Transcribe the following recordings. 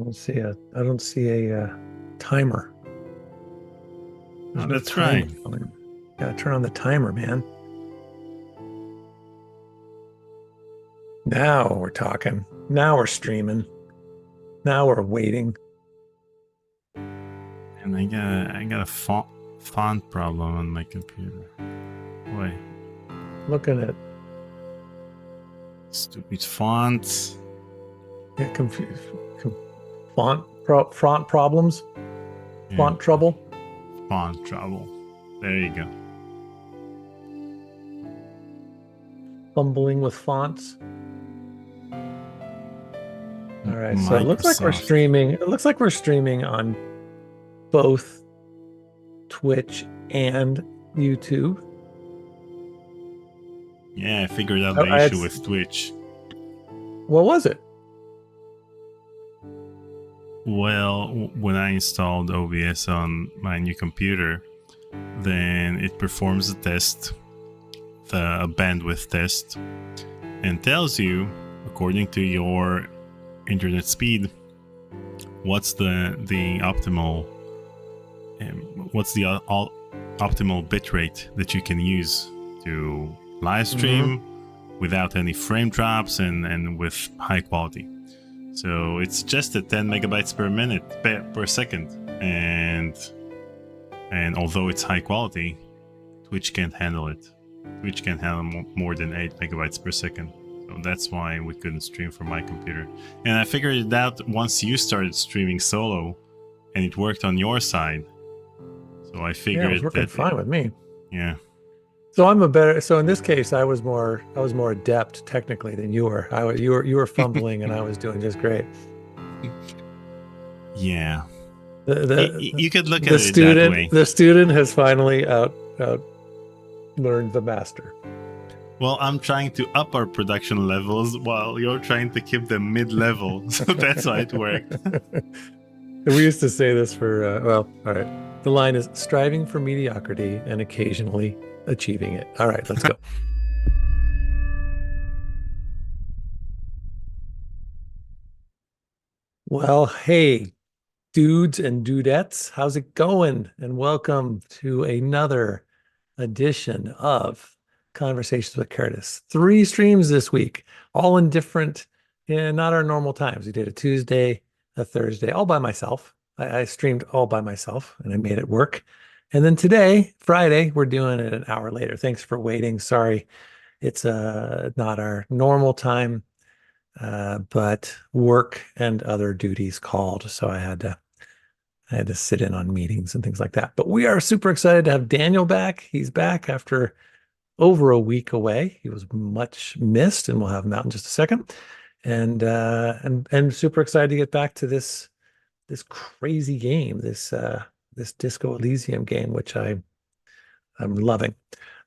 I don't see a timer. There's Oh, no that's timer. right. Gotta turn on the timer, man. Now we're talking. Now we're streaming. Now we're waiting. And I got a font problem on my computer. Wait, Looking at stupid fonts. yeah, font problems, Yeah, font trouble. font trouble. There you go. Fumbling with fonts. All right, so it looks like we're Microsoft. streaming. It looks like we're streaming on both Twitch and YouTube. Yeah, I figured out I, the I had, issue with Twitch. what was it? Well, when I installed OBS on my new computer, then it performs a test, a bandwidth test, and tells you, according to your internet speed, what's the optimal optimal bitrate that you can use to live stream without any frame drops and with high quality. So it's just at 10 megabytes per minute per second, and although it's high quality, Twitch can't handle it. Twitch can't handle more than 8 megabytes per second. So that's why we couldn't stream from my computer. And I figured it out once you started streaming solo, and it worked on your side. So I figured it was working fine with me. Yeah. So in this case, I was more adept technically than you were. You were fumbling and I was doing just great. Yeah. You could look at it that way. The student has finally out learned the master. Well, I'm trying to up our production levels while you're trying to keep them mid-level. So that's why it worked. We used to say this for, all right. The line is striving for mediocrity and occasionally achieving it. All right, let's go. Well, hey, dudes and dudettes, how's it going? And welcome to another edition of Conversations with Curtis. 3 streams this week, all in different, not our normal times. We did a Tuesday, a Thursday, all by myself. I streamed all by myself and I made it work. And then today, Friday, we're doing it an hour later. Thanks for waiting. Sorry, it's not our normal time, but work and other duties called. So I had to sit in on meetings and things like that. But we are super excited to have Daniel back. He's back after over a week away. He was much missed, and we'll have him out in just a second. And super excited to get back to this crazy game, this Disco Elysium game, which I'm loving.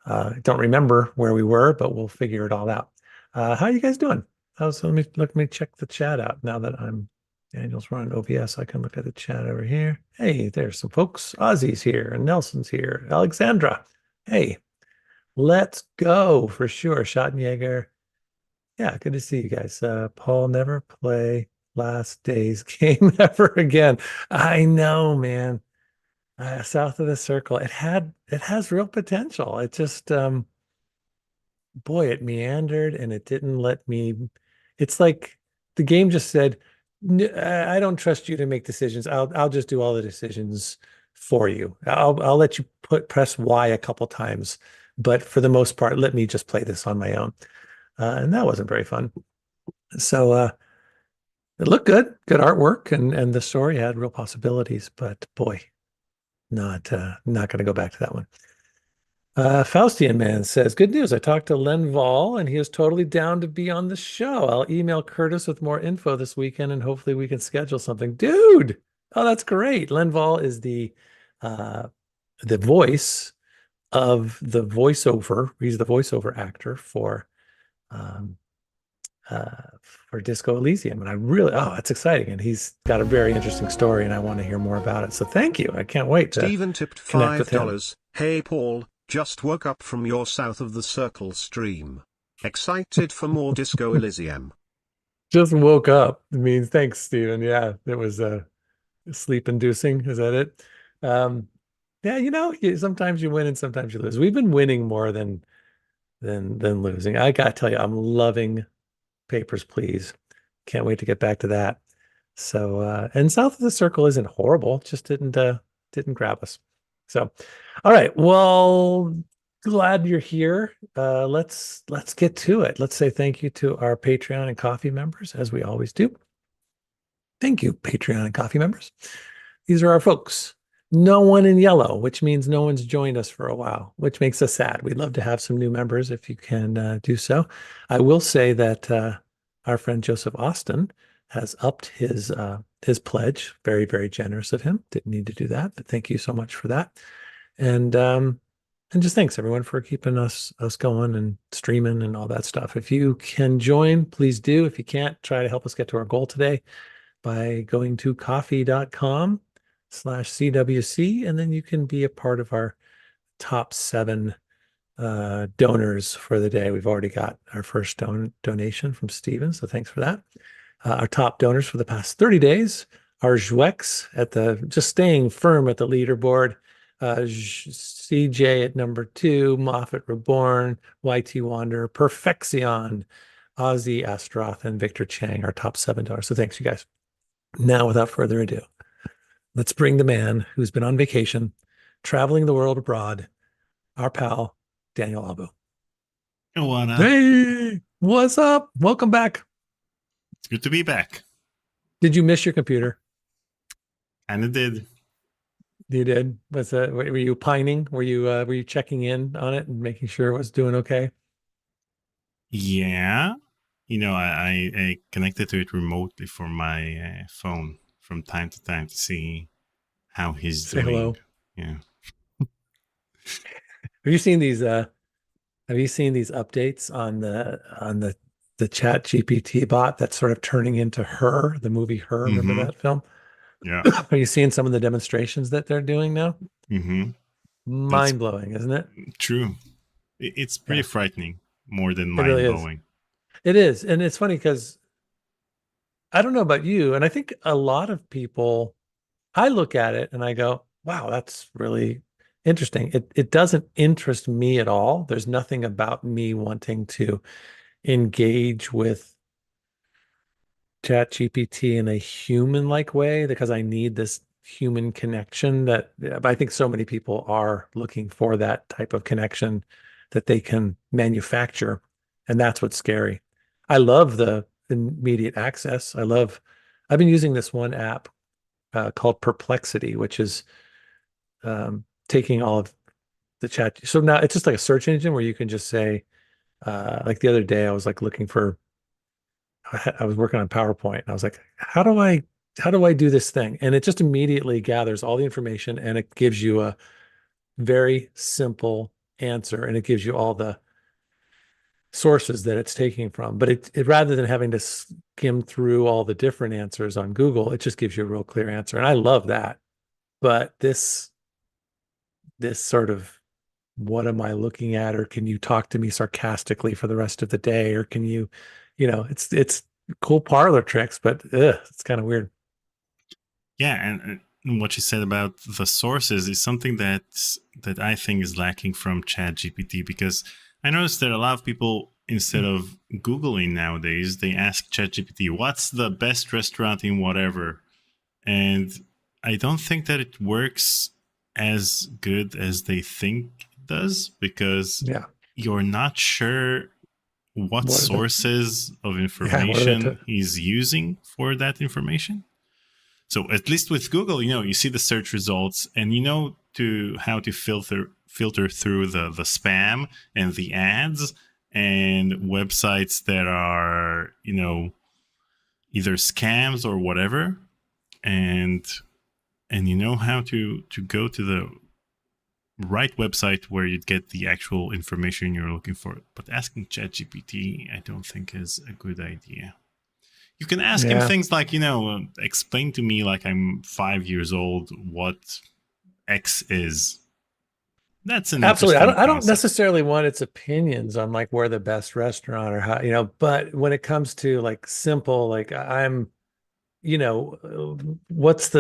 Don't remember where we were, but we'll figure it all out. How are you guys doing? Let me check the chat out now that Daniel's running OBS. I can look at the chat over here. Hey, there's some folks. Ozzy's here and Nelson's here. Alexandra. Hey, let's go for sure. Schottenjäger. Yeah, good to see you guys. Paul, never play last day's game ever again. I know, man. South of the Circle. It has real potential. It just boy, it meandered and it didn't let me. It's like the game just said, I don't trust you to make decisions. I'll just do all the decisions for you. I'll let you press Y a couple times, but for the most part, let me just play this on my own. And that wasn't very fun. So it looked good artwork, and the story had real possibilities, but boy, not going to go back to that one. Faustian Man says, good news. I talked to Len Vol and he is totally down to be on the show. I'll email Curtis with more info this weekend and hopefully we can schedule something. Dude, oh, that's great. Len Vol is the voice of the voiceover. He's the voiceover actor for Disco Elysium. And I really, that's exciting. And he's got a very interesting story and I want to hear more about it. So thank you. I can't wait to Steven tipped $5. Hey, Paul. Just woke up from your South of the Circle stream. Excited for more Disco Elysium. Just woke up. I mean, thanks, Stephen. Yeah, it was sleep inducing. Is that it? Um, yeah, sometimes you win and sometimes you lose. We've been winning more than losing. I gotta tell you, I'm loving Papers, Please. Can't wait to get back to that. So, and South of the Circle isn't horrible, just didn't grab us. So, all right. Well, glad you're here. Let's get to it. Let's say thank you to our Patreon and coffee members, as we always do. Thank you, Patreon and coffee members. These are our folks. No one in yellow, which means no one's joined us for a while, which makes us sad. We'd love to have some new members if you can do so. I will say that our friend Joseph Austin has upped his pledge. Very, very generous of him. Didn't need to do that, but thank you so much for that. And just thanks everyone for keeping us going and streaming and all that stuff. If you can join, please do. If you can't, try to help us get to our goal today by going to coffee.com/CWC, and then you can be a part of our top 7 donors for the day. We've already got our first donation from Steven, so thanks for that. Our top donors for the past 30 days are Jwex just staying firm at the leaderboard. CJ at number 2, Moffat Reborn, YT Wander, Perfection, Ozzy Astroth, and Victor Chang, our top 7 donors. So thanks, you guys. Now, without further ado, let's bring the man who's been on vacation, traveling the world abroad, our pal, Daniel Abu. Hey, what's up? Welcome back. It's good to be back. Did you miss your computer? And it did. You did? Were you pining? Were you checking in on it and making sure it was doing okay? Yeah. I connected to it remotely from my phone from time to time to see how he's Say doing. hello. Yeah. Have you seen these updates on the Chat GPT bot that's sort of turning into Her, the movie Her? Remember that film? Yeah. Are you seeing some of the demonstrations that they're doing now? That's Mind-blowing, isn't it? true. It's pretty frightening, more than It really is. mind-blowing. It is. And it's funny because I don't know about you, and I think a lot of people, I look at it and I go, wow, that's really interesting. It doesn't interest me at all. There's nothing about me wanting to engage with Chat GPT in a human-like way because I need this human connection that I think so many people are looking for that type of connection that they can manufacture. And that's what's scary. I love the immediate access. I've been using this one app called Perplexity, which is taking all of the chat. So now it's just like a search engine where you can just say, like the other day, I was like looking for, I was working on PowerPoint. And I was like, how do I do this thing? And it just immediately gathers all the information and it gives you a very simple answer, and it gives you all the sources that it's taking from. But it rather than having to skim through all the different answers on Google, it just gives you a real clear answer. And I love that. But this sort of, what am I looking at? Or can you talk to me sarcastically for the rest of the day? Or can you, it's cool parlor tricks, but it's kind of weird. Yeah, and what you said about the sources is something that I think is lacking from ChatGPT, because I noticed that a lot of people, instead of Googling nowadays, they ask ChatGPT, what's the best restaurant in whatever? And I don't think that it works as good as they think it does, because you're not sure what sources of information he's using for that information. So at least with Google, you see the search results and how to filter through the spam and the ads and websites that are, either scams or whatever. And you know how to go to the right website where you'd get the actual information you're looking for. But asking ChatGPT, I don't think is a good idea. You can ask him things like, explain to me, like I'm 5 years old, what X is. That's an Absolutely. interesting I don't concept. necessarily want its opinions on like where the best restaurant or how, but when it comes to like simple, like what's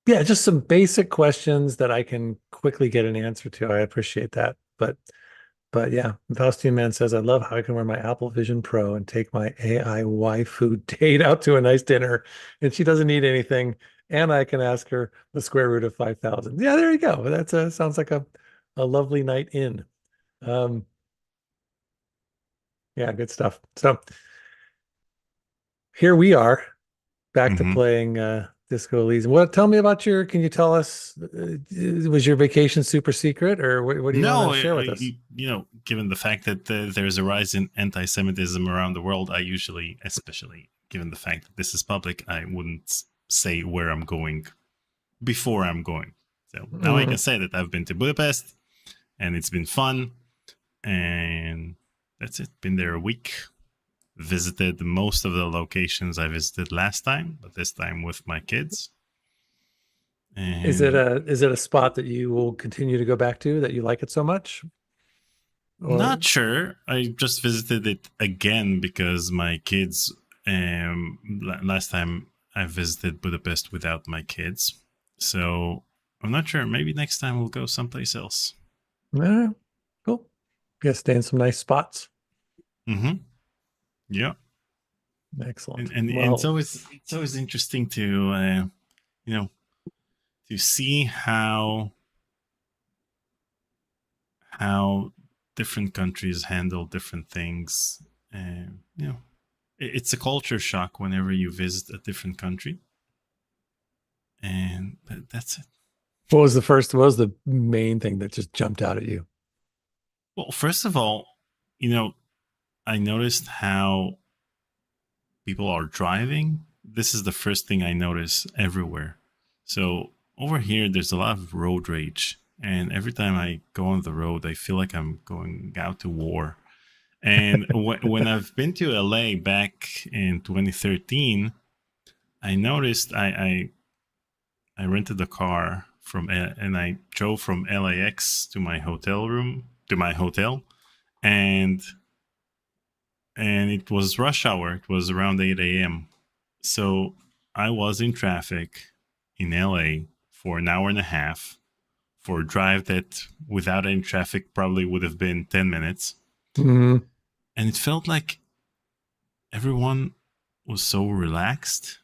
yeah, just some basic questions that I can quickly get an answer to. I appreciate that. But yeah, Faustian Man says, I love how I can wear my Apple Vision Pro and take my AI waifu date out to a nice dinner and she doesn't need anything. And I can ask her the square root of 5,000. Yeah, there you go. That's sounds like a lovely night in. Um, yeah, good stuff. So here we are back to Hmm. playing Disco Elysium. Tell me about can you tell us, was your vacation super secret or what do you want to No, share with us? given the fact that there's a rise in anti-Semitism around the world, I usually, especially given the fact that this is public, I wouldn't say where I'm going before I'm going. So now I can Mhm. say that I've been to Budapest and it's been fun, and that's it. Been there a week. Visited most of the locations I visited last time, but this time with my kids. And Is it a spot that you will continue to go back to that you like it so much? Or not sure. I just visited it again because my kids. Last time I visited Budapest without my kids, so I'm not sure. Maybe next time we'll go someplace else. cool. Yeah, stay in some nice spots. Mm-hmm. Yeah, Excellent. and Well, it's always interesting to you know to see how different countries handle different things. It's a culture shock whenever you visit a different country, and that's it. what was the main thing that just jumped out at you? Well, first of all, you know, I noticed how people are driving. This is the first thing I notice everywhere. So over here, there's a lot of road rage, and every time I go on the road, I feel like I'm going out to war. And when I've been to LA back in 2013, I noticed I rented a car and I drove from LAX to my hotel room to my hotel, and it was rush hour. It was around 8 a.m. So I was in traffic in LA for an hour and a half for a drive that without any traffic probably would have been 10 minutes. Mhm. And it felt like everyone was so relaxed.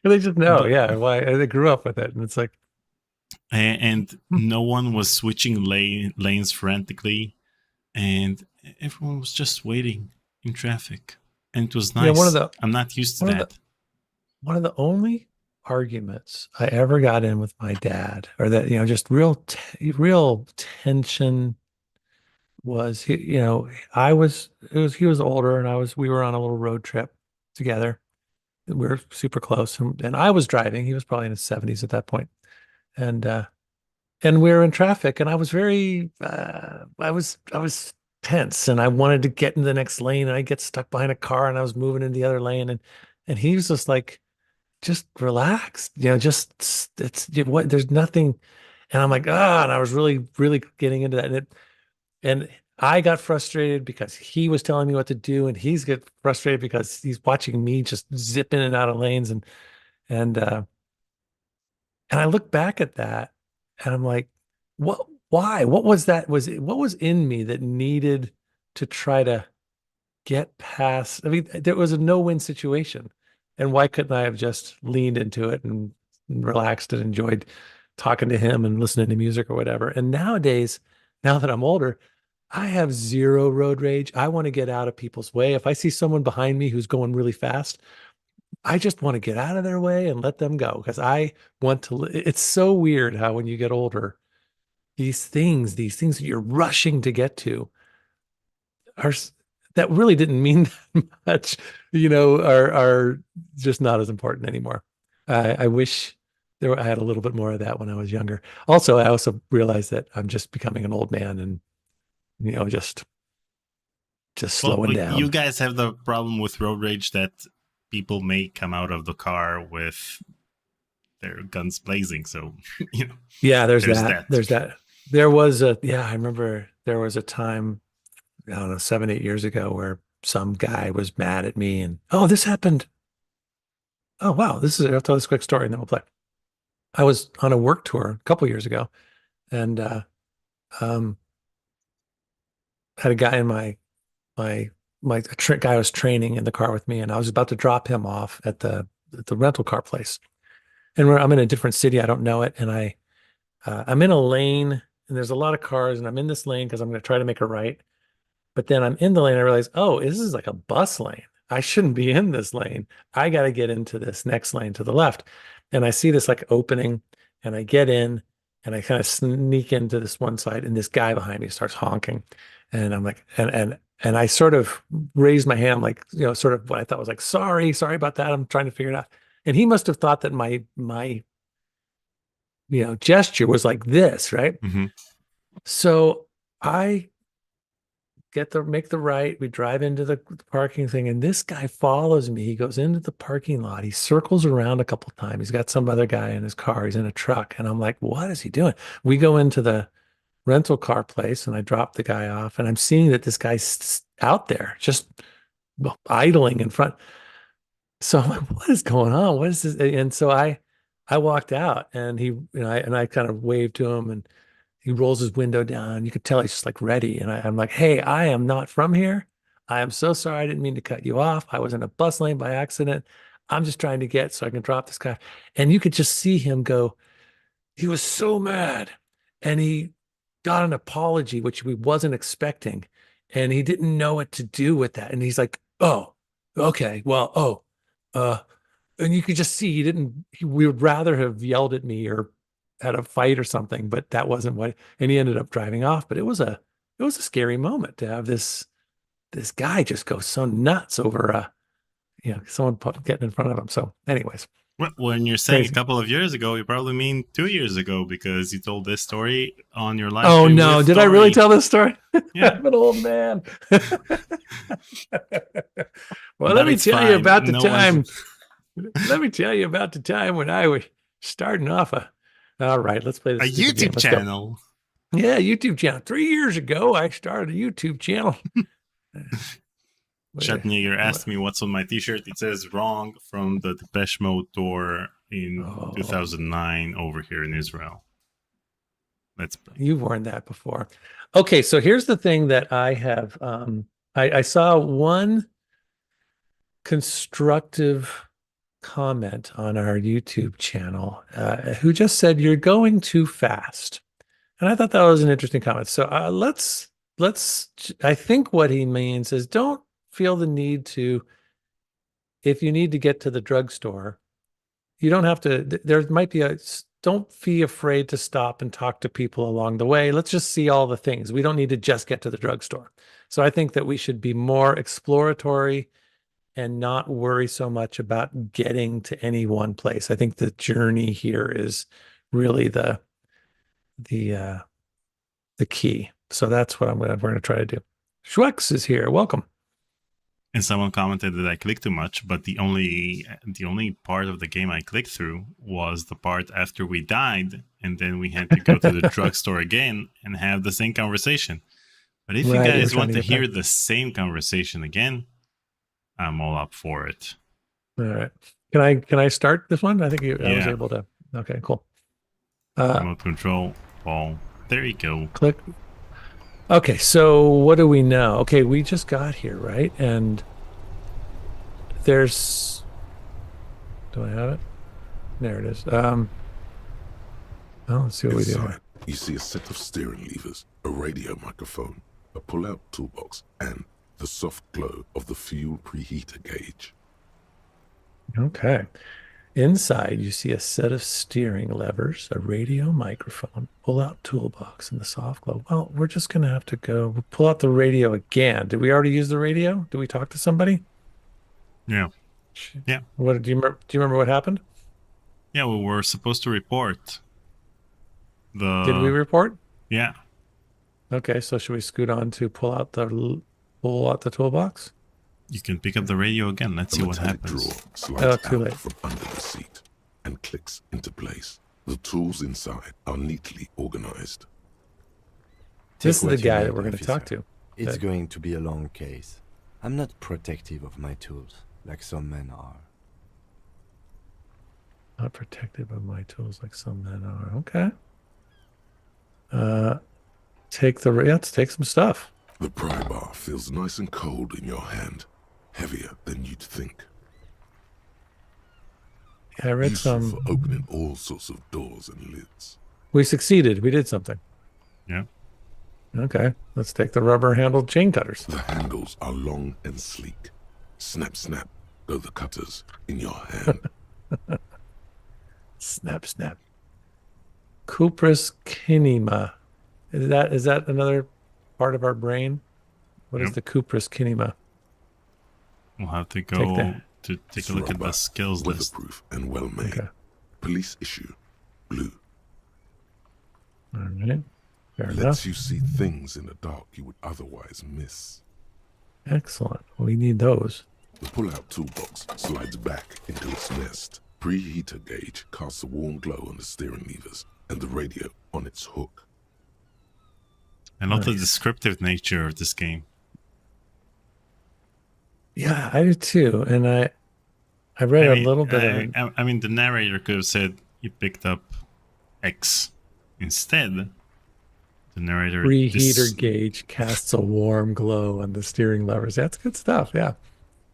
They just know, But yeah. Why they grew up with it, and it's like, and hmm. no one was switching lanes frantically, and everyone was just waiting in traffic, and it was One of nice. I'm not used to one of the that. one of the only arguments I ever got in with my dad, or that just real tension was I was it was he was older and we were on a little road trip together. We were super close, and I was driving. He was probably in his 70s at that point, and we were in traffic, and I was very I was tense, and I wanted to get in the next lane, and I get stuck behind a car, and I was moving in the other lane, and he was just like, just relax, just what there's nothing, and I'm like, and I was really really getting into that, and I got frustrated because he was telling me what to do, and he's get frustrated because he's watching me just zip in and out of lanes, and uh and I look back at that and I'm like, what, why? What was that? What was in me that needed to try to get past? I mean, there was a no-win situation. And why couldn't I have just leaned into it and relaxed and enjoyed talking to him and listening to music or whatever? And nowadays, now that I'm older, I have zero road rage. I want to get out of people's way. If I see someone behind me who's going really fast, I just want to get out of their way and let them go because I want to. It's so weird how when you get older, these things that you're rushing to get to are that really didn't mean that much, are just not as important anymore. I wish I had a little bit more of that when I was younger. Also, I also realized that I'm just becoming an old man and just Well, slowing you down. guys have the problem with road rage that people may come out of the car with their guns blazing. So you know, Yeah, there's there's that. that. There's that. There was a, yeah, I remember there was a time, I don't know, 7, 8 years ago where some guy was mad at me and, oh, this happened. Oh, wow. I'll tell this quick story and then we'll play. I was on a work tour a couple years ago and um, had a guy in my guy was training in the car with me, and I was about to drop him off at the rental car place. And I'm in a different city, I don't know it, and I'm in a lane, and there's a lot of cars, and I'm in this lane because I'm going to try to make a right. But then I'm in the lane, I realize, oh, this is like a bus lane. I shouldn't be in this lane. I got to get into this next lane to the left. And I see this like opening, and I get in, and I kind of sneak into this one side, and this guy behind me starts honking. And I'm like, and I sort of raised my hand, like, sort of what I thought was like, sorry about that. I'm trying to figure it out. And he must have thought that my gesture was like this, right? Mm-hmm. So I make the right. We drive into the parking thing, and this guy follows me. He goes into the parking lot. He circles around a couple times. He's got some other guy in his car. He's in a truck, and I'm like, what is he doing? We go into the rental car place, and I drop the guy off, and I'm seeing that this guy's out there just idling in front. So I'm like, what is going on? What is this? And so I walked out, and I kind of waved to him, and he rolls his window down. You could tell he's just like ready. And I'm like, hey, I am not from here. I am so sorry. I didn't mean to cut you off. I was in a bus lane by accident. I'm just trying to get so I can drop this guy. And you could just see him go, he was so mad. And he got an apology, which we wasn't expecting. And he didn't know what to do with that. And he's like, oh, okay, well, uh, and you could just see we would rather have yelled at me or had a fight or something, but that wasn't what, and he ended up driving off. But it was a scary moment to have this guy just go so nuts over someone getting in front of him. So anyways, Well, when you're saying crazy. a couple of years ago, you probably mean 2 years ago because you told this story on your live Oh stream no, with did I really Tori. tell this story? Yeah, I'm an old man. Well, but it's fine. No one. let me tell you about the time when I was starting off all right, let's play A this stupid game. YouTube Let's go. channel. Yeah, YouTube channel. 3 years ago, I started a YouTube channel. Shatniger asked me what's on my t-shirt. It says wrong from the Depeche Mode tour in 2009 over here in Israel. Let's play. You've worn that before. Okay, so here's the thing that I have. I saw one constructive comment on our YouTube channel who just said, you're going too fast. And I thought that was an interesting comment. So I think what he means is don't feel the need to, if you need to get to the drugstore, you don't have to, there might be don't be afraid to stop and talk to people along the way. Let's just see all the things. We don't need to just get to the drugstore. So I think that we should be more exploratory and not worry so much about getting to any one place. I think the journey here is really the key. So that's what we're going to try to do. Schwex is here. Welcome. And someone commented that I clicked too much, but the only part of the game I clicked through was the part after we died, and then we had to go to the drugstore again and have the same conversation. But if you guys want to hear the same conversation again, I'm all up for it. All right. Can I start this one? I think I was able to. Okay, cool. Remote control, Paul. There you go. Click. Okay, so what do we know? Okay, we just got here, right? And there's. Do I have it? There it is. Well, let's see what we do here. You see a set of steering levers, a radio microphone, a pull-out toolbox, and the soft glow of the fuel preheater gauge. Okay. Inside, you see a set of steering levers, a radio microphone, pull-out toolbox, and the soft glow. Well, we're just going to have to go pull out the radio again. Did we already use the radio? Did we talk to somebody? Yeah. Yeah. What do you remember what happened? Yeah, we were supposed to report. Did we report? Yeah. Okay, so should we scoot on to pull out the toolbox? You can pick up the radio again. Let's see what happens. Drawer slides too out late. from under the seat. and clicks into place. The tools inside are neatly organized. This is Take the what you guy need, that we're going to officer. talk to. It's Good. going to be a long case. I'm not protective of my tools, like some men are. Not protective of my tools like some men are. Okay. Let's take some stuff. The pry bar feels nice and cold in your hand, heavier than you'd think. I read Useful some. for opening all sorts of doors and lids. We succeeded. We did something. Yeah. Okay. Let's take the rubber-handled chain cutters. The handles are long and sleek. Snap, snap, go the cutters in your hand. Snap, snap. Cuprous kinema. Is that another part of our brain? What is Yep. the cuprous kinema? We'll have to Take go that. to take It's a look at the rubber, skills list. weatherproof and well made. Okay. Police issue, blue. All right. Fair enough. Lets you see things in the dark you would otherwise miss. Excellent. We need those. The pull-out toolbox slides back into its nest. Preheater gauge casts a warm glow on the steering levers and the radio on its hook. I love the Nice. descriptive nature of this game. Yeah, I do too. And I read I a mean, little bit of it. I mean, the narrator could have said you picked up X instead. The narrator Preheater gauge casts a warm glow on the steering levers. That's good stuff. Yeah.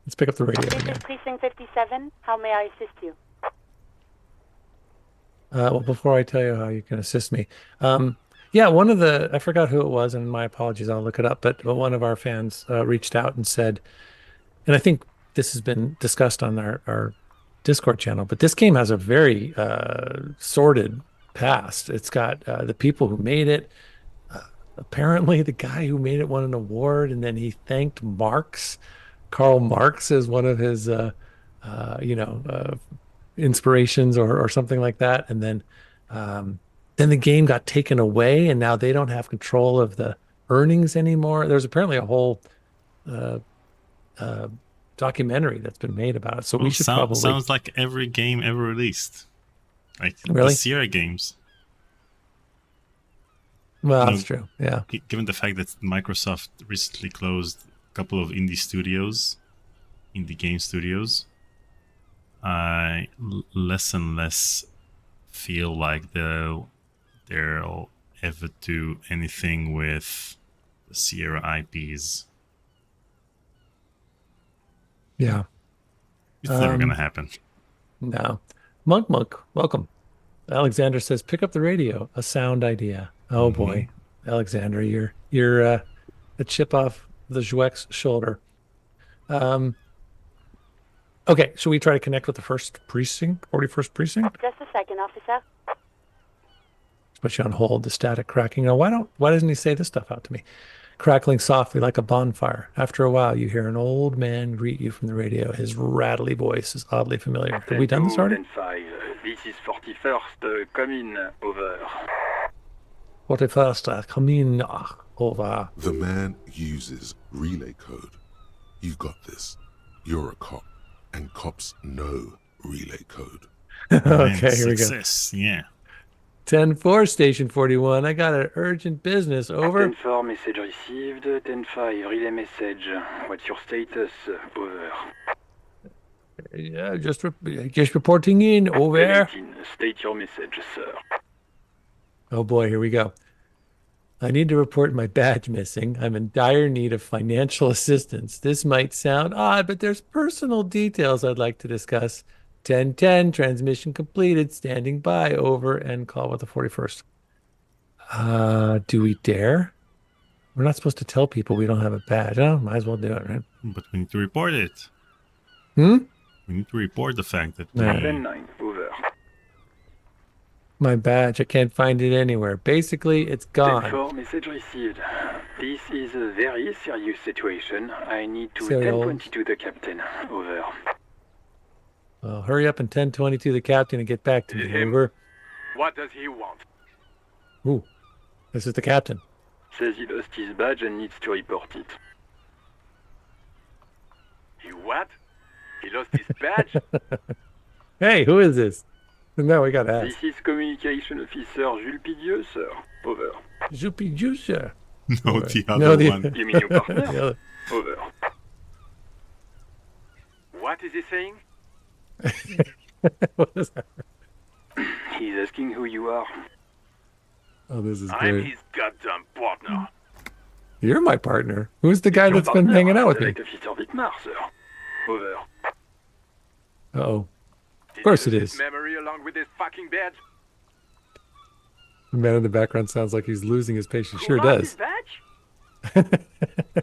Let's pick up the radio again. Agent Precinct 57, how may I assist you? Well, before I tell you how you can assist me, yeah, I forgot who it was, and my apologies, I'll look it up, but one of our fans reached out and said, and I think this has been discussed on our Discord channel, but this game has a very sordid past. It's got the people who made it. Apparently, the guy who made it won an award, and then he thanked Marx. Karl Marx as one of his, inspirations or something like that. And then the game got taken away, and now they don't have control of the earnings anymore. There's apparently a whole documentary that's been made about it. So we should probably sounds like every game ever released, like Really? the Sierra games. Well, No. that's true. Yeah. Given the fact that Microsoft recently closed a couple of indie game studios, I less and less feel like they'll ever do anything with the Sierra IPs. Yeah. It's never Um, gonna happen. No. Monk, welcome. Alexander says, pick up the radio. A sound idea. Oh boy, Alexander, you're a chip off the Jouek's shoulder. Okay, should we try to connect with the 41st precinct? Just a second, officer. Put you on hold, the static cracking. Now, why doesn't he say this stuff out to me? Crackling softly like a bonfire. After a while, you hear an old man greet you from the radio. His rattly voice is oddly familiar. Have we done this already? 10-5. This is 41st, come in, over. 41st, come in, over. The man uses relay code. You've got this. You're a cop, and cops know relay code. Okay, here we go. Success, yeah. 10-4, Station 41. I got an urgent business. Over. 10-4, message received. 10-5, relay message. What's your status? Over. Yeah, just reporting in. Over. 17, state your message, sir. Oh boy, here we go. I need to report my badge missing. I'm in dire need of financial assistance. This might sound odd, but there's personal details I'd like to discuss. 10-10, transmission completed, standing by, over, and call with the 41st. Do we dare? We're not supposed to tell people we don't have a badge. Oh, might as well do it, right? But we need to report it. Hmm? We need to report the fact that No. 10-9, over. My badge, I can't find it anywhere. Basically, it's gone. 10-4, message received. This is a very serious situation. I need to Serial. 10-22 the captain. Over. Well, hurry up and 10-22 the captain and get back to me. Him. Over. What does he want? Ooh, this is the captain. Says he lost his badge and needs to report it. He what? He lost his badge? Hey, who is this? Now we got to ask. This is Communication Officer Jules Pidieu, sir. Over. Joopy Juicer. No, Alright. the other the- one. You mean your partner? the other- Over. What is he saying? What is that? He's asking who you are. Oh, this is I'm great. his goddamn partner. You're my partner. Who's the guy Your that's been partner, hanging out with me? Select Officer Wittmar, sir. Over. Uh-oh. Of course it is. Memory along with his fucking badge. The man in the background sounds like he's losing his patience. Who Sure lost does. his badge?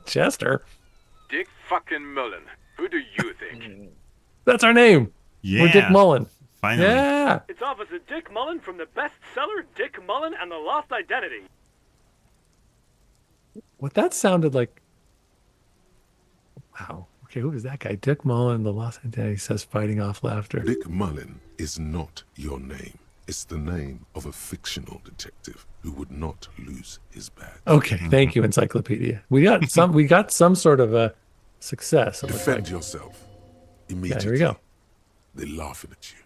Chester. Dick fucking Mullen. Who do you think? That's our name. Yeah. We're Dick Mullen. Finally. Yeah. It's Officer Dick Mullen from the bestseller Dick Mullen and the Lost Identity. What that sounded like. Wow. Okay, who is that guy? Dick Mullen, the Lost Identity, says, fighting off laughter. Dick Mullen is not your name. It's the name of a fictional detective who would not lose his badge. Okay, thank you, Encyclopedia. We got some sort of a success. It looks Defend like. yourself. Yeah, Immediately. here we go. They're laughing at you.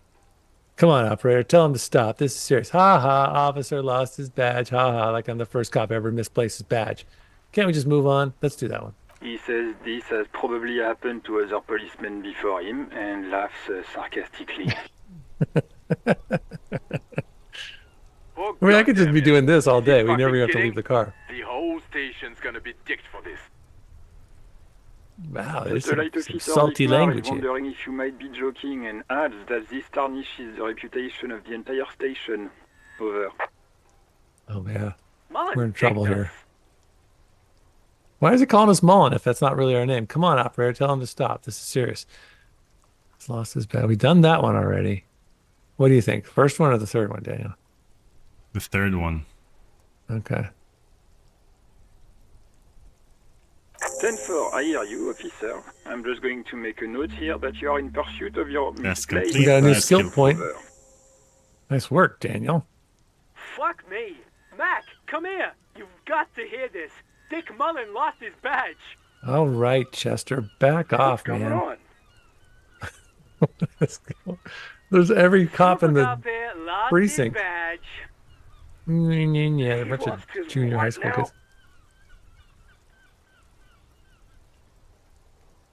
Come on, operator. Tell him to stop. This is serious. Ha ha. Officer lost his badge. Ha ha. Like I'm the first cop ever misplaced his badge. Can't we just move on? Let's do that one. He says this has probably happened to other policemen before him and laughs sarcastically. Oh, I mean, I could just be goddammit. doing this all Is he day. We never fucking even have to kidding? leave the car. The whole station's gonna be dicked for this. Wow, there's The some, light some officer salty Wittmar language is here. wondering if you might be joking and adds that this tarnishes the reputation of the entire station. Over. Oh, yeah. Mullen We're in trouble dicked here. us. Why is he calling us Mullen if that's not really our name? Come on, operator. Tell him to stop. This is serious. He's lost his badge. We've done that one already. What do you think? First one or the third one, Daniel? The third one. Okay. 10-4, I hear you, officer. I'm just going to make a note here that you are in pursuit of your That's misplaced We got a new That's skill skill. point. Over. Nice work, Daniel. Fuck me. Mac, come here. You've got to hear this. Dick Mullen lost his badge. All right, Chester. Back off, Come man. on. There's every cop in Super the cop here lost precinct. his badge. yeah, a bunch of lost his junior what high school now? kids.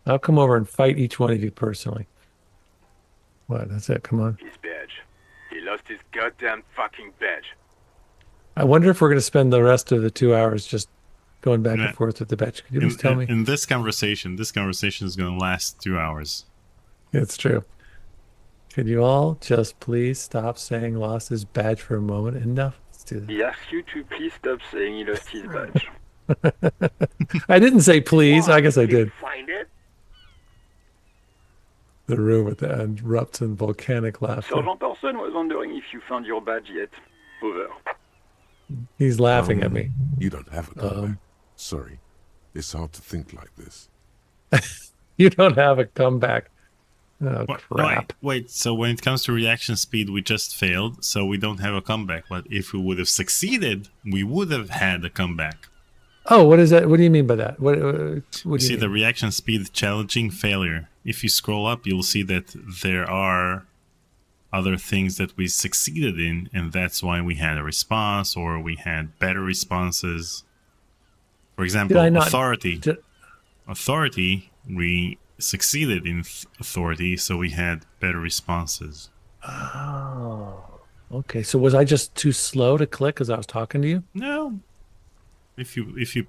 I'll come over and fight each one of you personally. What? That's it. Come on. His badge. He lost his goddamn fucking badge. I wonder if we're going to spend the rest of the 2 hours just going back Yeah. and forth with the badge. Could you In, please tell me? in this conversation is going to last 2 hours. It's true. Could you all just please stop saying lost his badge for a moment? Enough. Let's do that. He asks you to please stop saying he lost his badge. I didn't say please. I guess I did. Find it? The room at the end erupts in volcanic laughter. Sergeant Person was wondering if you found your badge yet. Over. He's laughing at me. You don't have a comeback. Sorry. It's hard to think like this. You don't have a comeback. Oh, What? crap. Wait, so when it comes to reaction speed, we just failed, so we don't have a comeback. But if we would have succeeded, we would have had a comeback. Oh, what is that? What do you mean by that? What do You you see mean? the reaction speed challenging failure. If you scroll up, you'll see that there are other things that we succeeded in, and that's why we had a response or we had better responses. For example, I not- authority. Did- Authority, we succeeded in authority, so we had better responses. Oh, okay. So was I just too slow to click as I was talking to you? No, if you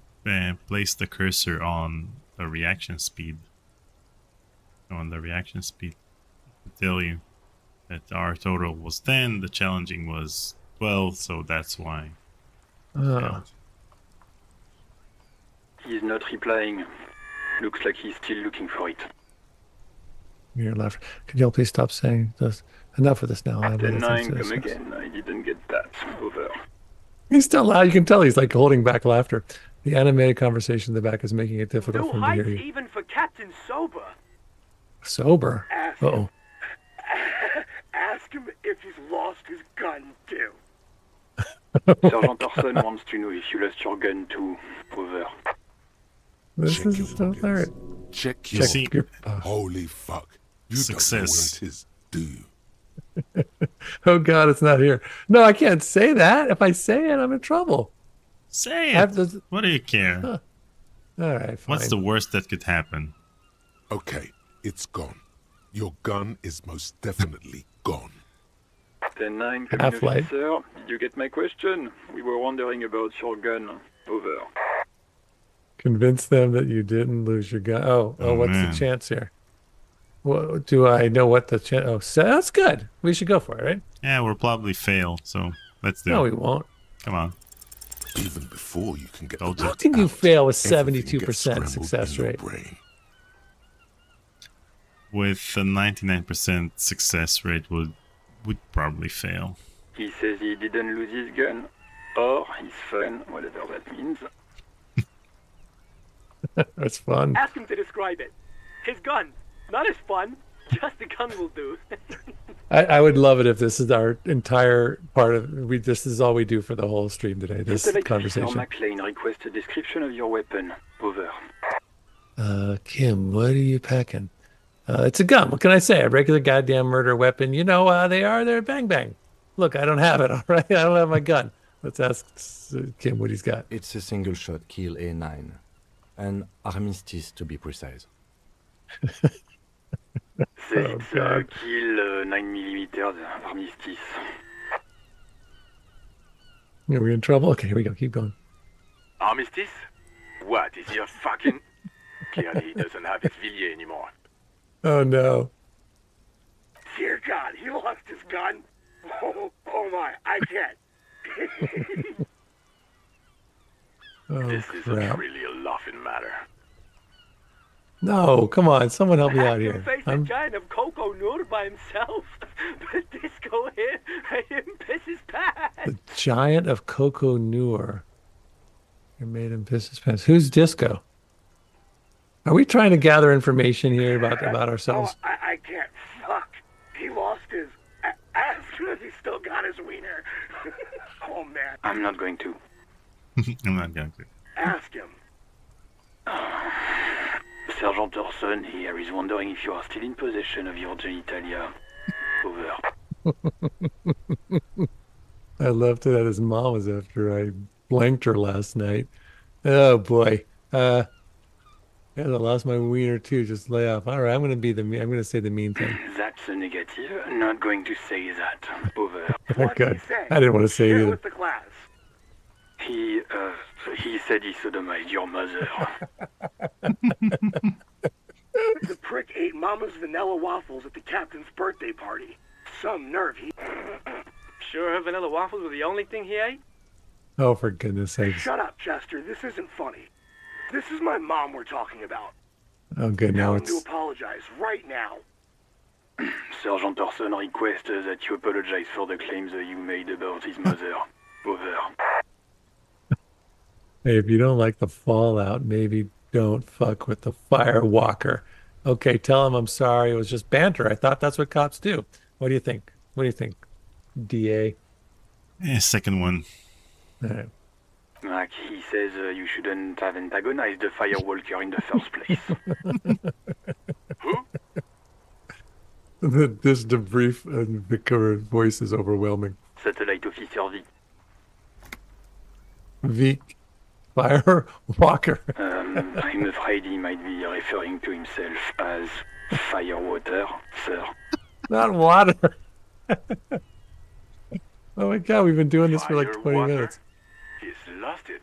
place the cursor on the reaction speed, it'll tell you that our total was 10, the challenging was 12, so that's why. Oh, He's not replying. Looks like he's still looking for it. you're left. Could you all please stop saying this? Enough of this now. I believe 10-9, that's- come again. I didn't get that. Over. He's still loud. You can tell he's like holding back laughter. The animated conversation in the back is making it difficult No for him to hear heights you. even for Captain Sober. Sober. Ask Uh oh. Ask him if he's lost his gun too. Sergeant Person wants to know if you lost your gun too. Over. This Check is your so logins. hilarious. Check your... See, Your, Holy fuck. You Success. don't know where it is, do you? Oh God, it's not here. No, I can't say that. If I say it, I'm in trouble. Say I have it. to. What do you care? Huh. All right, fine. What's the worst that could happen? Okay, it's gone. Your gun is most definitely gone. 10-9, come in, Half-life. officer. Did you get my question? We were wondering about your gun. Over. Convince them that you didn't lose your gun. Oh, Oh, what's man. the chance here? What do I know? What the chance? Oh, so that's good. We should go for it, right? Yeah, we'll probably fail, so let's do No, it. we won't. Come on. Even before you can get Told the you. How word can you out, fail with everything 72% gets scrambled success in your rate? brain. With a 99% success rate, would probably fail. He says he didn't lose his gun. Or his fun, whatever that means. That's fun. Ask him to describe it. His gun. Not his fun. Just the gun will do. I would love it if this is our entire part of we. This is all we do for the whole stream today. This Satellite conversation. Officer McLean requests a description of your weapon. Over. Kim, what are you packing? It's a gun. What can I say? A regular goddamn murder weapon. You know, they're bang bang. Look, I don't have it. All right, I don't have my gun. Let's ask Kim what he's got. It's a single shot kill A9. An armistice to be precise. Says Oh, it's God. kill 9mm armistice. Are we in trouble? Okay, here we go. Keep going. Armistice? What, is he a fucking... Clearly he doesn't have his Villiers anymore. Oh no. Dear God, he lost his gun. Oh my, I can't. Oh This isn't crap. really a laughing matter. No, come on. Someone help me out Have here. him face a giant of Coco Noor by himself. But Disco hit him piss his pants. The giant of Coco Noor. You made him piss his pants. Who's Disco? Are we trying to gather information here about ourselves? Oh, I can't. Fuck. He lost his... Ask him if he still got his wiener. Oh, man. I'm not going to. I'm not going to. Ask him. Sergeant Orson here is wondering if you are still in possession of your genitalia. Over. I left it at his mama's after I blanked her last night. Oh boy. Yeah, I lost my wiener too. Just lay off. All right, I'm gonna say the mean thing. That's a negative. Not going to say that. Over. Good. I didn't want to say it Share either. with the class. He said he sodomized your mother. The prick ate Mama's vanilla waffles at the captain's birthday party. Some nerve, he... Sure her vanilla waffles were the only thing he ate? Oh, for goodness sakes. Shut up, Chester. This isn't funny. This is my mom we're talking about. Oh, good. Now Tell him to it's apologize right now. Sergeant Orson requests that you apologize for the claims that you made about his mother. Over. hey, if you don't like the fallout, maybe don't fuck with the firewalker. Okay, tell him I'm sorry. It was just banter. I thought that's what cops do. What do you think? What do you think, DA? Second one. All right. Like he says you shouldn't have antagonized the firewalker in the first place. This debrief and the cover voice is overwhelming. Satellite Officer V. Veek, firewalker. I'm afraid he might be referring to himself as firewater, sir. Not water. Oh my God, we've been doing this for like 20 Firewater? minutes. He's lost it.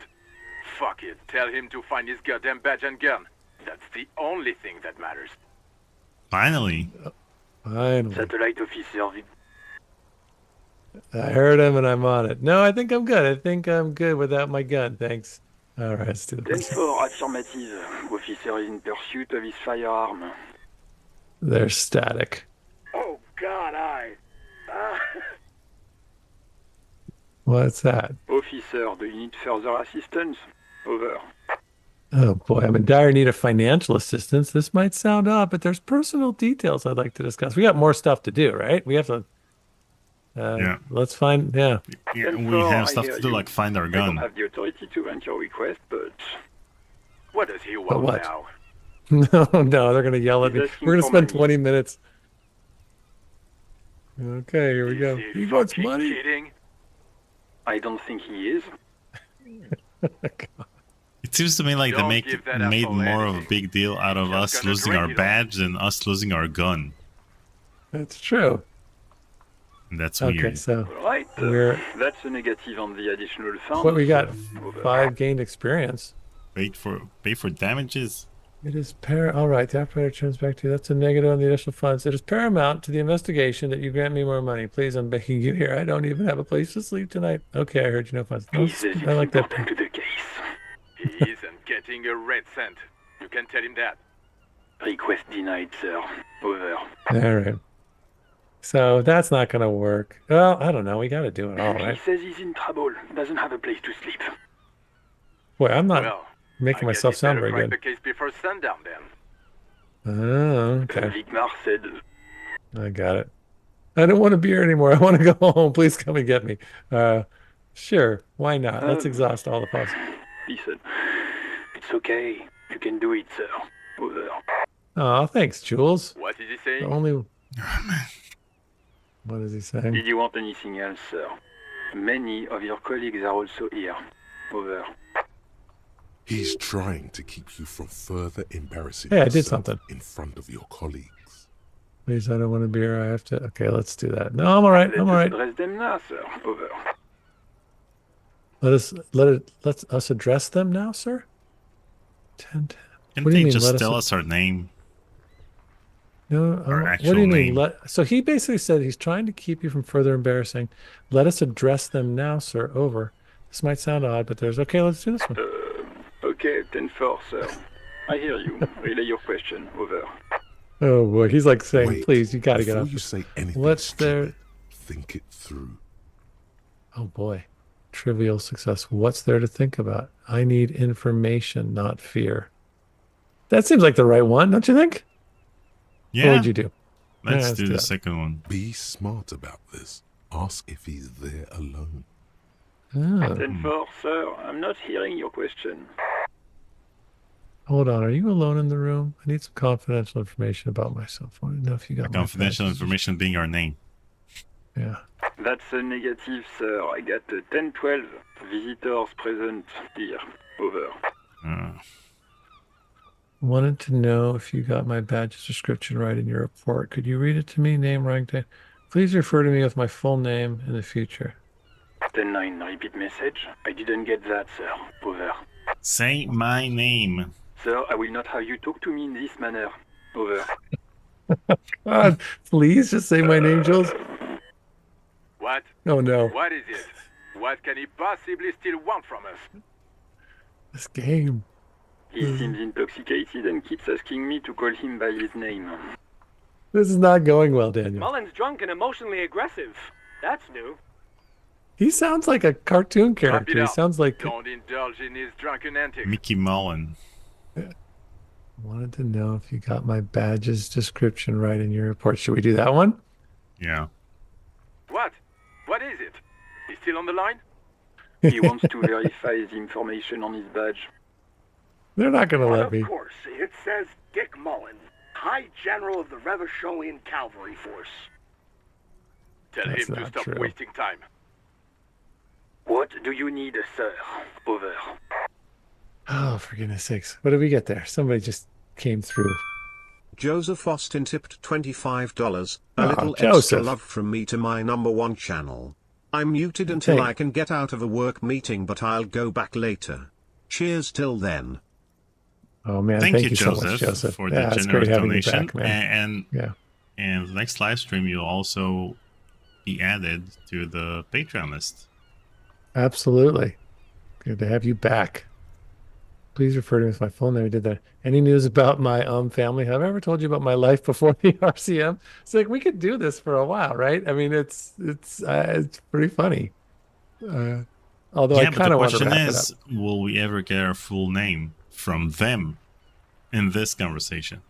Fuck it. Tell him to find his goddamn badge and gun. That's the only thing that matters. Finally. Finally. Satellite Officer V. I heard him and I'm on it. No, I think I'm good. I think I'm good without my gun. Thanks. All right, let's do this. 10-4, affirmative. Officer is in pursuit of his firearm. They're static. Oh, God, What's that? Officer, do you need further assistance? Over. Oh boy, I'm in dire need of financial assistance. This might sound odd, but there's personal details I'd like to discuss. We got more stuff to do, right? We have to. Yeah. Let's find. Yeah. Yeah, we 10-4, have I stuff hear to do, you. like find our I don't gun. have the authority to grant your request, but What does he But want what? now? No, they're gonna yell at me. He's asking We're gonna for spend money. 20 minutes. Okay, here we go. Is He wants fucking money. kidding? I don't think he is. It seems to me like Don't they give that made asshole more of a anything. big deal out of He's us just gonna losing drain our it all. badge than us losing our gun. That's true. And that's Okay, weird. so Right. We're- That's a negative on the additional funds. what we got? Over. 5 gained experience. Pay for damages. It is all right. The operator turns back to you. That's a negative on the additional funds. It is paramount to the investigation that you grant me more money. Please, I'm begging you here. I don't even have a place to sleep tonight. Okay, I heard you. No funds. He says it's I like that. important to the case. He isn't getting a red cent. You can tell him that. Request denied, sir. Over. All right. So that's not going to work. Well, I don't know. We got to do it all, He right? says he's in trouble. Doesn't have a place to sleep. Boy, I'm not Well, making I guess myself you sound better very crack good. the case before sundown then. Oh, okay. Vigmar said, I got it. I don't want a beer anymore. I want to go home. Please come and get me. Sure. Why not? Let's exhaust all the funds. he said, it's okay. You can do it, sir. Over. Oh, thanks, Jules. What is he The saying? only. What is he saying? Did you want anything else, sir? Many of your colleagues are also here. Over. He's trying to keep you from further embarrassing Hey, I did yourself something. in front of your colleagues. Please, I don't want a beer. I have to. Okay, let's do that. No, I'm all right. I'm all right. Address them now, sir. Over. Let us address them now, sir. 10. Can't What do you they mean, just let us- tell us our name? No, Our what actual do you mean? name. So he basically said he's trying to keep you from further embarrassing. Let us address them now, sir. Over. This might sound odd, but there's okay. Let's do this one. Okay, 10-4, sir. I hear you. Relay your question. Over. Oh boy, he's like saying, Wait, "Please, you got to get before off." you this." say anything What's there? stupid, think it through. Oh boy, trivial success. What's there to think about? I need information, not fear. That seems like the right one, don't you think? What Yeah, would you do? let's let's do do the that. second one. Be smart about this. Ask if he's there alone. Ah, 10-4, sir. I'm not hearing your question. hold on. Are you alone in the room? I need some confidential information about myself. I want to know if you got my Confidential badges. information being our name. Yeah. That's a negative, sir. I got 10-12 visitors present here. Over. Uh, Wanted to know if you got my badge description right in your report. Could you read it to me? Name, rank, date. Please refer to me with my full name in the future. 10-9, repeat message. I didn't get that, sir. Over. say my name. Sir, I will not have you talk to me in this manner. Over. God, please just say my name, Jules. What? Oh no, What is it? What can he possibly still want from us? this game. He seems intoxicated and keeps asking me to call him by his name. This is not going well, Daniel. Mullen's drunk and emotionally aggressive. That's new. He sounds like a cartoon Wrap character. it He up. sounds like Don't indulge in his drunken antics. Mickey Mullen. wanted to know if you got my badge's description right in your report. Should we do that one? Yeah. What? What is it? He's still on the line? He wants to verify the information on his badge. They're not going to let Of me. course, it says Dick Mullen, High General of the Revacholian Cavalry Force. Tell That's him to not stop true. wasting time. What do you need, sir? Over. Oh, for goodness sakes. What did we get there? Somebody just came through. Joseph Austin tipped $25. A Oh, little Joseph. extra love from me to my #1 channel. I'm muted until Hey. I can get out of a work meeting, but I'll go back later. Cheers till then. Oh, man. Thank you, so Joseph, much, Joseph. for Yeah, the it's generous great having you donation. back, man. Yeah. And the next live stream, you'll also be added to the Patreon list. Absolutely. Good to have you back. Please refer to me with my full name. I did that. Any news about my family? Have I ever told you about my life before the RCM? It's like we could do this for a while, right? I mean, it's pretty funny. Although I Yeah, but kind the of want to question wrap it up. is, will we ever get our full name from them in this conversation?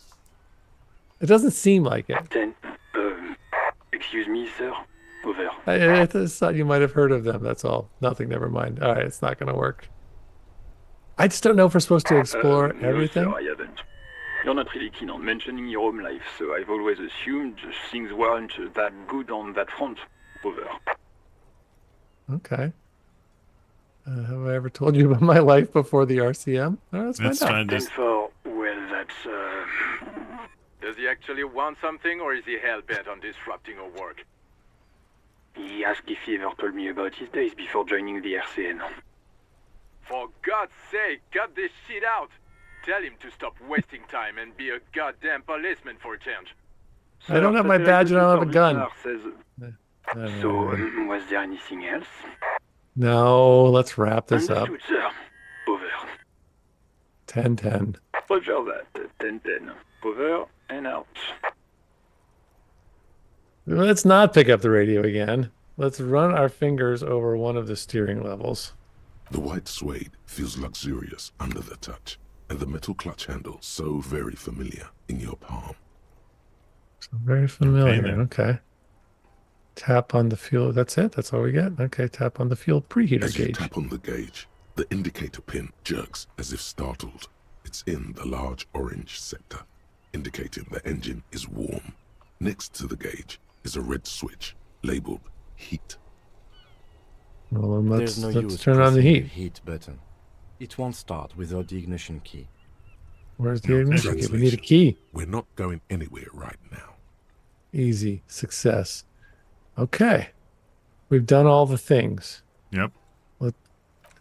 It doesn't seem like it. Then, excuse me, sir. Over. I just thought you might have heard of them. That's all. Nothing. Never mind. All right, it's not going to work. I just don't know if we're supposed to explore No, everything. sir, I haven't. You're not really keen on mentioning your home life, so I've always assumed things weren't that good on that front. Over. Okay. Have I ever told you about my life before the RCM? Let's Let's find try out. this. 10-4, well, that's, Does he actually want something, or is he hell-bent on disrupting our work? He asked if he ever told me about his days before joining the RCN. For God's sake, cut this shit out! Tell him to stop wasting time and be a goddamn policeman for a change. I don't have my badge and I don't have a gun. Says, I so, don't know. was there anything else? No, let's wrap this up. Understood, sir. Over. 10-10. Roger that. 10-10. Over and out. Let's not pick up the radio again. Let's run our fingers over one of the steering levels. The white suede feels luxurious under the touch, and the metal clutch handle so very familiar in your palm. So very familiar. then. Okay. Tap on the fuel. That's it? That's all we get? Okay, tap on the fuel preheater As you gauge. tap on the gauge, the indicator pin jerks as if startled. It's in the large orange sector, indicating the engine is warm. Next to the gauge is a red switch labeled heat. Well, then let's There's no use turn on the pressing heat. heat button. It won't start without the ignition key. Where's the No, ignition key? We need a key. We're not going anywhere right now. Easy. Success. Okay. We've done all the things. Yep.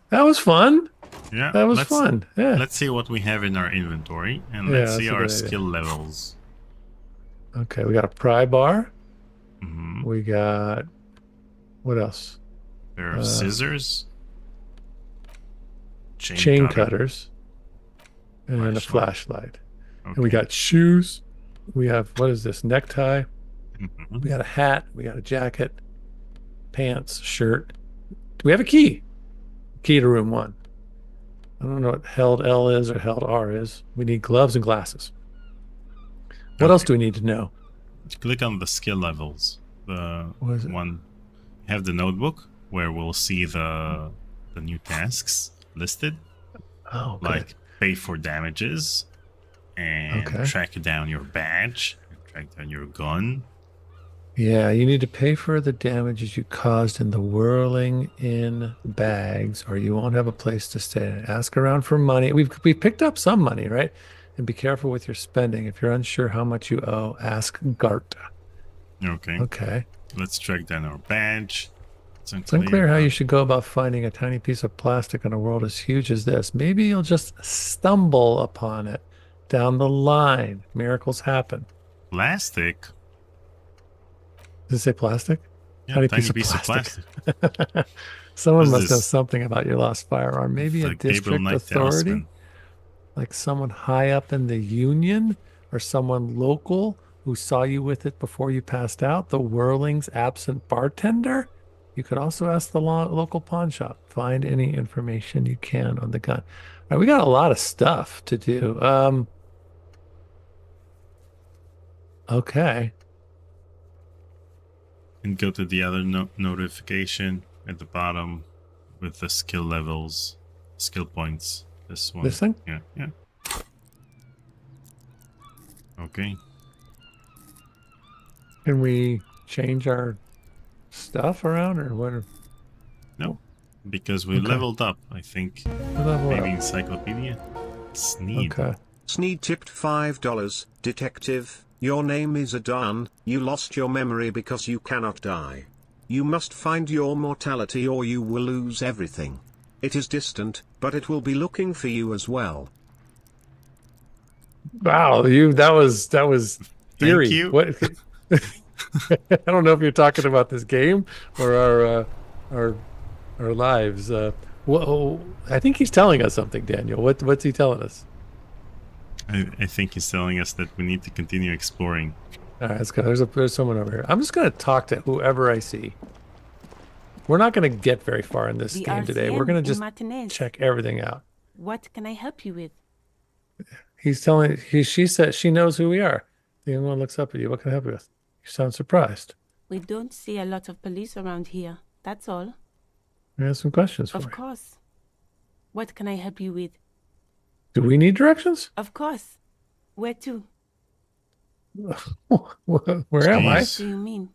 That was fun. Yeah. That was fun. Yeah. Let's see what we have in our inventory, and Yeah, let's see that's a our good idea. skill levels. Okay, we got a pry bar. Hmm. We got what else? Pair of scissors, Chain cutter. cutters. And a flashlight. Okay. And we got shoes. We have what is this? Necktie. Mhm. We got a hat. We got a jacket, pants, shirt. Do we have a key? Key to room 1. I don't know what held L is or held R is. We need gloves and glasses. What else do we need to know? Click on the skill levels. The What is it? one, have the notebook where we'll see the new tasks listed, Oh, good. like pay for damages, and Okay. track down your badge, track down your gun. Yeah, you need to pay for the damages you caused in the whirling in bags, or you won't have a place to stay. Ask around for money. We picked up some money, right? And be careful with your spending. If you're unsure how much you owe, ask Garta. Okay. Okay. Let's track down our badge. It's unclear how you should go about finding a tiny piece of plastic in a world as huge as this. Maybe you'll just stumble upon it down the line. Miracles happen. Plastic. Does it say plastic? Yeah, Tiny tiny piece of piece of plastic. plastic. Someone What is must know this? something about your lost firearm. Maybe It's a like Gabriel district Knight authority, Talisman. like someone high up in the union, or someone local who saw you with it before you passed out. The Whirling's absent bartender. You could also ask the local pawn shop. Find any information you can on the gun. All right, we got a lot of stuff to do. Okay. And go to the other notification at the bottom with the skill levels, skill points. This one. This thing? Yeah, yeah. Okay. Can we change our stuff around, or what? No, because we Okay. leveled up, I think. Level Maybe up. encyclopedia. Sneed. Okay. Sneed tipped $5. Detective, your name is Adan. You lost your memory because you cannot die. You must find your mortality or you will lose everything. It is distant, but it will be looking for you as well. Wow, that was eerie. you. What? I don't know if you're talking about this game or our lives. Whoa, I think he's telling us something, Daniel. What's he telling us? I think he's telling us that we need to continue exploring. All right, let's go. There's someone over here. I'm just gonna talk to whoever I see. We're not gonna get very far in this The game today. We're RCM gonna in just Martinez. check everything out. What can I help you with? He's telling. She said she knows who we are. The young one looks up at you. What can I help you with? You sound surprised. We don't see a lot of police around here. That's all. I have some questions for Of you. course. What can I help you with? Do we need directions? Of course. Where to? Where am I? Jeez. Do you mean?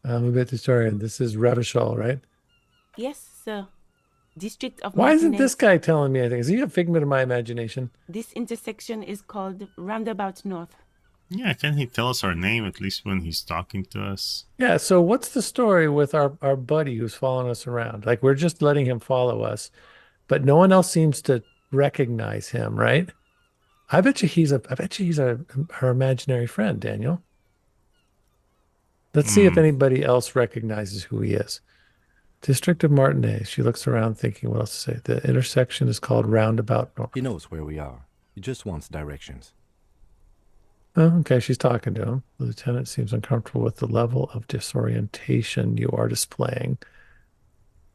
I'm a bit historian. This is Revachol, right? Yes, sir. District of Why isn't Martinez. this guy telling me anything? Is he a figment of my imagination? This intersection is called Roundabout North. Yeah, can he tell us our name at least when he's talking to us? Yeah, so what's the story with our buddy who's following us around? Like we're just letting him follow us, but no one else seems to recognize him, right? I bet you he's our imaginary friend, Daniel. Let's see if anybody else recognizes who he is. District of Martinez. She looks around thinking what else to say. The intersection is called Roundabout North. He knows where we are. He just wants directions. Oh, okay, she's talking to him. The lieutenant seems uncomfortable with the level of disorientation you are displaying.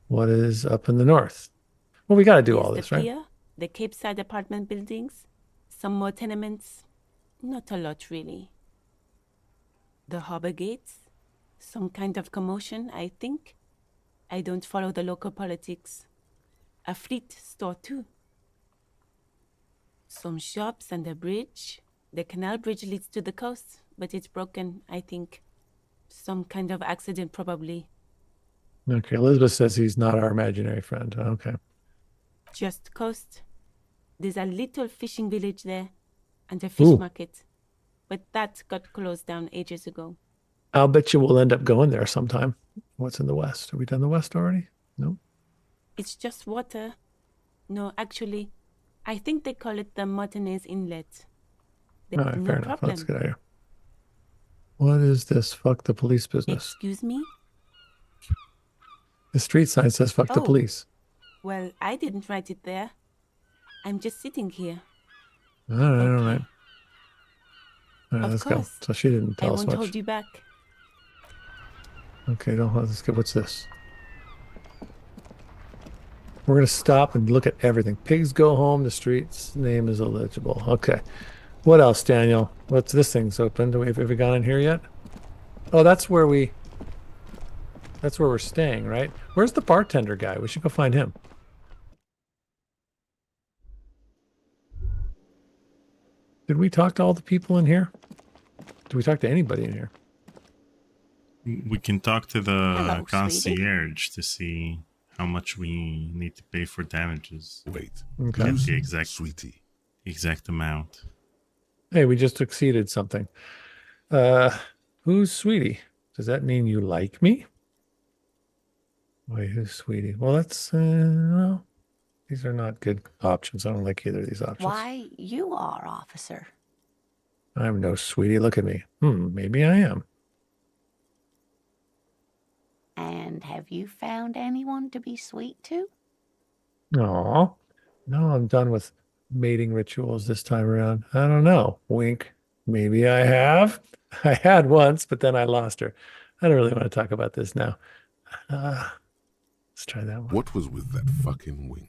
What is up in the north? Well, we got to do all this, the right? pier, the Cape Side apartment buildings, some more tenements. Not a lot, really. The harbor gates, some kind of commotion, I think. I don't follow the local politics. A fleet store, too. Some shops and a bridge. The canal bridge leads to the coast, but it's broken, I think. Some kind of accident, probably. Okay, Elizabeth says he's not our imaginary friend. Okay. Just coast. There's a little fishing village there and a fish Ooh. market. But that got closed down ages ago. I'll bet you we'll end up going there sometime. What's in the west? Have we done the west already? No. It's just water. No, actually, I think they call it the Martinez Inlet. All right, fair enough. Let's get out of here. What is this? Fuck the police business. Excuse me? The street sign says fuck the Oh. police. Well, I didn't write it there. I'm just sitting here. All right, all Okay. right. All right, Of let's course. go. So she didn't I tell us won't much. hold you back. Okay, let's get, what's this? We're going to stop and look at everything. Pigs go home. The street's name is illegible. Okay. What else, Daniel? What's this thing's open? Have we gone in here yet? Oh, that's where we're staying, right? Where's the bartender guy? We should go find him. Did we talk to all the people in here? Did we talk to anybody in here? We can talk to the Hello, concierge to see how much we need to pay for damages. Wait. Okay. Get the exact Sweetie. amount. Hey, we just exceeded something. Who's Sweetie? Does that mean you like me? Wait, who's Sweetie? Well, that's, well, these are not good options. I don't like either of these options. Why, you are, officer. I'm no Sweetie. Look at me. Maybe I am. And have you found anyone to be sweet to? Aw. No, I'm done with mating rituals this time around. I don't know. Wink. Maybe I have. I had once, but then I lost her. I don't really want to talk about this now. Let's try that one. What was with that fucking wink?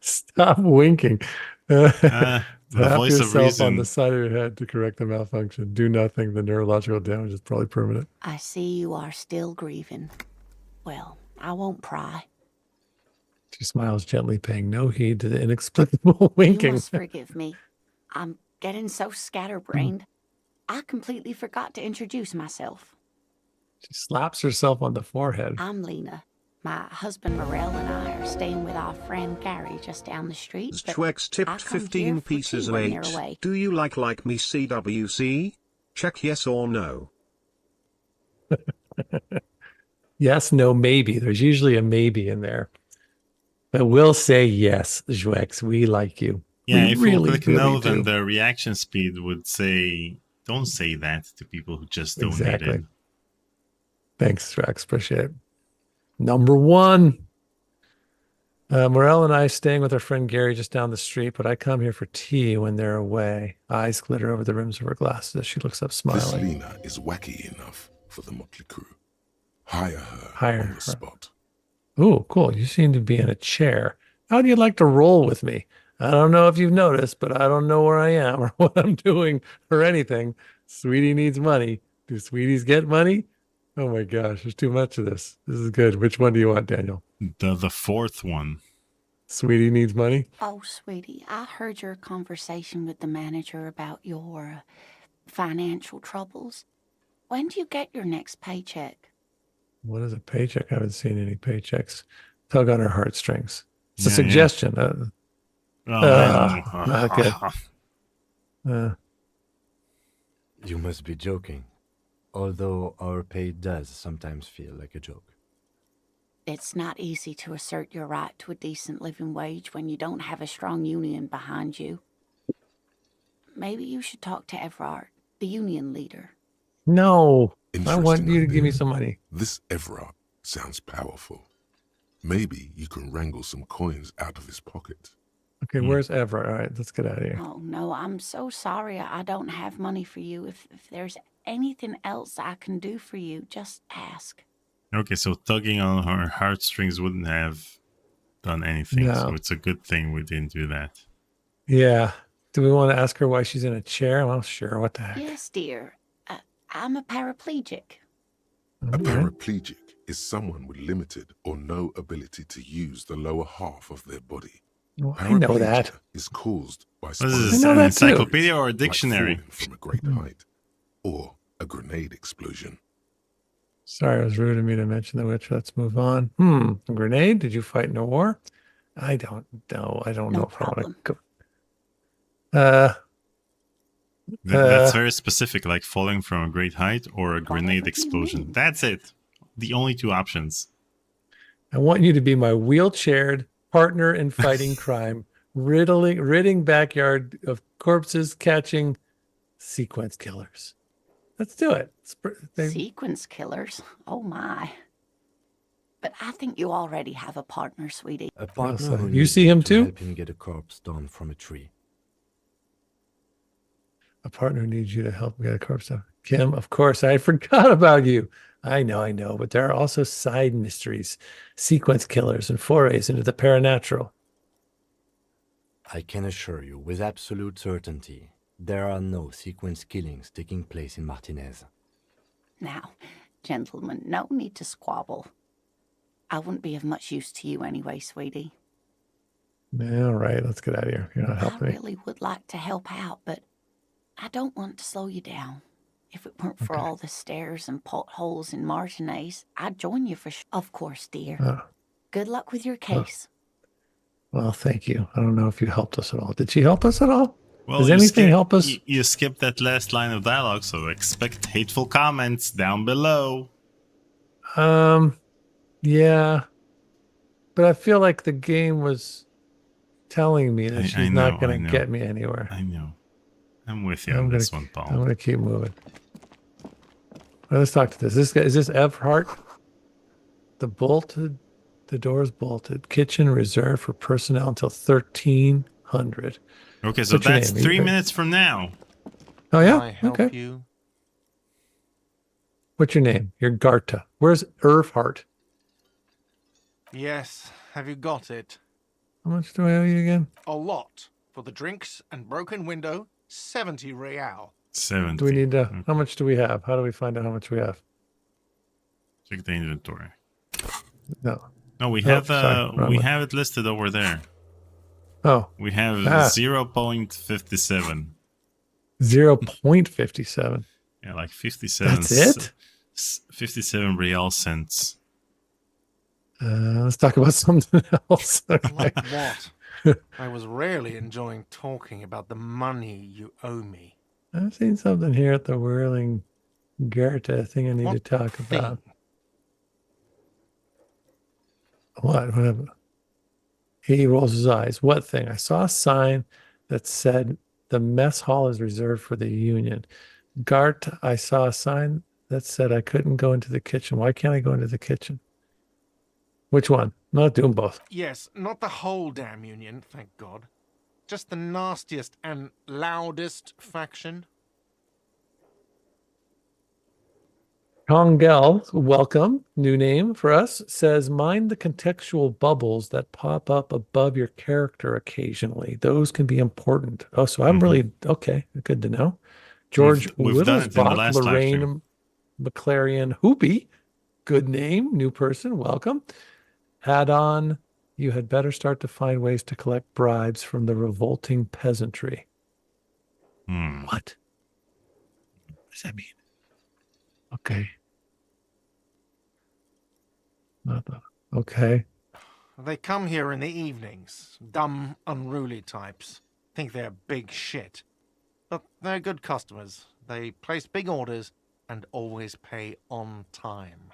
Stop winking. The Tap voice of yourself on reason. the side of your head to correct the malfunction. Do nothing. The neurological damage is probably permanent. I see you are still grieving. Well, I won't pry. She smiles gently, paying no heed to the inexplicable winking. You must forgive me. I'm getting so scatterbrained. I completely forgot to introduce myself. She slaps herself on the forehead. I'm Lena. My husband Morel and I are staying with our friend Gary just down the street. but Schwex I tipped come 15 here for pieces tea of when they're 8. away. Do you like me CWC? Check yes or no. Yes, no, maybe. There's usually a maybe in there. But we'll say yes, Jwex. We like you. Yeah, We if really, we click really no, then do. the reaction speed would say, don't say that to people who just donated. Exactly. Thanks, Jwex. Appreciate it. Number one. Morel and I staying with our friend Gary just down the street, but I come here for tea when they're away. Eyes glitter over the rims of her glasses as she looks up, This smiling. Lena is wacky enough for the motley crew. Hire her Hire on her. the spot. Ooh, cool. You seem to be in a chair. How do you like to roll with me? I don't know if you've noticed, but I don't know where I am or what I'm doing or anything. Sweetie needs money. Do sweeties get money? Oh my gosh, there's too much of this. This is good. Which one do you want, Daniel? The fourth one. Sweetie needs money. Oh, sweetie, I heard your conversation with the manager about your financial troubles. When do you get your next paycheck? What is a paycheck? I haven't seen any paychecks. Tug on her heartstrings. It's a Yeah, yeah. suggestion. Oh, Not good. You must be joking. Although our pay does sometimes feel like a joke. It's not easy to assert your right to a decent living wage when you don't have a strong union behind you. Maybe you should talk to Everard, the union leader. No, I Interesting want you to give me idea. some money. This Everard sounds powerful. Maybe you can wrangle some coins out of his pocket. Okay, where's Everard? All right, let's get out of here. Oh, no, I'm so sorry I don't have money for you. If there's anything else I can do for you, just ask. Okay, so tugging on her heartstrings wouldn't have done anything. No. So it's a good thing we didn't do that. Yeah. Do we want to ask her why she's in a chair? Well, sure. What the heck? Yes, dear. I'm a paraplegic. A All right. paraplegic is someone with limited or no ability to use the lower half of their body. Well, I know that. Paraplegia is caused by What is I this, know an that too. encyclopedia or a like dictionary? falling from a great height or a grenade explosion. Sorry, it was rude of me to mention the witch. Let's move on. A grenade? Did you fight in a war? I don't know. I don't No know if I want problem. to go. That's very specific, like falling from a great height or a grenade Whatever you explosion. mean. That's it. The only two options. I want you to be my wheelchaired partner in fighting crime, ridding backyard of corpses, catching sequence killers. Let's do it. Sequence killers? Oh, my. But I think you already have a partner, sweetie. A partner so who you needs see him to too? help him get a corpse down from a tree. A partner who needs you to help get a corpse down. Kim, of course, I forgot about you. I know, but there are also side mysteries, sequence killers, and forays into the paranatural. I can assure you with absolute certainty, there are no sequence killings taking place in Martinez. Now, gentlemen, no need to squabble. I wouldn't be of much use to you anyway, sweetie. All right, let's get out of here. You're not I helping me. really would like to help out, but I don't want to slow you down. If it weren't for Okay. all the stairs and potholes in Martinez, I'd join you for sure. Of course, dear. Oh, Good luck with your case. well, thank you. I don't know if you helped us at all. Did she help us at all? Well, Does you anything help us? You skipped that last line of dialogue, so expect hateful comments down below. Yeah. But I feel like the game was telling me that I she's know, not going I to know. get me anywhere. I know. I'm with you I'm on gonna, this one, I'm Paul. going to keep moving. Well, let's talk to this. This guy, is this Everhart? The door's bolted. Kitchen reserved for personnel until 1300. Okay, so What's your that's name? 3 minutes from now. Oh, yeah? Can I help Okay. you? What's your name? You're Garta. Where's Irvhart? Yes. Have you got it? How much do I owe you again? A lot. For the drinks and broken window, 70 real. 70. Do we need to, how much do we have? How do we find out how much we have? Check the inventory. No. No, we Oh, have sorry, wrong we one. have it listed over there. Oh, We have 0.57. 0.57. Yeah, like 57. That's it? 57 real cents. Let's talk about something else. Okay. Like what? I was rarely enjoying talking about the money you owe me. I've seen something here at the Whirling Goethe thing I need to What talk thing? about. What? What happened? He rolls his eyes. What thing? I saw a sign that said the mess hall is reserved for the union. Gart, I saw a sign that said I couldn't go into the kitchen. Why can't I go into the kitchen? Which one? I'm not doing both. Yes, not the whole damn union, thank God. Just the nastiest and loudest faction. Kongel, welcome, new name for us, says mind the contextual bubbles that pop up above your character occasionally. Those can be important. Oh, so I'm really, okay, good to know. George We've done it in the Whittlesbach, last live Lorraine stream. McLarian Hoopy, good name, new person, welcome. Add-on, you had better start to find ways to collect bribes from the revolting peasantry. What? What does that mean? Okay. Okay. They come here in the evenings. Dumb, unruly types. Think they're big shit. But they're good customers. They place big orders and always pay on time.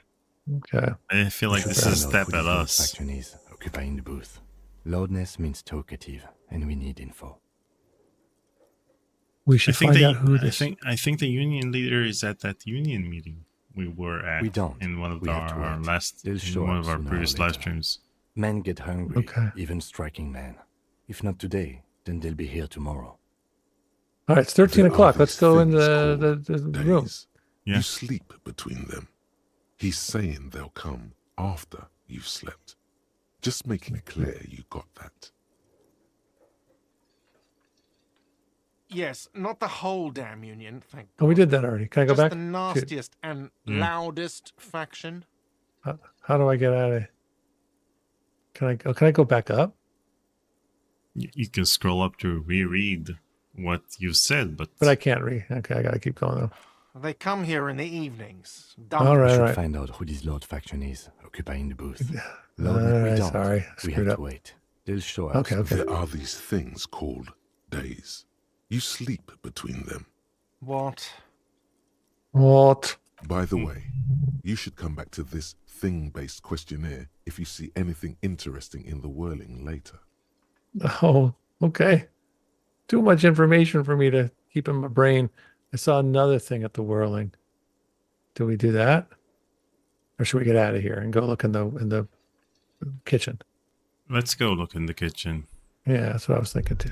Okay. I feel like this is a step at us. Faction is occupying the booth. Loudness means talkative, and we need info. We should find out who this. I think the union leader is at that union meeting we were at. We don't. In one of We have to our wait. last, They'll in show one up of our sooner or previous live later. streams. Men get hungry, Okay. even striking men. If not today, then they'll be here tomorrow. All right, it's 13 There are o'clock. Let's these go in things the room. days. Yeah. You sleep between them. He's saying they'll come after you've slept. Just making it clear you got that. Yes, not the whole damn union, thank Oh, we God. did that already. Can I go Just back? the nastiest and loudest faction. How do I get out of? Can I go back up? You can scroll up to reread what you said, but But I can't read. Okay, I gotta keep going though. They come here in the evenings. Dumb. All We right, should all right. find out who this Lord faction is, occupying the booth. All Loudness, we right, don't. sorry, I We screwed have up. to wait. They'll show up. Okay, okay. There are these things called days. You sleep between them. What? What? By the way, you should come back to this thing-based questionnaire if you see anything interesting in the whirling later. Oh, okay. Too much information for me to keep in my brain. I saw another thing at the whirling. Do we do that, or should we get out of here and go look in the kitchen? let's go look in the kitchen. Yeah, that's what I was thinking too.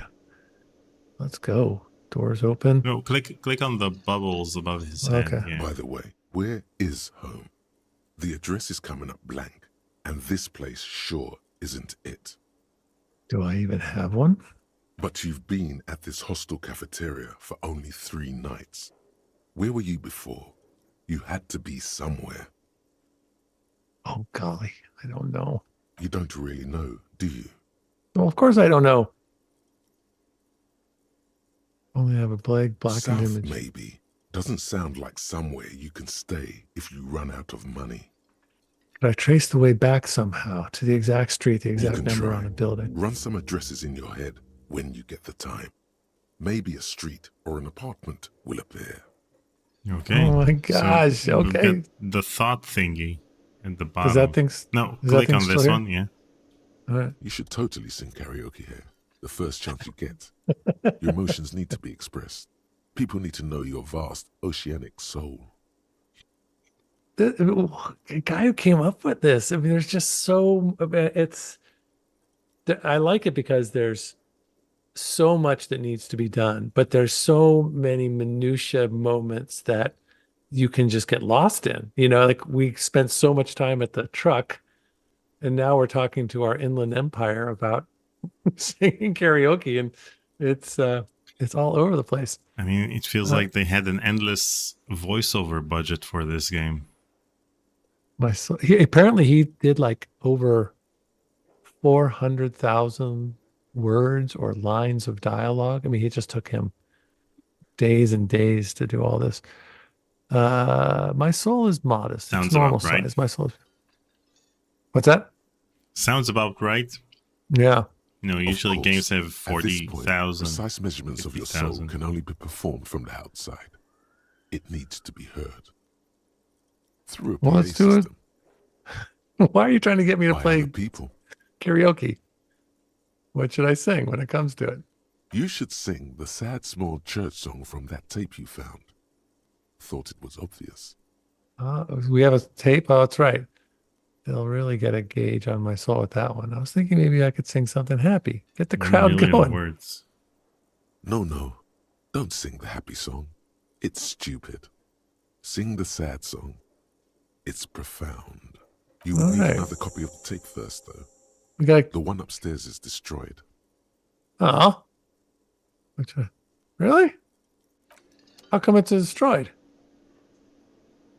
Let's go. Doors open. No, click on the bubbles above his head. Okay. Yeah. By the way, where is home? The address is coming up blank, and this place sure isn't it. Do I even have one? But you've been at this hostel cafeteria for only 3 nights. Where were you before? You had to be somewhere. Oh, golly. I don't know. You don't really know, do you? Well, of course I don't know. Only have a blackened South, image. maybe. Doesn't sound like somewhere you can stay if you run out of money. Could I trace the way back somehow to the exact street, the You exact can number try. on a building? Run some addresses in your head when you get the time. Maybe a street or an apartment will appear. Okay. Oh my gosh, we've okay. got the thought thingy at the bottom. Does that thing? No, is that click thing on still this here? one. Yeah. All right. You should totally sing karaoke here, the first chance you get. Your emotions need to be expressed. People need to know your vast oceanic soul. The guy who came up with this, I mean, there's just so I like it because there's so much that needs to be done, but there's so many minutia moments that you can just get lost in. You know, like we spent so much time at the truck, and now we're talking to our inland empire about singing karaoke, and it's all over the place. I mean, it feels like they had an endless voiceover budget for this game. Apparently he did like over 400,000 words or lines of dialogue. I mean, it just took him days and days to do all this. My soul is modest. Sounds It's normal about right. size. My soul is... What's that? Sounds about right. Yeah. You know, usually Of games course, have at this point, 40,000. Precise measurements of your soul 50,000. can only be performed from the outside. It needs to be heard. Through a Well, PA let's do it. system. Why are you trying to get me to By play other people. karaoke? What should I sing when it comes to it? You should sing the sad small church song from that tape you found. Thought it was obvious. We have a tape. Oh, that's right. They'll really get a gauge on my soul with that one. I was thinking maybe I could sing something happy. Get the 1 crowd million going. words. No. Don't sing the happy song. It's stupid. Sing the sad song. It's profound. You will All need right. another copy of the tape first, though. We got The one upstairs is destroyed. oh, really? How come it's destroyed?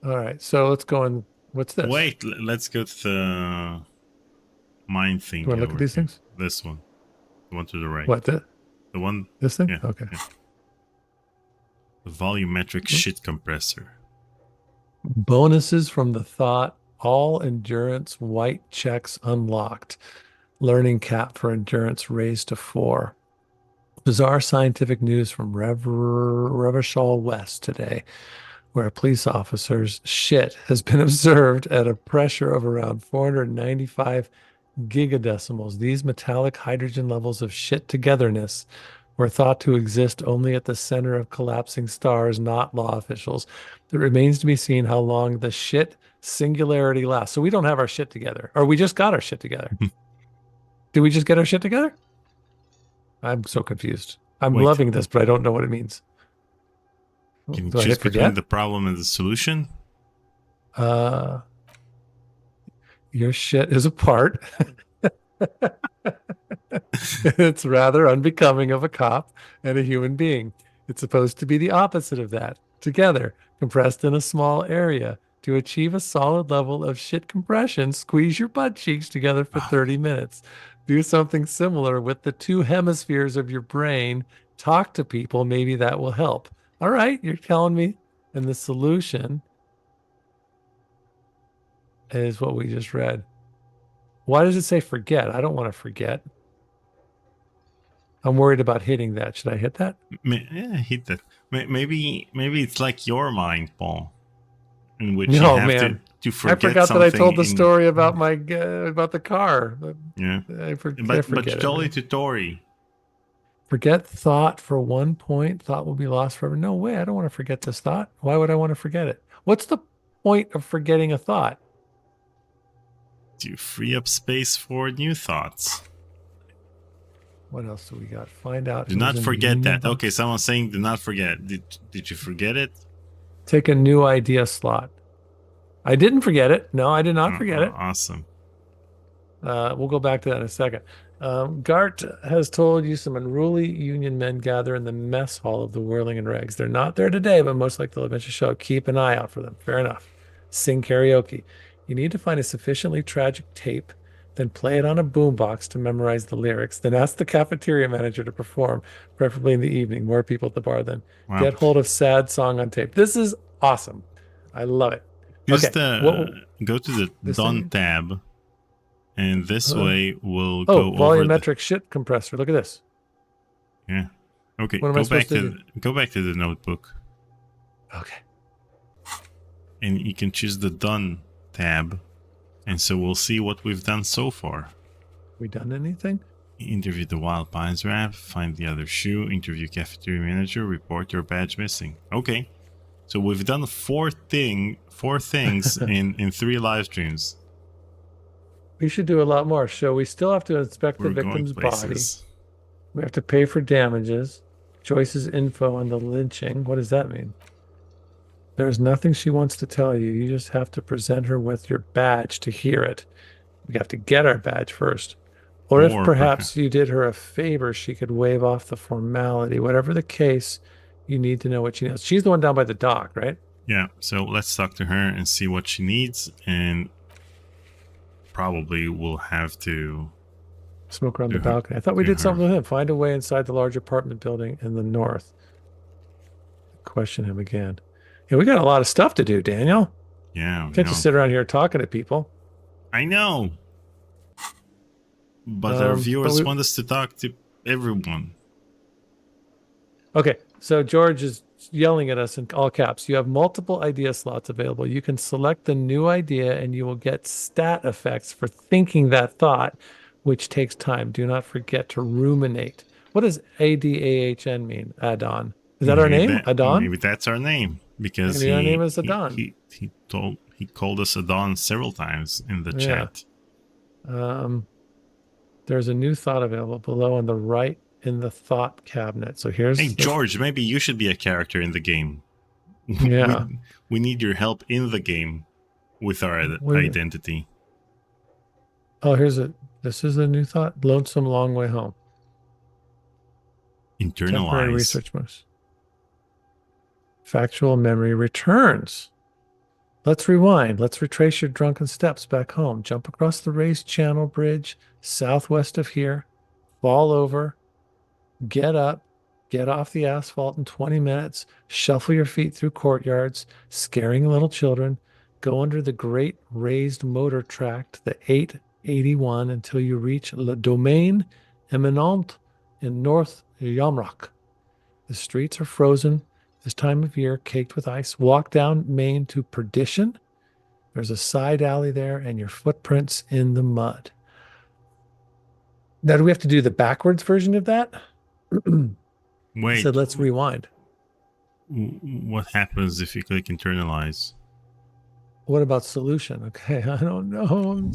All right, so let's go and what's this? Wait, let's go to mind thing. You want to look at these things? This one. The one to the right. What, The one. this thing? Yeah. Okay. Yeah. The volumetric shit compressor. Bonuses from the thought, all endurance white checks unlocked. Learning cap for endurance raised to 4. Bizarre scientific news from Revachol West today, where a police officer's shit has been observed at a pressure of around 495 gigadecimals. These metallic hydrogen levels of shit togetherness were thought to exist only at the center of collapsing stars, not law officials. It remains to be seen how long the shit singularity lasts. So we don't have our shit together, or we just got our shit together. Did we just get our shit together? I'm so confused. I'm Wait. loving this, but I don't know what it means. Can you Do I choose hit between forget? the problem and the solution? Your shit is a part. It's rather unbecoming of a cop and a human being. It's supposed to be the opposite of that. Together, compressed in a small area. To achieve a solid level of shit compression, squeeze your butt cheeks together for 30 minutes. Do something similar with the 2 hemispheres of your brain. Talk to people. Maybe that will help. All right, you're telling me. And the solution is what we just read. Why does it say forget? I don't want to forget. I'm worried about hitting that. Should I hit that? Yeah, hit that. Maybe it's like your mind, Paul, in which No, you have man. to I forget forgot that something. I told the story about my about the car. Yeah, I forget but you told it to Tori. Forget thought for 1 point. Thought will be lost forever. No way. I don't want to forget this thought. Why would I want to forget it? What's the point of forgetting a thought? To free up space for new thoughts. What else do we got? Find out. Do who's not in the forget union that. box. Okay, someone's saying do not forget. Did you forget it? Take a new idea slot. I didn't forget it. No, I did not forget it. Awesome. We'll go back to that in a second. Gart has told you some unruly union men gather in the mess hall of the Whirling and Rags. They're not there today, but most likely they'll eventually show up. Keep an eye out for them. Fair enough. Sing karaoke. You need to find a sufficiently tragic tape, then play it on a boombox to memorize the lyrics. Then ask the cafeteria manager to perform, preferably in the evening. More people at the bar then. Wow. Get hold of sad song on tape. This is awesome. I love it. Use Okay. go to the This Done thing? tab, and this way we'll go over volumetric shit compressor. Look at this. Yeah. Okay. What am I supposed to do? Go back to the notebook, Okay. and you can choose the Done tab, and so we'll see what we've done so far. We done anything? Interview the Wild Pines rap, find the other shoe, interview cafeteria manager, report your badge missing. Okay. So we've done four things in 3 live streams. We should do a lot more. So we still have to inspect the We're going victim's body. places. We have to pay for damages. Joyce's info on the lynching. What does that mean? There's nothing she wants to tell you. You just have to present her with your badge to hear it. We have to get our badge first. Or if perhaps you did her a favor, she could waive off the formality. Whatever the case, you need to know what she knows. She's the one down by the dock, right? Yeah, so let's talk to her and see what she needs, and probably we'll have to smoke around the balcony. I thought we did something with him. Find a way inside the large apartment building in the north. Question him again. Yeah, we got a lot of stuff to do, Daniel. Yeah. Can't just sit around here talking to people. I know. But our viewers want us to talk to everyone. Okay, so George is yelling at us in all caps. You have multiple idea slots available. You can select the new idea and you will get stat effects for thinking that thought, which takes time. Do not forget to ruminate. What does ADAHN mean? Adon. Is that our name? Adon? Maybe that's our name. Because maybe our name is Adon. He called us Adon several times in the chat. There's a new thought available below on the right in the thought cabinet. So here's... Hey, George, maybe you should be a character in the game. Yeah. we need your help in the game with our identity. Oh, this is a new thought. Lonesome long way home. Internalize. Research mouse. Factual memory returns. Let's rewind. Let's retrace your drunken steps back home. Jump across the raised channel bridge southwest of here. Fall over. Get up. Get off the asphalt in 20 minutes. Shuffle your feet through courtyards, scaring little children. Go under the great raised motor tract, the 881, until you reach Le Domaine Eminent in North Yamrock. The streets are frozen this time of year, caked with ice. Walk down Main to Perdition. There's a side alley there and your footprints in the mud. Now, do we have to do the backwards version of that? Wait. So let's rewind. What happens if you click internalize? What about solution? Okay, I don't know.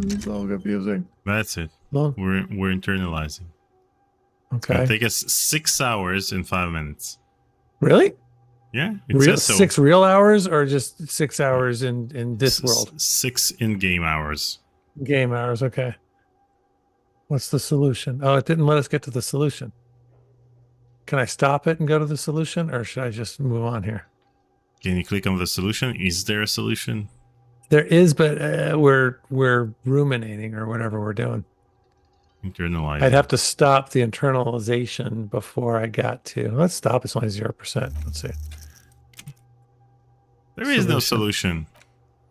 It's all confusing. That's it. Long. We're internalizing. It's Okay. gonna take us 6 hours and 5 minutes. Really? Yeah, it says so. 6 real hours or just 6 hours in this world? 6 in-game hours. Game hours, okay. What's the solution? Oh, it didn't let us get to the solution. Can I stop it and go to the solution, or should I just move on here? Can you click on the solution? Is there a solution? There is, but we're ruminating or whatever we're doing. Internalize. I'd have to stop the internalization before I got to. Let's stop. It's only 0%. Let's see. There is no solution.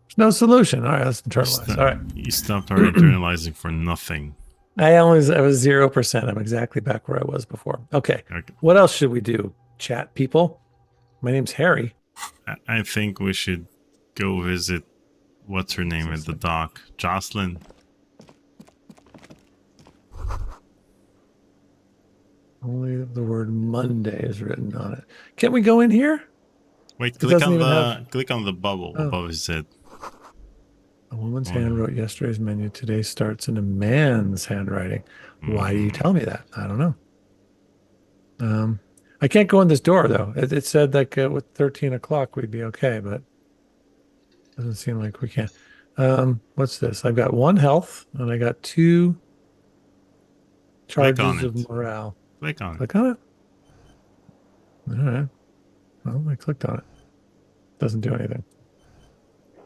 There's no solution. All right, let's internalize. All right. You stopped already internalizing for nothing. I was 0%. I'm exactly back where I was before. Okay. What else should we do? Chat people. My name's Harry. I think we should go visit what's her name at the dock? Jocelyn. Only the word Monday is written on it. Can't we go in here? Wait, click on the bubble above his head. A woman's hand wrote yesterday's menu. Today starts in a man's handwriting. Why do you tell me that? I don't know. I can't go in this door though. It said like with 13 o'clock we'd be okay, but doesn't seem like we can. What's this? I've got 1 health and I got 2 charges of morale. Click on it. Click on it. All right. Well, I clicked on it. Doesn't do anything.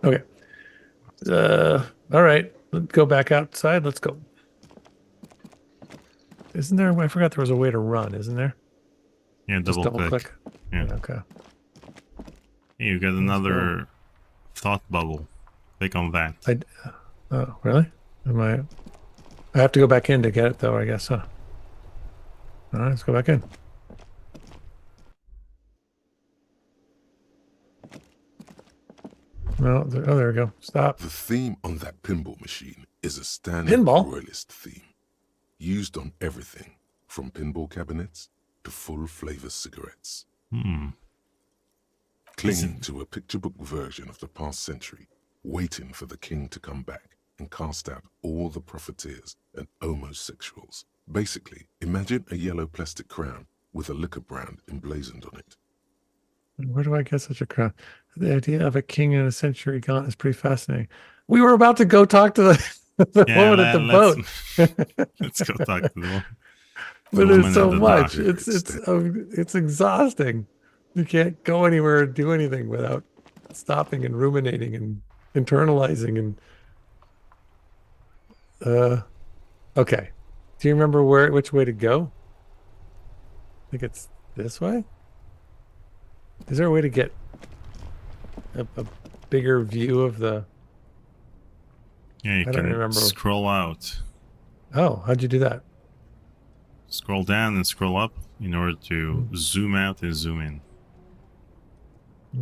Okay. All right. Let's go back outside. Let's go. Isn't there? I forgot there was a way to run. Isn't there? Yeah, double click. Yeah. Okay. Hey, you got another thought bubble. Click on that. Oh, really? I have to go back in to get it, though. I guess. Huh? All right, let's go back in. No, there we go. Stop. The theme on that pinball machine is a standard royalist theme, used on everything from pinball cabinets to full flavor cigarettes. Clinging to a picture book version of the past century, waiting for the king to come back and cast out all the profiteers and homosexuals. Basically, imagine a yellow plastic crown with a liquor brand emblazoned on it. Where do I get such a crown? The idea of a king in a century gone is pretty fascinating. We were about to go talk to the woman at the boat. Let's go talk to the woman. But there's so much. It's exhausting. You can't go anywhere or do anything without stopping and ruminating and internalizing and okay. Do you remember which way to go? I think it's this way. Is there a way to get a bigger view of the... Yeah, you can scroll out. Oh, how'd you do that? Scroll down and scroll up in order to zoom out and zoom in.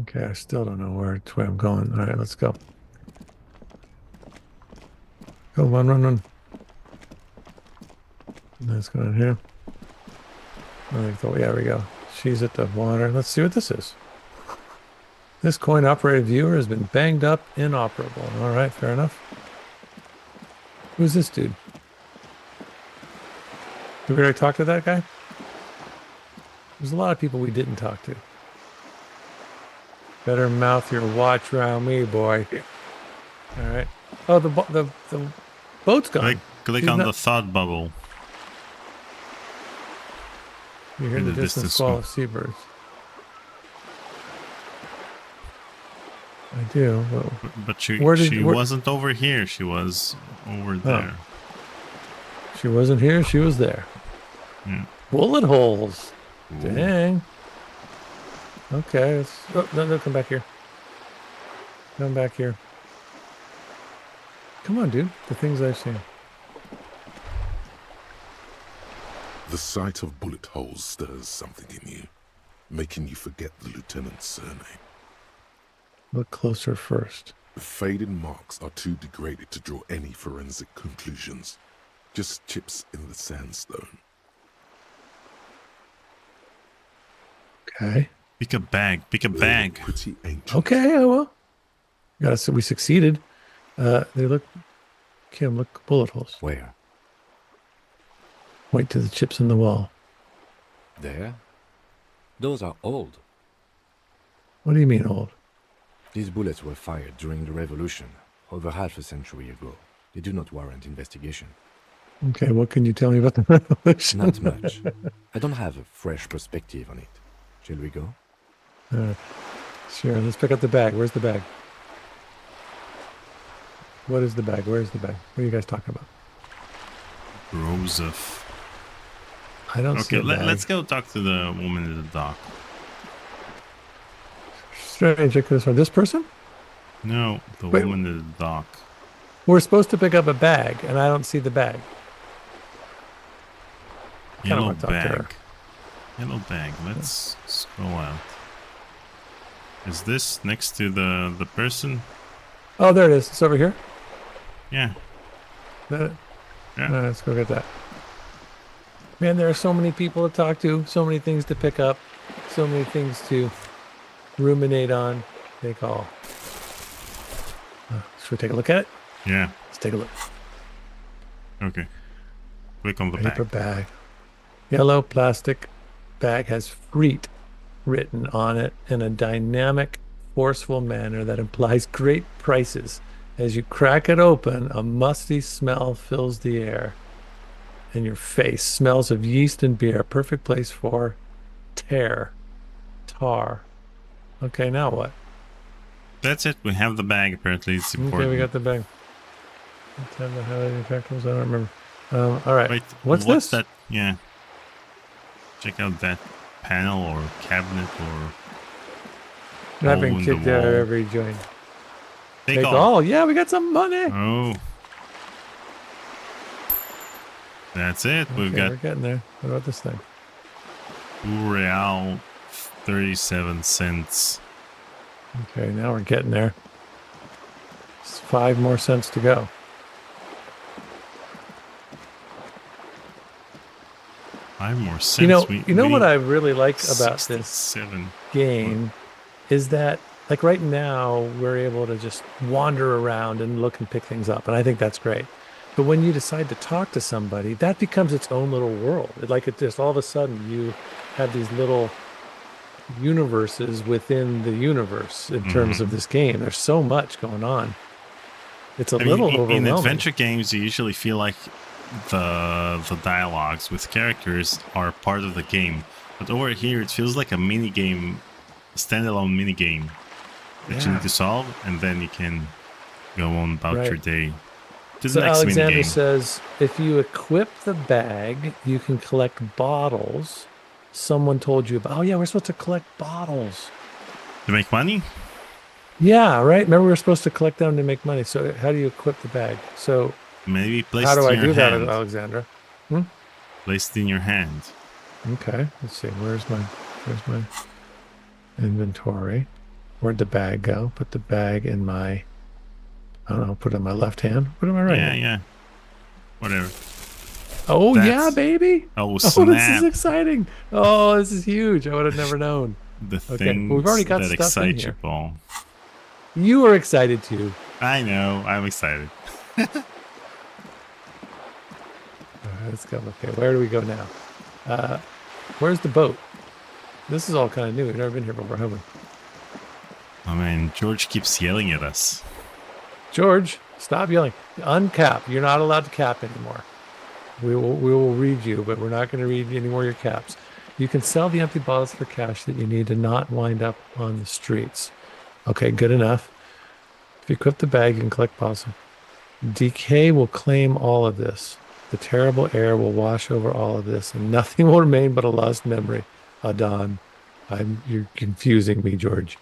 Okay, I still don't know which way I'm going. All right, let's go. Go, run. Let's go in here. Yeah, we go. She's at the water. Let's see what this is. This coin-operated viewer has been banged up, inoperable. All right, fair enough. Who's this dude? Did we already talk to that guy? There's a lot of people we didn't talk to. Better mouth your watch around me, boy. All right. Oh, the boat's gone. Click on the thought bubble. You hear the distant squall of seabirds. I do. Well, But she Where did- where- wasn't over here. She was over there. she wasn't here. She was there. Yeah. Bullet holes. Ooh. Dang. Okay. No, come back here. Come back here. Come on, dude. The things I've seen. The sight of bullet holes stirs something in you, making you forget the lieutenant's surname. Look closer first. The faded marks are too degraded to draw any forensic conclusions. Just chips in the sandstone. Okay. Pick a bag. Pick a They bag. look pretty ancient. Okay, I will. We succeeded. They look, Kim, look, bullet holes. Where? Point to the chips in the wall. There? Those are old. What do you mean old? These bullets were fired during the Revolution, over half a century ago. They do not warrant investigation. Okay, what can you tell me about the revolution? Not much. I don't have a fresh perspective on it. Shall we go? Sure, let's pick up the bag. Where's the bag? What is the bag? Where's the bag? What are you guys talking about? Joseph. I don't see Okay, a bag. let's go talk to the woman in the dock. Strange, I could have sworn. This person? No, the Wait. woman in the dock. We're supposed to pick up a bag, and I don't see the bag. Kinda Yellow wanna talk to her. bag. Yellow bag. Let's scroll out. Is this next to the person? Oh, there it is. It's over here. Yeah. That- Yeah. let's go get that. Man, there are so many people to talk to, so many things to pick up, so many things to ruminate on. Take all. Should we take a look at it? Yeah. Let's take a look. Okay. Click on the Paper bag. bag. Yellow plastic bag has "Freet" written on it in a dynamic, forceful manner that implies great prices. As you crack it open, a musty smell fills the air, and your face smells of yeast and beer. Perfect place for tar. Okay, now what? That's it. We have the bag. Apparently, it's important. Okay, we got the bag. Let's have the highlighting factors. I don't remember. All right. Wait, What's this? that? Yeah. Check out that panel or cabinet or. I've hole been in the kicked out of wall. every joint. Take all. Yeah, we got some money. Oh. That's it. We've Okay, got we're getting there. What about this thing? Real 37 cents. Okay, now we're getting there. It's 5 more cents to go. Five more cents. You know what I really like about this 67. game is that, like, right now we're able to just wander around and look and pick things up, and I think that's great. But when you decide to talk to somebody, that becomes its own little world. It just all of a sudden you have these little universes within the universe in terms of this game. There's so much going on. It's a little overwhelming. In adventure games, you usually feel like the dialogues with characters are part of the game, but over here it feels like a mini game, a standalone mini game that you need to solve, and then you can go on about your day. To the So next mini Alexander game. says, if you equip the bag, you can collect bottles. Someone told you about. Oh yeah, we're supposed to collect bottles. To make money? Yeah, right. Remember, we were supposed to collect them to make money. So how do you equip the bag? So Maybe place how it do I in your do that, hand. Alexandra? Place it in your hand. Okay, let's see. Where's my inventory? Where'd the bag go? Put the bag in my. I don't know. Put it in my left hand. Put it in my right hand. Yeah. Whatever. Oh yeah, That's- baby! Oh, Oh, snap. this is exciting! Oh, this is huge. I would have never known. The Okay, things well, we've already got that stuff in excite you, here. Paul. You are excited too. I know. I'm excited. All right, let's go. Okay, where do we go now? Where's the boat? This is all kind of new. We've never been here before, have we? Oh man, George keeps yelling at us. George, stop yelling. Uncap. You're not allowed to cap anymore. We will read you, but we're not going to read any more of your caps. You can sell the empty bottles for cash that you need to not wind up on the streets. Okay, good enough. If you equip the bag, you can collect possum. Decay will claim all of this. The terrible air will wash over all of this, and nothing will remain but a lost memory. Adon. You're confusing me, George.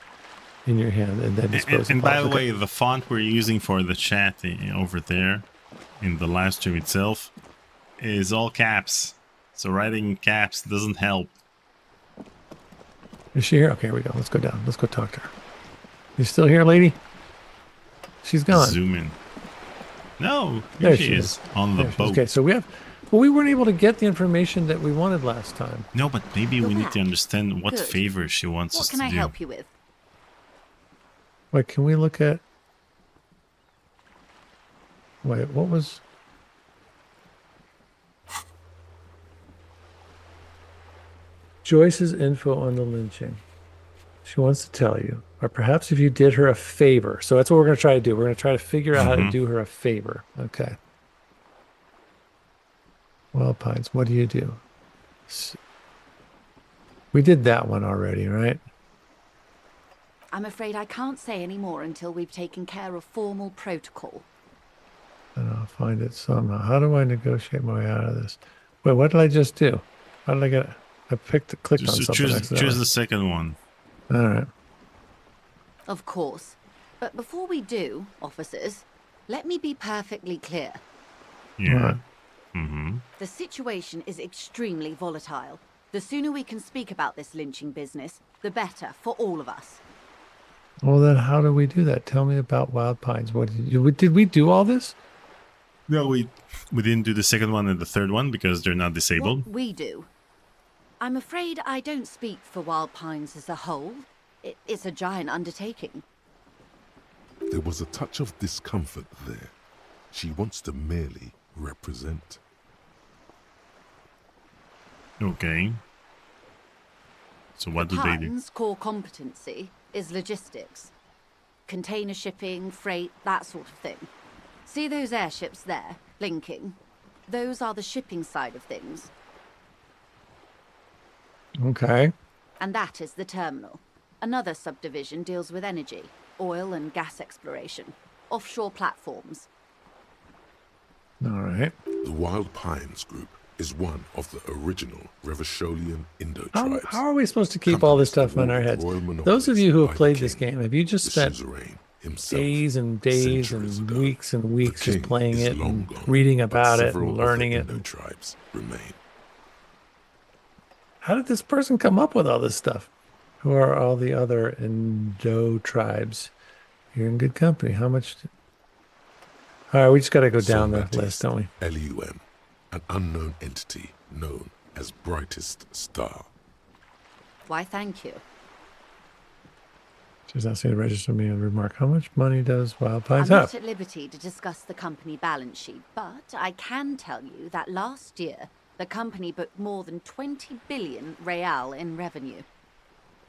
In your hand, and then dispose And of by the okay. way, the font we're using for the chat over there in the live stream itself is all caps. So writing in caps doesn't help. Is she here? Okay, here we go. Let's go down. Let's go talk to her. You still here, lady? She's gone. Zoom in. No, There here she is on the boat. Okay, so we weren't able to get the information that we wanted last time. No, but maybe we need to understand what Good. favor she wants us What to can I do. help you with? Wait, can we look at... Wait, what was... Joyce's info on the lynching. She wants to tell you. Or perhaps if you did her a favor. So that's what we're going to try to do. We're going to try to figure out how to do her a favor. Okay. Wild Pines, what do you do? We did that one already, right? I'm afraid I can't say any more until we've taken care of formal protocol. And I'll find it somehow. How do I negotiate my way out of this? Wait, what did I just do? How did I get it? I clicked on something. Choose the second one. All right. Of course. But before we do, officers, let me be perfectly clear. Yeah. The situation is extremely volatile. The sooner we can speak about this lynching business, the better for all of us. Well, then how do we do that? Tell me about Wild Pines. What did we do all this? No, we didn't do the second one and the third one because they're not disabled. What we do. I'm afraid I don't speak for Wild Pines as a whole. It's a giant undertaking. There was a touch of discomfort there. She wants to merely represent. Okay. So what do they do? Pines' core competency is logistics. Container shipping, freight, that sort of thing. See those airships there, blinking? Those are the shipping side of things. Okay. And that is the terminal. Another subdivision deals with energy, oil and gas exploration, offshore platforms. All right. The Wild Pines group is one of the original Revacholian Indo-tribes. How are we supposed to keep all this stuff on our heads? Those of you who have played this game, have you just spent days and days and weeks just playing it and reading about it and learning it? Tribes remain. How did this person come up with all this stuff? Who are all the other Indo tribes? You're in good company. How much? All right, we just got to go down the list, don't we? Elysium, an unknown entity known as Brightest Star. Why, thank you. She's asking to register me and remark, how much money does Wild Pines I'm have? not at liberty to discuss the company balance sheet, but I can tell you that last year, the company booked more than 20 billion real in revenue.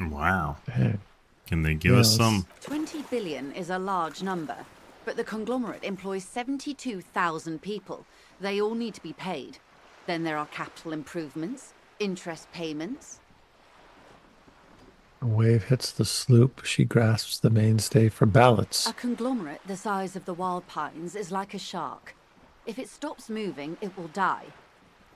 Wow. Dang. Can they give us some? 20 billion is a large number, but the conglomerate employs 72,000 people. They all need to be paid. Then there are capital improvements, interest payments. A wave hits the sloop. She grasps the mainstay for balance. A conglomerate the size of the Wild Pines is like a shark. If it stops moving, it will die.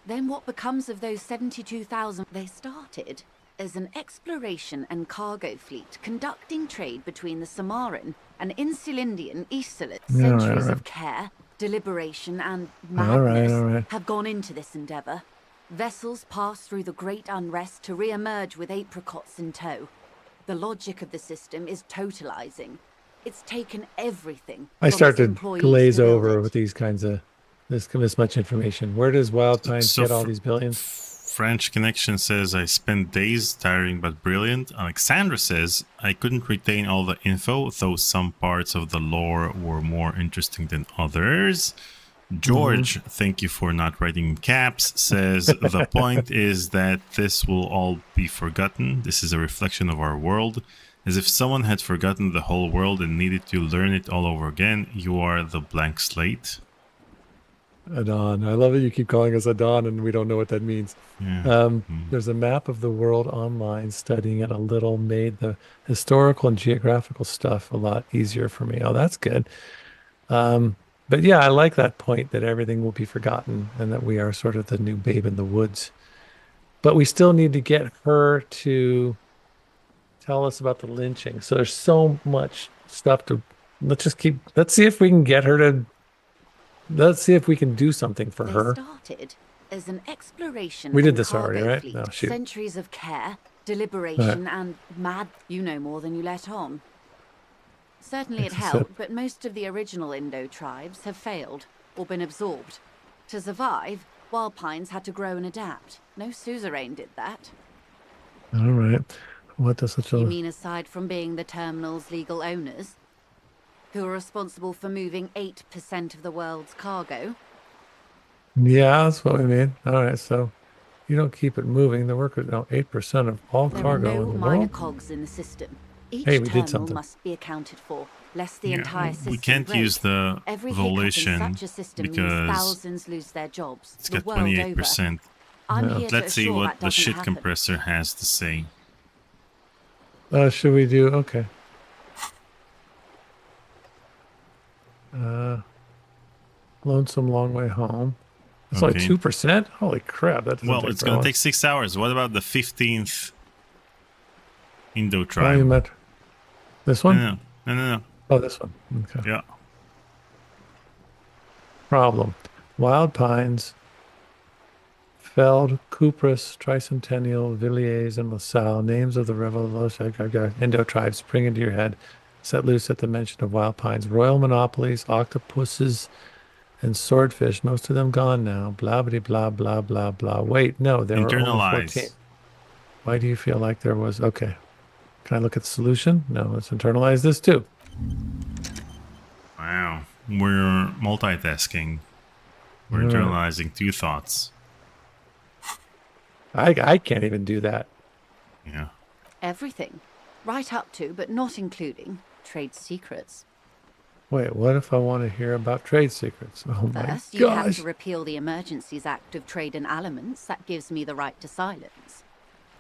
Then what becomes of those 72,000? They started as an exploration and cargo fleet conducting trade between the Samaran and Insulindian Isolate. Centuries of care, deliberation, and madness have gone into this endeavor. Vessels pass through the great unrest to re-emerge with apricots in tow. The logic of the system is totalizing. It's taken everything. I start to glaze over with these kinds of this much information. Where does Wild Pines get all these billions? French Connection says, I spent days, tiring but brilliant. Alexandra says, I couldn't retain all the info, though some parts of the lore were more interesting than others. George, thank you for not writing in caps, says, the point is that this will all be forgotten. This is a reflection of our world. As if someone had forgotten the whole world and needed to learn it all over again. You are the blank slate. Adon. I love that you keep calling us Adon and we don't know what that means. Yeah. There's a map of the world online. Studying it a little made the historical and geographical stuff a lot easier for me. Oh, that's good. But yeah, I like that point that everything will be forgotten and that we are sort of the new babe in the woods. But we still need to get her to tell us about the lynching. So there's so much stuff to let's see if we can get her to let's see if we can do something for They her. started as an exploration We did and this already, cargo right? fleet. No, shoot. Centuries of care, deliberation, and mad. You know more than you let on. Certainly it Thanks, helped, but most of the original Indo tribes have failed or been absorbed. To survive, wild pines had to grow and adapt. No suzerain did that. All right. What does such You a mean aside from being the terminal's legal owners, who are responsible for moving 8% of the world's cargo? Yeah, that's what we mean. All right, so you don't keep it moving. The workers know 8% of all There are cargo no in the minor world. cogs in the system. Each Hey, we did terminal something. must be accounted for, lest the Yeah, entire system we can't break. use the Every hiccup in volition such a system means because thousands lose their jobs it's the got world over. 28%. I'm Yeah. here to Let's see assure what that the doesn't shit happen. compressor has to say. Should we do okay. Lonesome long way home. It's only Okay. 2%? Holy crap, that doesn't Well, take it's very gonna long. take 6 hours. What about the 15th Indo tribe? Volumet. This one? No. Oh, this one. Okay. Yeah. Problem. Wild pines, felled, cuprous, tricentennial, Villiers, and LaSalle, names of the revolution Indo tribes spring into your head, set loose at the mention of wild pines. Royal monopolies, octopuses, and swordfish, most of them gone now. Blah, blah, blah, blah, blah, blah. Wait, no, there were only 14. Internalize. Why do you feel like there was? Okay. Can I look at the solution? No, let's internalize this too. Wow. We're multitasking. We're All right. internalizing 2 thoughts. I can't even do that. Yeah. Everything. Right up to, but not including, trade secrets. Wait, what if I want to hear about trade secrets? Oh my First, you have gosh. to repeal the Emergencies Act of Trade in Elements. That gives me the right to silence.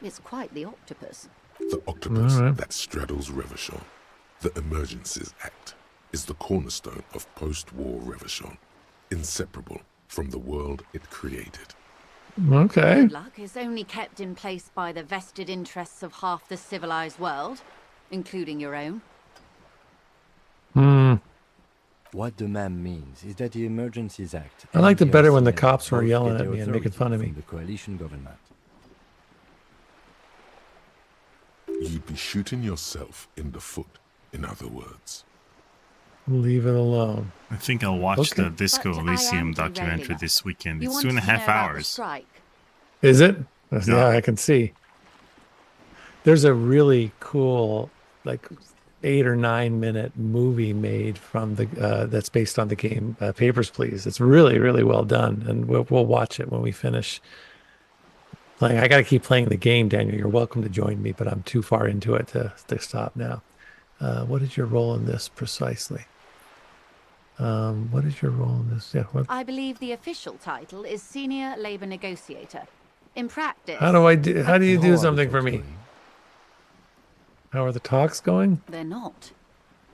It's quite the octopus. The octopus All right. that straddles Revachon, the Emergencies Act, is the cornerstone of post-war Revachon, inseparable from the world it created. Okay. Good luck is only kept in place by the vested interests of half the civilized world, including your own. What the ma'am means is that the Emergencies Act. I liked it better when the and cops were both yelling get at the me and making authority fun of from me. The coalition government. You'd be shooting yourself in the foot, in other words. Leave it alone. I think I'll watch Okay. the Disco But I Elysium am documentary derailing us. this weekend. You It's want 2.5 to know about the hours. strike? Is it? Yeah. Yeah, I can see. There's a really cool, like 8 or 9 minute movie made from the that's based on the game Papers, Please. It's really, really well done, and we'll watch it when we finish playing. I got to keep playing the game, Daniel. You're welcome to join me, but I'm too far into it to stop now. What is your role in this precisely? What is your role in this? Yeah. What? I believe the official title is Senior Labor Negotiator. In practice, How do I do? How do you How do are the something for talks me? going? How are the talks going? they're not.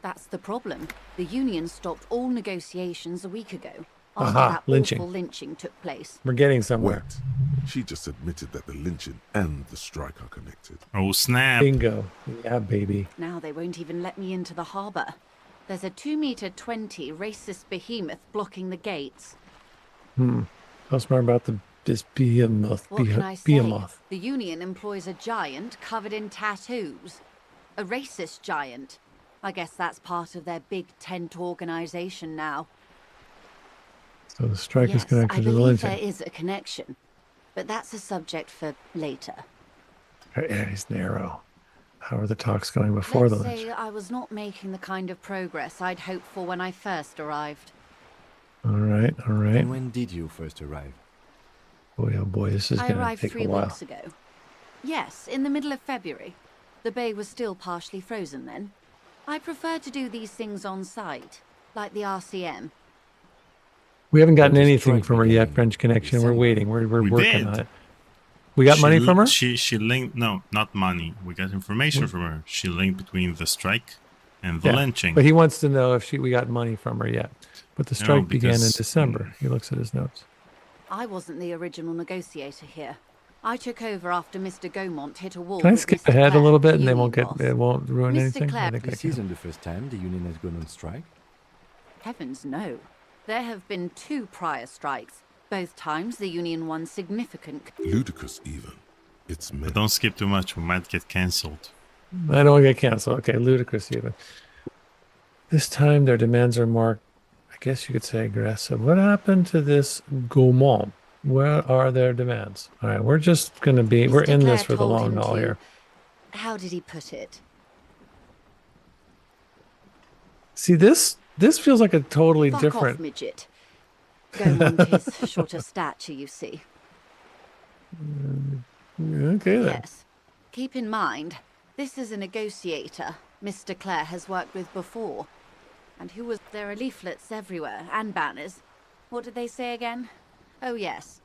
That's the problem. The union stopped all negotiations a week ago after Aha, that lynching. awful lynching took place. We're getting somewhere. Wait, she just admitted that the lynching and the strike are connected. Oh, snap. Bingo. Yeah, baby. Now they won't even let me into the harbour. There's a 2-meter-20 racist behemoth blocking the gates. Tell us more about this behemoth. What can I say? Behemoth. The union employs a giant covered in tattoos. A racist giant. I guess that's part of their big tent organisation now. So the strike is Yes, connected I to the believe there lynching. is a connection. But that's a subject for later. Her area's narrow. How are the talks going before Let's the say lynching? I was not making the kind of progress I'd hoped for when I first arrived. All right, all right. And when did you first arrive? Boy, oh boy, this is I going to arrived take 3 a while. weeks ago. Yes, in the middle of February. The bay was still partially frozen then. I prefer to do these things on site, like the RCM. We haven't gotten But the anything strike from her yet, began French in Connection. We're December. waiting. We're We working did. on it. We got money from her? She linked. No, not money. We got information from her. She linked between the strike and the lynching. But he wants to know if we got money from her yet. But the strike began in because- December. He looks at his notes. I wasn't the original negotiator here. I took over after Mr. Gaumont hit a wall. Can I with skip Mr. ahead a Clare, little bit the and they union won't boss. it won't ruin Mr. anything? Clare, I think I This can. isn't the first time the union has gone on strike. Heavens no. There have been 2 prior strikes. Both times the union won significant... Ludicrous even. It's But meant. don't skip too much. We might get cancelled. I don't get canceled. Okay, ludicrous even. This time their demands are more, I guess you could say, aggressive. What happened to this Gaumont? Where are their demands? All right, we're just going to be, we're Mr. in Clare this for the told long him haul to- here. How did he put it? See, this feels like a totally Fuck different. off, midget. Gaumont is short of stature, you see. Okay then. Yes. Keep in mind, this is a negotiator Mr. Clare has worked with before. And who was... There are leaflets everywhere, and banners. What did they say again? Oh, yes.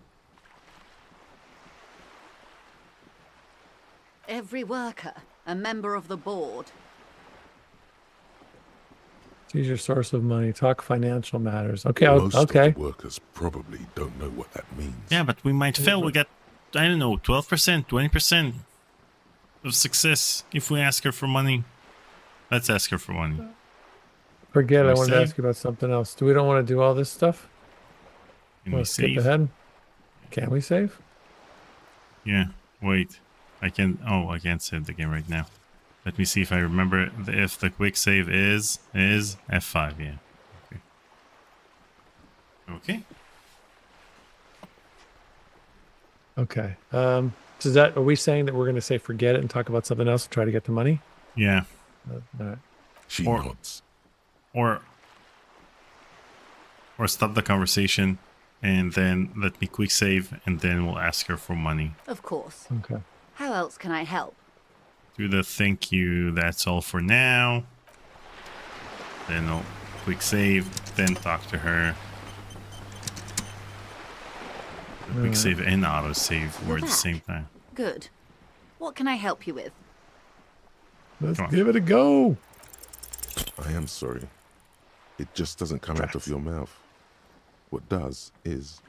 Every worker, a member of the board. She's your source of money. Talk financial matters. Okay, Most okay. of the workers probably don't know what that means. Yeah, but we might fail. We got, I don't know, 12%, 20% of success if we ask her for money. Let's ask her for money. Forget Can I we wanted to save? ask you about something else. Do we don't want to do all this stuff? Can Want we to skip save? ahead? Can we save? Yeah, wait. I can't save the game right now. Let me see if I remember if the quick save is F5, yeah. Okay. Okay. So is that, are we saying that we're going to say forget it and talk about something else and try to get the money? Yeah. All right. She Or- nods. Or stop the conversation and then let me quick save and then we'll ask her for money. Of course. Okay. How else can I help? Do the thank you, that's all for now. Then I'll quick save, then talk to her. The quick save and auto save were at the back. same time. Good. What can I help you with? Let's Come on. give it a go. I am sorry. It just doesn't come out of your mouth. What does is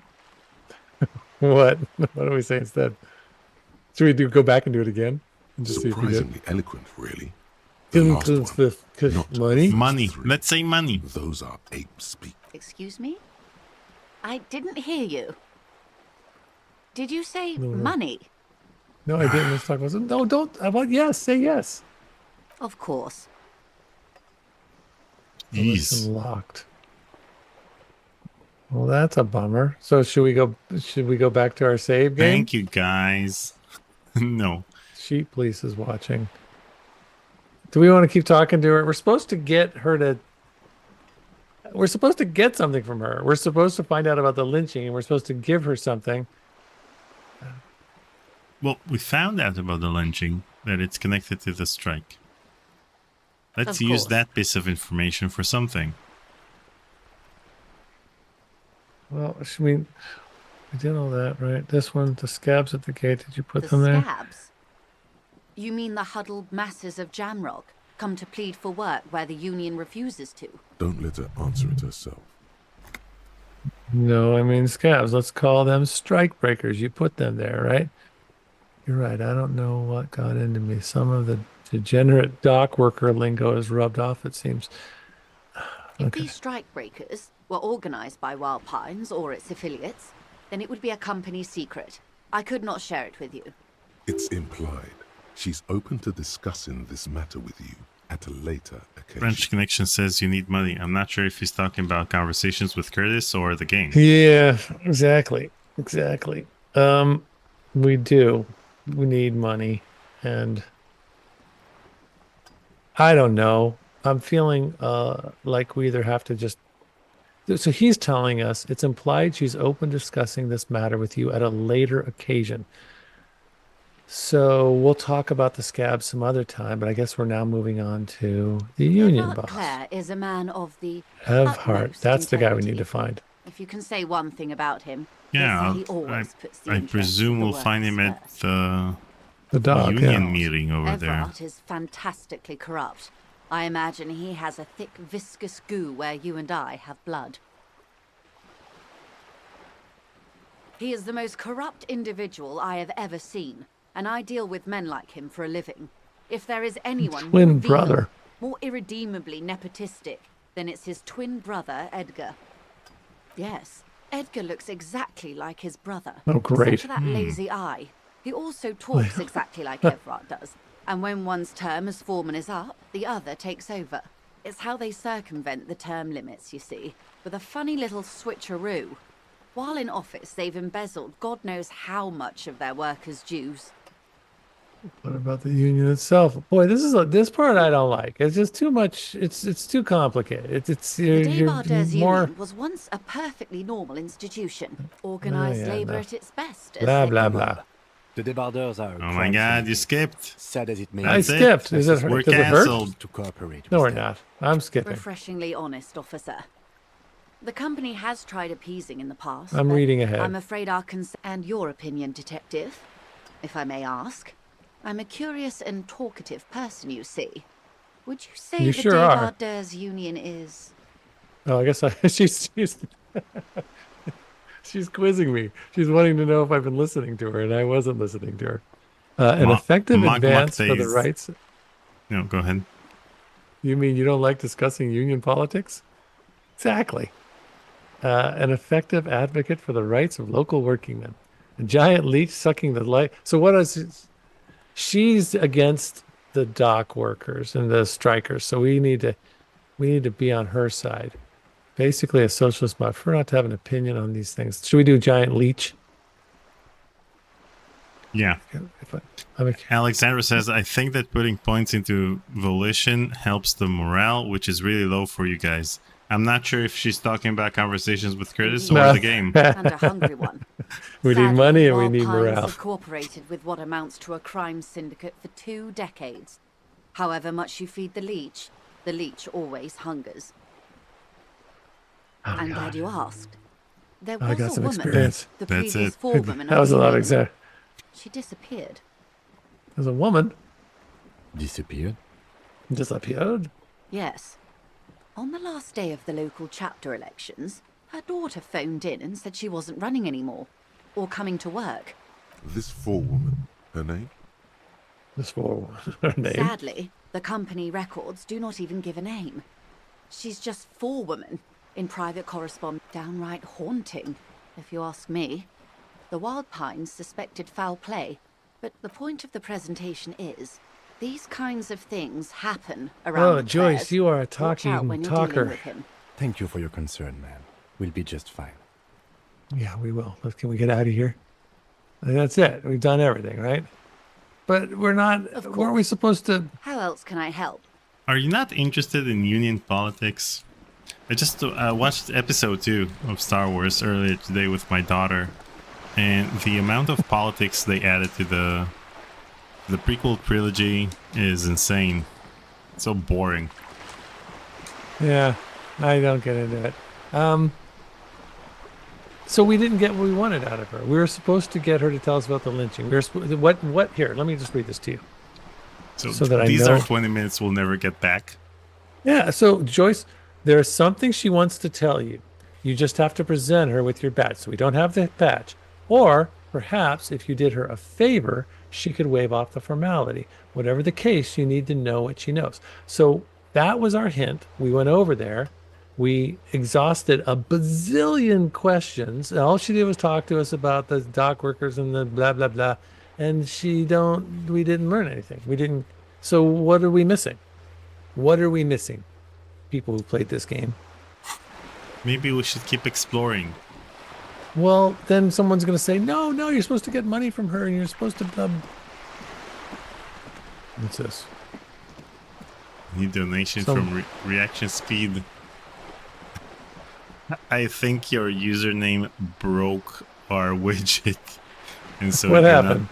What? What do we say instead? Should we go back and do it again? And just see if we get surprisingly eloquent, really. The last one, not money? Money. three. Let's say money. Those are ape speak. Excuse me? I didn't hear you. Did you say No. money? No, I didn't. Let's talk about some. No, don't. How about yes? Say yes. Of course. Jeez. Locked. Well, that's a bummer. So should we go back to our save game? Thank you, guys. No. Sheep Police is watching. Do we want to keep talking to her? We're supposed to get her to. We're supposed to get something from her. We're supposed to find out about the lynching, and we're supposed to give her something. Well, we found out about the lynching, that it's connected to the strike. Let's Of use course. that piece of information for something. Well, we did all that, right? This one, the scabs at the gate. Did you put The them there? scabs? You mean the huddled masses of Jamrock come to plead for work where the union refuses to? Don't let her answer it herself. No, I mean scabs. Let's call them strike breakers. You put them there, right? You're right. I don't know what got into me. Some of the degenerate dock worker lingo is rubbed off, it seems. If Okay. these strike breakers were organized by Wild Pines or its affiliates, then it would be a company secret. I could not share it with you. It's implied. She's open to discussing this matter with you at a later occasion. French Connection says you need money. I'm not sure if he's talking about conversations with Curtis or the game. Yeah, exactly. Exactly. We do. We need money. And I don't know. I'm feeling like we either have to just. So he's telling us it's implied she's open to discussing this matter with you at a later occasion. So we'll talk about the scab some other time, but I guess we're now moving on to the union Bernard boss. Clare is a man of the Of heart. utmost That's the guy we need integrity. to find. If If you can say one thing about him, Yeah, he always puts the I interests presume of the we'll find him workers at first. the dock, union yeah. meeting over there. Everard is fantastically corrupt. I imagine he has a thick, viscous goo where you and I have blood. He is the most corrupt individual I have ever seen, and I deal with men like him for a living. If there is anyone Twin more venal, brother. more irredeemably nepotistic, then it's his twin brother, Edgar. Yes, Edgar looks exactly like his brother. Oh, great. Except for that lazy eye. He also talks exactly like Everard does. And when one's term as foreman is up, the other takes over. It's how they circumvent the term limits, you see, with a funny little switcheroo. While in office, they've embezzled God knows how much of their workers' dues. What about the union itself? Boy, this part I don't like. It's just too much. It's too complicated. It's The you're Debarders more Union was once a perfectly normal institution, organized yeah, labor no. at its best. blah they blah call blah. it. The Debarders are. Oh my god, you skipped. Sad as it may I That's be, it. skipped. Is it, We're does it hurt? cancelled. to cooperate. No, with we're them. not. I'm skipping. Refreshingly honest, officer. The company has tried appeasing in the past. I'm but reading ahead. I'm afraid our and your opinion, detective, if I may ask. I'm a curious and talkative person, you see. Would you say You the sure are. Debarders Union is... Oh, I guess she's she's quizzing me. She's wanting to know if I've been listening to her, and I wasn't listening to her. An effective advance for the says- rights. No, go ahead. You mean you don't like discussing union politics? Exactly. An effective advocate for the rights of local workingmen. A giant leech sucking the life. So what is? She's against the dock workers and the strikers. So we need to be on her side. Basically, a socialist, but I prefer not to have an opinion on these things. Should we do giant leech? Yeah. Alexandra says, I think that putting points into volition helps the morale, which is really low for you guys. I'm not sure if she's talking about conversations with Curtis or No. the game. and a hungry one. We need Sadly, money and we Wild need Pines morale. have cooperated with what amounts to a crime syndicate for 2 decades. However much you feed the leech always hungers. I'm glad you asked. There was I got a some woman, experience. the That's previous it. forewoman. That was a lot of the exam. She disappeared. There's a woman Disappeared? disappeared. Yes. On the last day of the local chapter elections, her daughter phoned in and said she wasn't running anymore, or coming to work. This forewoman, her name? This for her name. Sadly, the company records do not even give a name. She's just forewoman in private correspondence. Downright haunting, if you ask me. The Wild Pines suspected foul play, but the point of the presentation is these kinds of things happen around Oh, the Joyce, fairs. you are a Watch out talking when you're dealing talker. with him. Thank you for your concern, ma'am. We'll be just fine. Yeah, we will. But can we get out of here? And that's it. We've done everything, right? But we're not. Of Weren't we course. supposed to? How else can I help? Are you not interested in union politics? I just watched episode 2 of Star Wars earlier today with my daughter, and the amount of politics they added to the prequel trilogy is insane. It's so boring. Yeah, I don't get into it. So we didn't get what we wanted out of her. We were supposed to get her to tell us about the lynching. We were what? Here, let me just read this to you. So that I these know. are 20 minutes we'll never get back. Yeah. So Joyce, there's something she wants to tell you. You just have to present her with your badge. So we don't have the badge. Or perhaps if you did her a favor, she could waive off the formality. Whatever the case, you need to know what she knows. So that was our hint. We went over there. We exhausted a bazillion questions. And all she did was talk to us about the dock workers and the blah, blah, blah. And we didn't learn anything. We didn't. So what are we missing? What are we missing? People who played this game. Maybe we should keep exploring. Well, then someone's going to say, no, you're supposed to get money from her and you're supposed to. What's this? Need donation from Reaction Speed. I think your username broke our widget. And so What happened?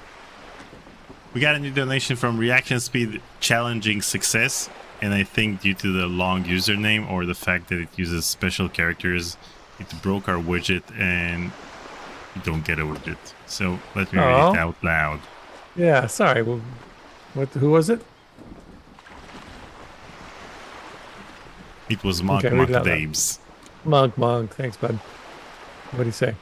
We got a new donation from Reaction Speed challenging success. And I think due to the long username or the fact that it uses special characters, it broke our widget and you don't get a widget. So let me read it out loud. Yeah, sorry. Well, who was it? It was Monk Okay, read it out loud. Dabes. Monk. Thanks, bud. What do you say?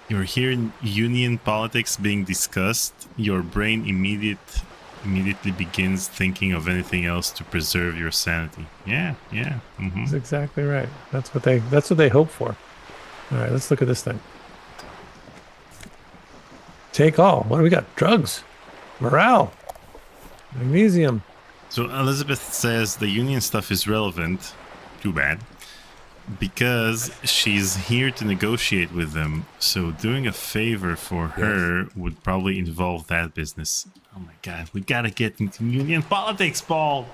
You're hearing union politics being discussed. Your brain immediately begins thinking of anything else to preserve your sanity. Yeah. That's exactly right. That's what they hope for. All right, let's look at this thing. Take all. What do we got? Drugs, morale, magnesium. So Elizabeth says the union stuff is relevant. Too bad. Because she's here to negotiate with them. So doing a favor for her would probably involve that business. Oh my god, we gotta get into union politics, Paul.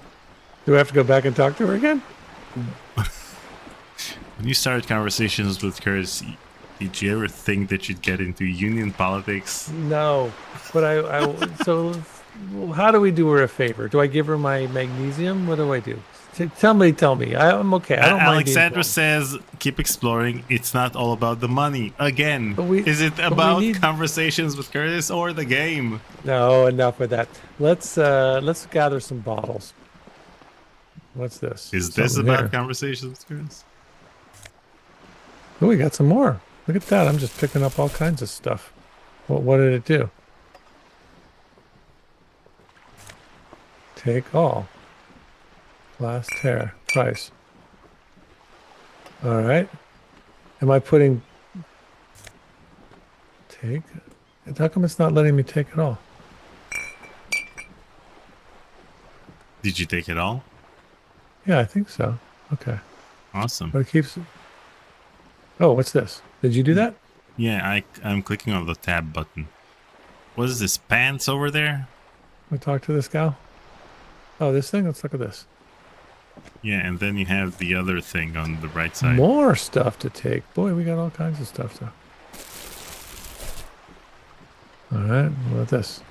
Do I have to go back and talk to her again? When you started conversations with Curtis, did you ever think that you'd get into union politics? No, but so how do we do her a favor? Do I give her my magnesium? What do I do? Tell me. I'm okay. I don't mind. Alexandra says, keep exploring. It's not all about the money. Again, is it about conversations with Curtis or the game? No, enough with that. Let's gather some bottles. What's this? Is this about conversations with Curtis? Oh, we got some more. Look at that. I'm just picking up all kinds of stuff. What did it do? Take all. Last tear. Price. All right. Am I putting... Take? How come it's not letting me take it all? Did you take it all? Yeah, I think so. Okay. Awesome. But it keeps... Oh, what's this? Did you do that? Yeah, I'm clicking on the tab button. What is this, pants over there? I talk to this gal? Oh, this thing? Let's look at this. Yeah, and then you have the other thing on the right side. More stuff to take. Boy, we got all kinds of stuff, though. All right, what about this?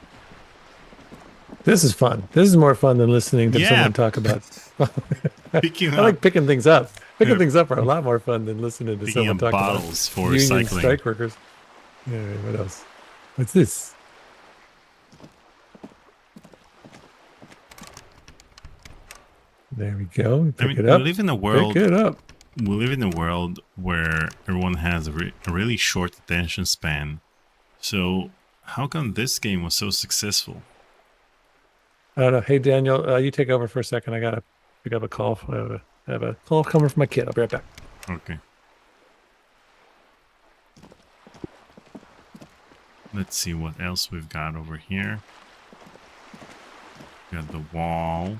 This is fun. This is more fun than listening to someone talk about... I like picking things up. Picking things up are a lot more fun than listening to someone talk about bottles for union recycling. Strike workers. Yeah, what else? What's this? There we go. Pick it up. We live in a world. Pick it up. We live in a world where everyone has a really short attention span. So how come this game was so successful? I don't know. Hey, Daniel, you take over for a second. I got to pick up a call. I have a call coming from my kid. I'll be right back. Okay. Let's see what else we've got over here. Got the wall.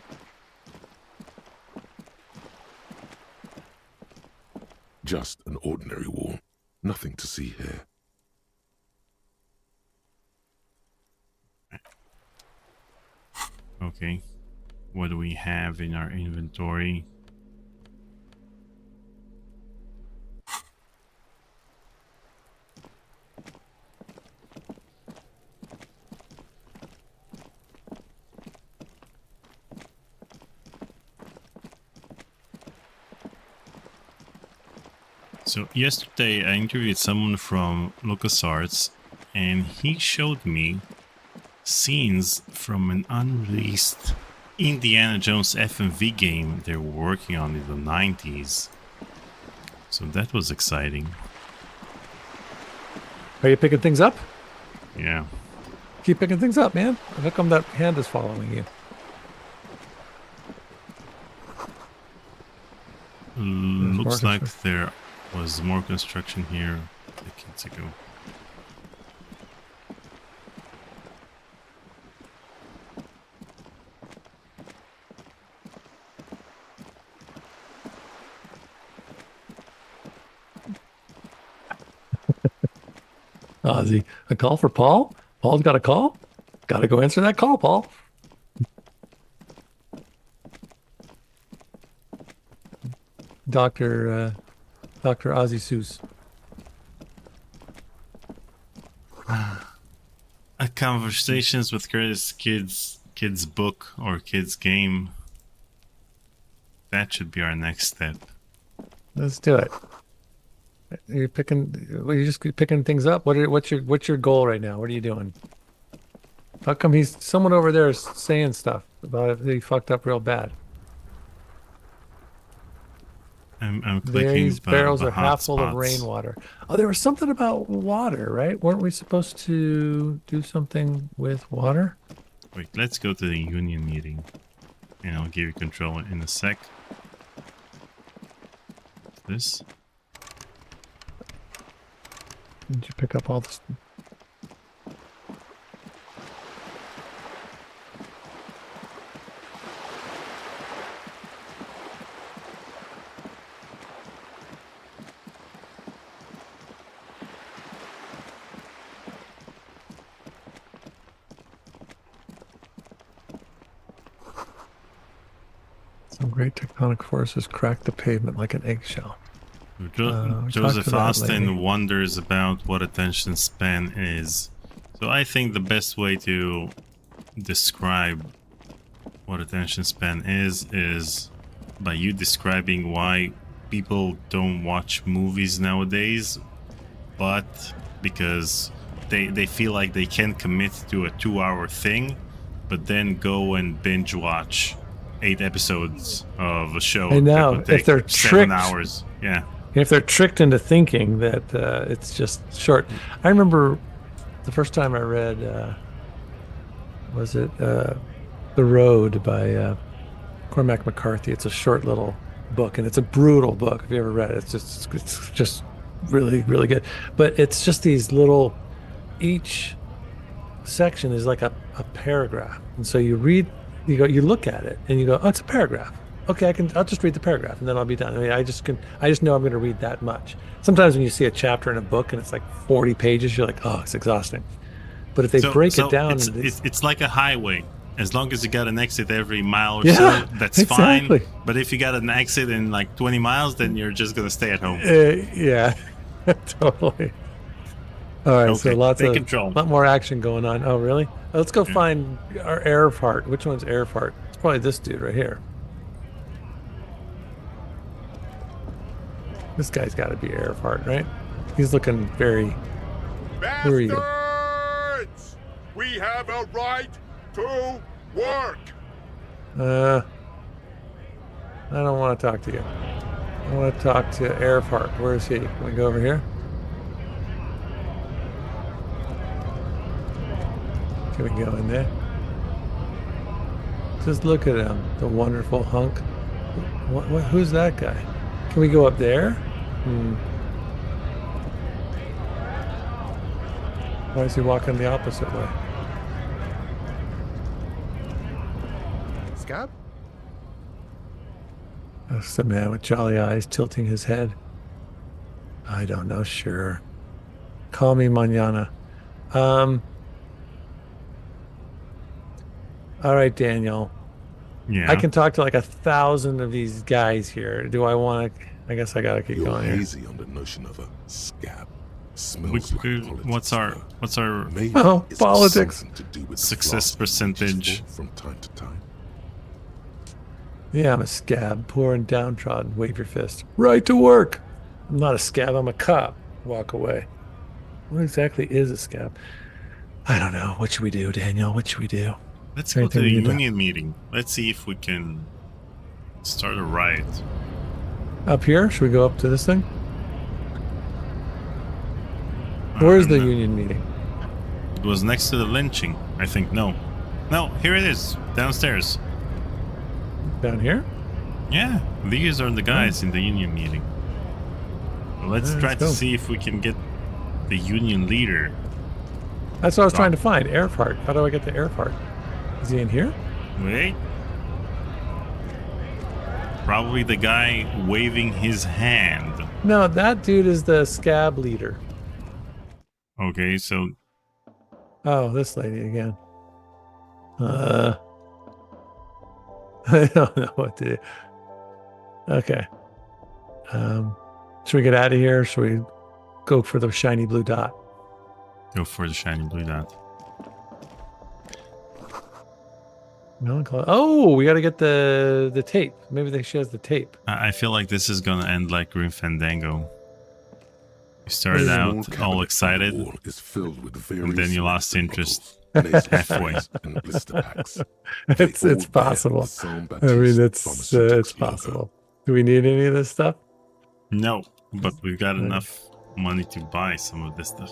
Just an ordinary wall. Nothing to see here. Okay. What do we have in our inventory? So yesterday I interviewed someone from LucasArts and he showed me scenes from an unreleased Indiana Jones FMV game they were working on in the 90s. So that was exciting. Are you picking things up? Yeah. Keep picking things up, man. How come that hand is following you? Looks like there was more construction here decades ago. Ozzy, a call for Paul? Paul's got a call? Gotta go answer that call, Paul. Dr. Ozzy Seuss. A Conversations with Curtis kids book or kids game. That should be our next step. Let's do it. You're you just keep picking things up. What's your goal right now? What are you doing? How come someone over there is saying stuff about it? He fucked up real bad. I'm clicking These barrels the are half full of hotspots. rainwater. Oh, there was something about water, right? Weren't we supposed to do something with water? Wait, let's go to the union meeting. And I'll give you control in a sec. This. Did you pick up all this? Some great tectonic forces crack the pavement like an eggshell. Joseph Austin wonders about what attention span is. So I think the best way to describe what attention span is by you describing why people don't watch movies nowadays, but because they feel like they can commit to a 2-hour thing, but then go and binge watch 8 episodes of a show. I know. That would take If they're 7 tricked, hours. Yeah. if they're tricked into thinking that it's just short. I remember the first time I read, was it The Road by Cormac McCarthy. It's a short little book, and it's a brutal book. If you ever read it, it's just really, really good. But it's just these little, each section is like a paragraph. And so you look at it and you go, oh, it's a paragraph. Okay, I'll just read the paragraph and then I'll be done. I mean, I just know I'm going to read that much. Sometimes when you see a chapter in a book and it's like 40 pages, you're like, oh, it's exhausting. But if they break it down, it's like a highway. As long as you got an exit every mile or Yeah, so, that's exactly. fine. But if you got an exit in like 20 miles, then you're just going to stay at home. Yeah, totally. All right, Okay, so lots take of control. lot more action going on. Oh, really? Let's go find our Airfart. Which one's Airfart? It's probably this dude right here. This guy's got to be Airfart, right? He's looking very. Who are you? Bastards! We have a right to work. I don't want to talk to you. I want to talk to Airfart. Where is he? Can we go over here? Can we go in there? Just look at him, the wonderful hunk. Who's that guy? Can we go up there? Why is he walking the opposite way? Scab? That's the man with jolly eyes tilting his head. I don't know, sure. Call me mañana. All right, Daniel. Yeah. I can talk to like 1,000 of these guys here. Do I want to? I guess I gotta keep You're going here. hazy on the notion of a scab. Smells like politics. What's our Maybe Oh, it's politics. something to do with the success philosophy we teach percentage? from time to time. Yeah, I'm a scab, poor and downtrodden. Wave your fist. Right to work. I'm not a scab. I'm a cop. Walk away. What exactly is a scab? I don't know. What should we do, Daniel? What should we do? Let's go to the union meeting. Let's see if we can start a riot. Up here? Should we go up to this thing? Where's the union meeting? It was next to the lynching, I think. No, here it is, downstairs. Down here? Yeah, these are the guys in the union meeting. Well, let's try to see if we can get the union leader. That's what I was trying to find. Airfart. How do I get to Airfart? Is he in here? Wait. Probably the guy waving his hand. No, that dude is the scab leader. Okay, so... Oh, this lady again. I don't know what to do. Okay. Should we get out of here? Or should we go for the shiny blue dot? Go for the shiny blue dot. Oh, we got to get the tape. Maybe she has the tape. I feel like this is gonna end like Grim Fandango. You started Small out cabinet all on the excited, wall is filled with and then various you lost interest bottles, halfway. and blister packs. It's They all bear possible. the Saint I mean, Baptiste it's Pharmaceutics logo. possible. Do we need any of this stuff? No, but we've got enough money to buy some of this stuff.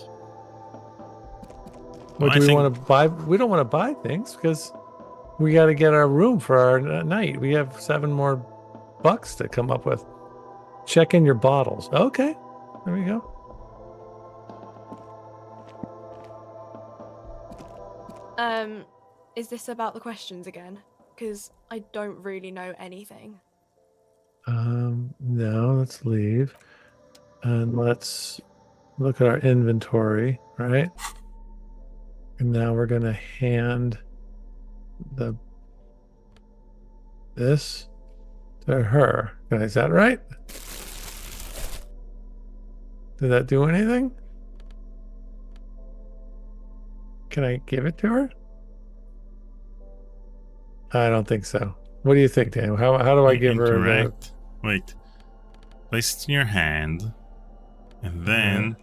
What I do we think- want to buy? We don't want to buy things because we got to get our room for our night. We have 7 more bucks to come up with. Check in your bottles. Okay, there we go. Is this about the questions again? Because I don't really know anything. No, let's leave. And let's look at our inventory, right? And now we're gonna hand this to her. Is that right? Did that do anything? Can I give it to her? I don't think so. What do you think, Dan? How do I give her the... Interact. Wait. Place it in your hand. And then...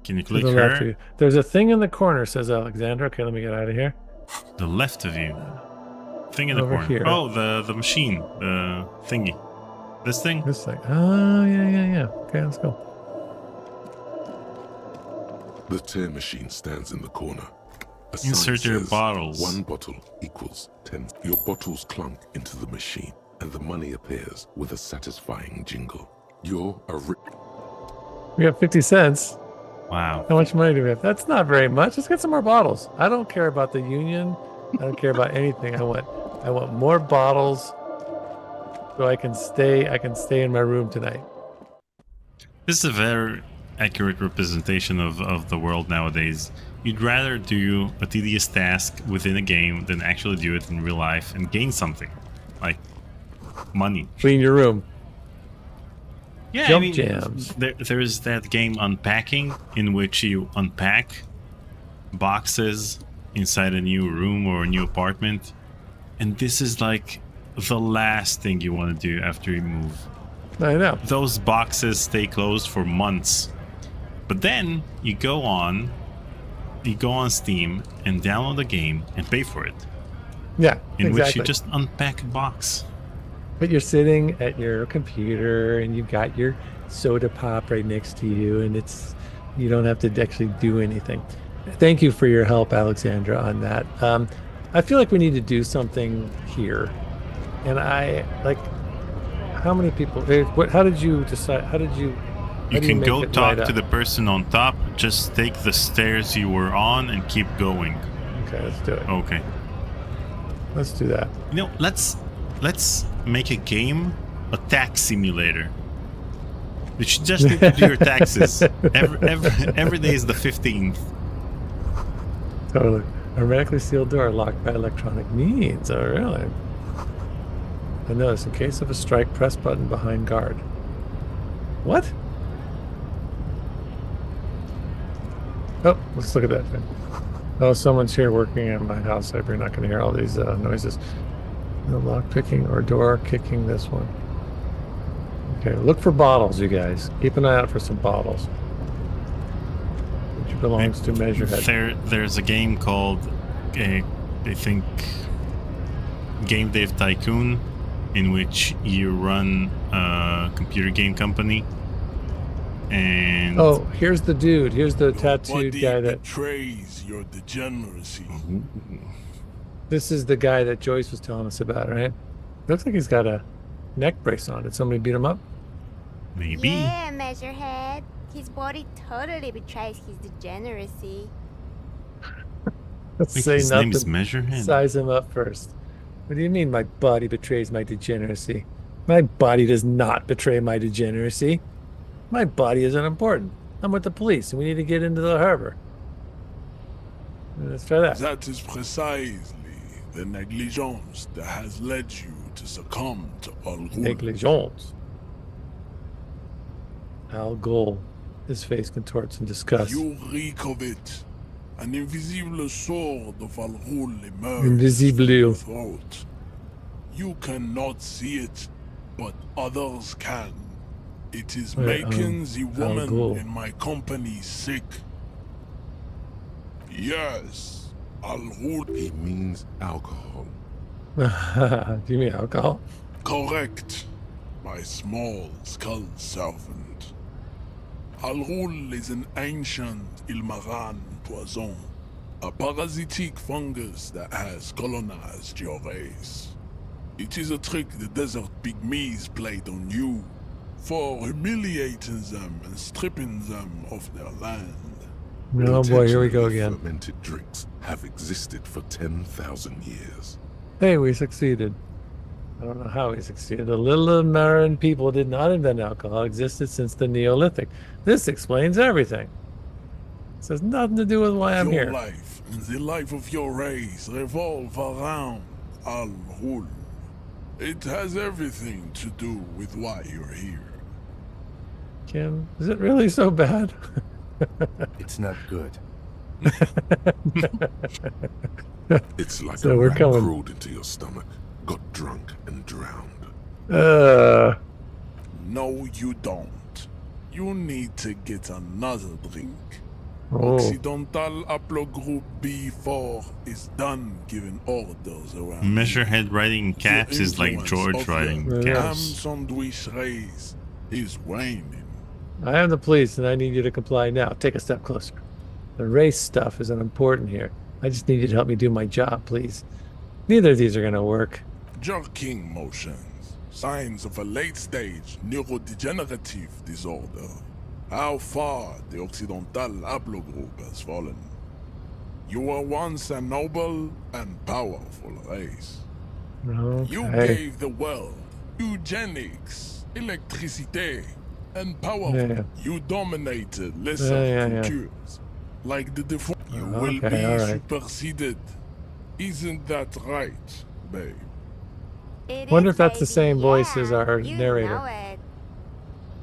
Can you click to the left of her? you? There's a thing in the corner, says Alexandra. Okay, let me get out of here. The left of you. Thing in the Over corner. here. Oh, the machine. The thingy. This thing? This thing. Oh, yeah. Okay, let's go. The tear machine stands in the corner. A sign Insert your says, bottles. 1 bottle equals 10. Your bottles clunk into the machine, and the money appears with a satisfying jingle. You're a We have 50 cents. Wow. How much money do we have? That's not very much. Let's get some more bottles. I don't care about the union. I don't care about anything. I want more bottles so I can stay in my room tonight. This is a very accurate representation of the world nowadays. You'd rather do a tedious task within a game than actually do it in real life and gain something. Like money. Clean your room. Yeah, Jump I mean, jams. there's that game Unpacking in which you unpack boxes inside a new room or a new apartment. And this is like the last thing you want to do after you move. I know. Those boxes stay closed for months. But then you go on Steam and download the game and pay for it. Yeah, in which you exactly. just unpack a box. But you're sitting at your computer and you got your soda pop right next to you, and you don't have to actually do anything. Thank you for your help, Alexandra, on that. I feel like we need to do something here. And how many people, how did you decide, You can go talk to the person on top, just take the stairs you were on and keep going. Okay, let's do it. Okay. Let's do that. You know, let's make a game, a tax simulator. You should just need to do your taxes. Every day is the 15th. Totally. Hermetically sealed door locked by electronic means. Oh, really? And notice, in case of a strike, press button behind guard. What? Oh, let's look at that thing. Oh, someone's here working in my house. I hope you're not going to hear all these noises. No lock picking or door kicking this one. Okay, look for bottles, you guys. Keep an eye out for some bottles. Which belongs to Measurehead. There's a game called, I think, Game Dev Tycoon, in which you run a computer game company. And oh, here's the dude. Here's the tattooed guy that betrays your degeneracy. This is the guy that Joyce was telling us about, right? Looks like he's got a neck brace on. Did somebody beat him up? Maybe. Yeah, Measurehead. His body totally betrays his degeneracy. Let's Wait, say his nothing. name is Measurehead? Size him up first. What do you mean my body betrays my degeneracy? My body does not betray my degeneracy. My body is unimportant. I'm with the police and we need to get into the harbor. Let's try that. That is precisely the negligence that has led you to succumb to Al Ghul. Negligence. Al Ghul. His face contorts in disgust. You reek of it. An invisible sword of Al Ghul emerged Invisible. from your throat. You cannot see it, but others can. It is Wait, making the woman Al-Ghul. in my company sick. Yes, Al-Ghul. He means alcohol. Do you mean alcohol? Correct. My small skull servant. Al-Ghul is an ancient Ilmaran poison. A parasitic fungus that has colonized your race. It is a trick the desert pygmies played on you for humiliating them and stripping them of their land. Oh boy, here we go Intentionally again. Fermented drinks have existed for 10,000 years. Hey, we succeeded. I don't know how we succeeded. The Little Marin people did not invent alcohol. It existed since the Neolithic. This explains everything. This has nothing to do with why I'm Your here. life and the life of your race revolve around Al-Ghul. It has everything to do with why you're here. Kim, is it really so bad? It's not good. It's like So a we're rat coming. crawled into your stomach, got drunk and drowned. No, you don't. You need to get another drink. Oh. Occidental Haplogroup B4 is done giving orders around. Measurehead writing in caps is like influence George of writing the in Ham caps. sandwich race is waning. I am the police and I need you to comply now. Take a step closer. The race stuff isn't important here. I just need you to help me do my job, please. Neither of these are going to work. Jerking motions, signs of a late-stage neurodegenerative disorder. How far the Occidental Haplogroup has fallen. You were once a noble and powerful race. You Okay. gave the world eugenics, electricity, and power. Yeah. You dominated lesser Yeah. cultures, like the default. You will be Okay, all right. superseded. Isn't that right, babe? Wonder if that's the same voice as our You narrator. know it.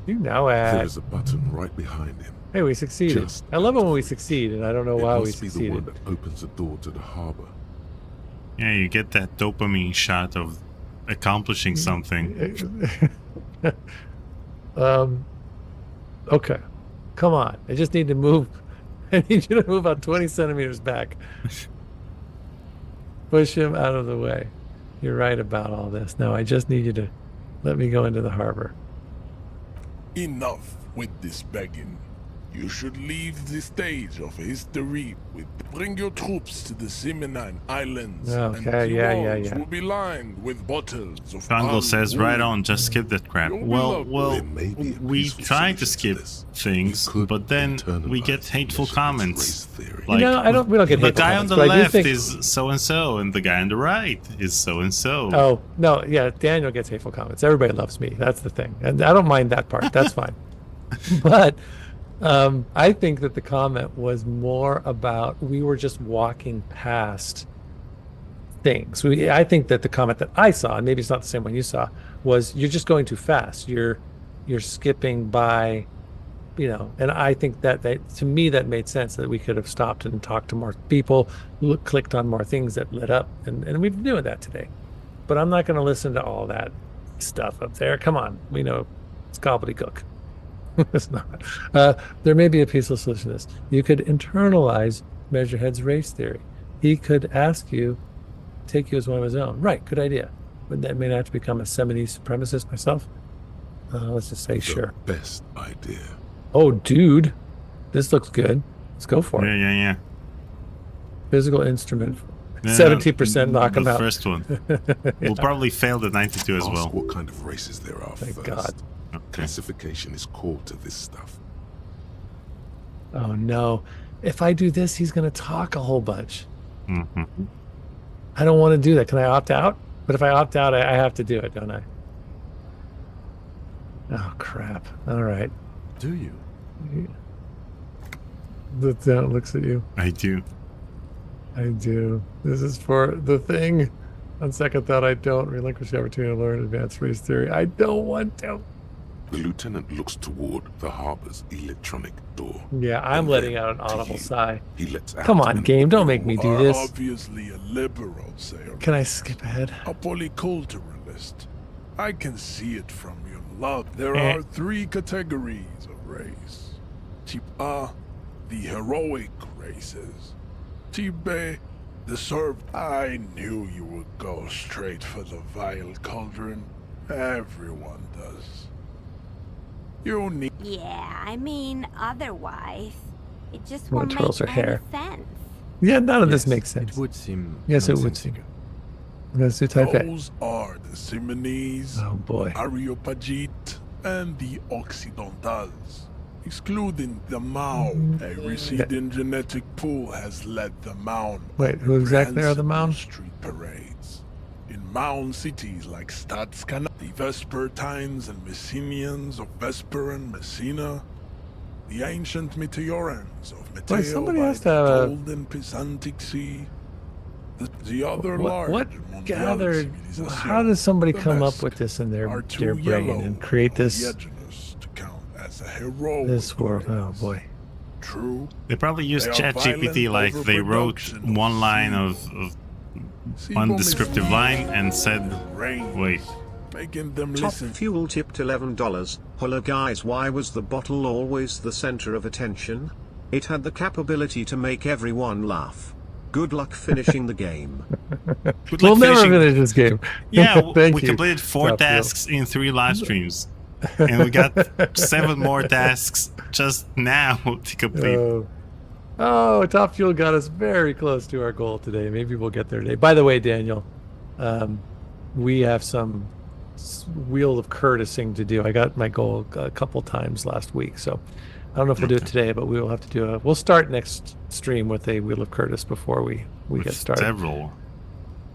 You know There it. is a button right behind him. Hey, we succeeded. Just I love it when we succeed, and I don't know It why we must be the one succeeded. that opens the door to the harbor. Yeah, you get that dopamine shot of accomplishing something. Okay. Come on. I just need to move. I need you to move about 20 centimeters back. Push him out of the way. You're right about all this. No, I just need you to let me go into the harbor. Enough with this begging. You should leave the stage of history with bring your troops to the Simenon Islands, and Okay, the yeah. walls will be lined with bottles of Congo says, Al-Ghul. right on, just skip that crap. Well, There may be a we peaceful try to solution skip this. things, You could but then we get internalize hateful Measurehead's comments. race theory. Like, we don't get the hateful guy comments, on the but I do left think- is so and so, and the guy on the right is so and so. Oh, no, yeah, Daniel gets hateful comments. Everybody loves me. That's the thing. And I don't mind that part. That's fine. But I think that the comment was more about we were just walking past things. I think that the comment that I saw, and maybe it's not the same one you saw, was you're just going too fast. You're skipping by, and I think that to me that made sense that we could have stopped and talked to more people, clicked on more things that lit up, and we've been doing that today. But I'm not going to listen to all that stuff up there. Come on, we know it's gobbledygook. It's not. There may be a peaceful solution to this. You could internalize Measurehead's race theory. He could ask you, take you as one of his own. Right, good idea. But that may not have to become a Semini supremacist myself. Let's just say sure. Best idea. Oh, dude, this looks good. Let's go for it. Yeah. Physical instrument. No, 70% knock him the out. first one. We'll probably fail the 92 as Ask well. what kind of races there are Thank first. God. Okay. Classification is core to this stuff. Oh no. If I do this, he's going to talk a whole bunch. Mm-hmm. I don't want to do that. Can I opt out? But if I opt out, I have to do it, don't I? Oh, crap. All right. Do you? The talent looks at you. I do. I do. This is for the thing. On second thought, I don't relinquish the opportunity to learn advanced race theory. I don't want to. The lieutenant looks toward the harbor's electronic door. Yeah, I'm And letting then out an to audible you. sigh. He lets out Come on, an game. Don't make me do Are this. obviously a liberal, sir. Can I skip ahead? A polyculturalist. I can see it from your love. There are 3 categories of race. Type A, the heroic races. Type B, the served. I knew you would go straight for the vile cauldron. Everyone does. You need. Yeah, I mean, otherwise, it just Well, won't it make twirls her any hair. sense. Yeah, none of this makes sense. It would seem. Yes, it would seem. Let's do type A. Those are the Simones, Oh boy. Areopagite, and the Occidentals, excluding the Maun. A receding genetic pool has led the Maun. Wait, who exactly are the Maun? Street parades. In Maun cities like Stadskana, the Vespertines and Messenians of Vesper and Messina, the ancient Meteorans of Meteo somebody by has to the have a- Golden Pisantic Sea, the other large What Mondial gathered? civilization. How does somebody The come up Mesk with this in are their too brain yellow and create or this yellowness to count as a heroic this world? Oh boy. True. They probably used They are ChatGPT violent like they wrote overproduction one line of one descriptive line and said, wait. Making them Top listen. Fuel tipped $11. Holla guys, why was the bottle always the center of attention? It had the capability to make everyone laugh. Good luck finishing the game. Good We'll luck never finishing- finish this game. Yeah, Thank we you, completed 4 Top Fuel. tasks in 3 live streams. And we got 7 more tasks just now to complete. Oh, Top Fuel got us very close to our goal today. Maybe we'll get there today. By the way, Daniel, we have some wheel of courtesing to do. I got my goal a couple times last week, so I don't know if we'll do it today, but we will have to do a. We'll start next stream with a wheel of Curtis before we get started.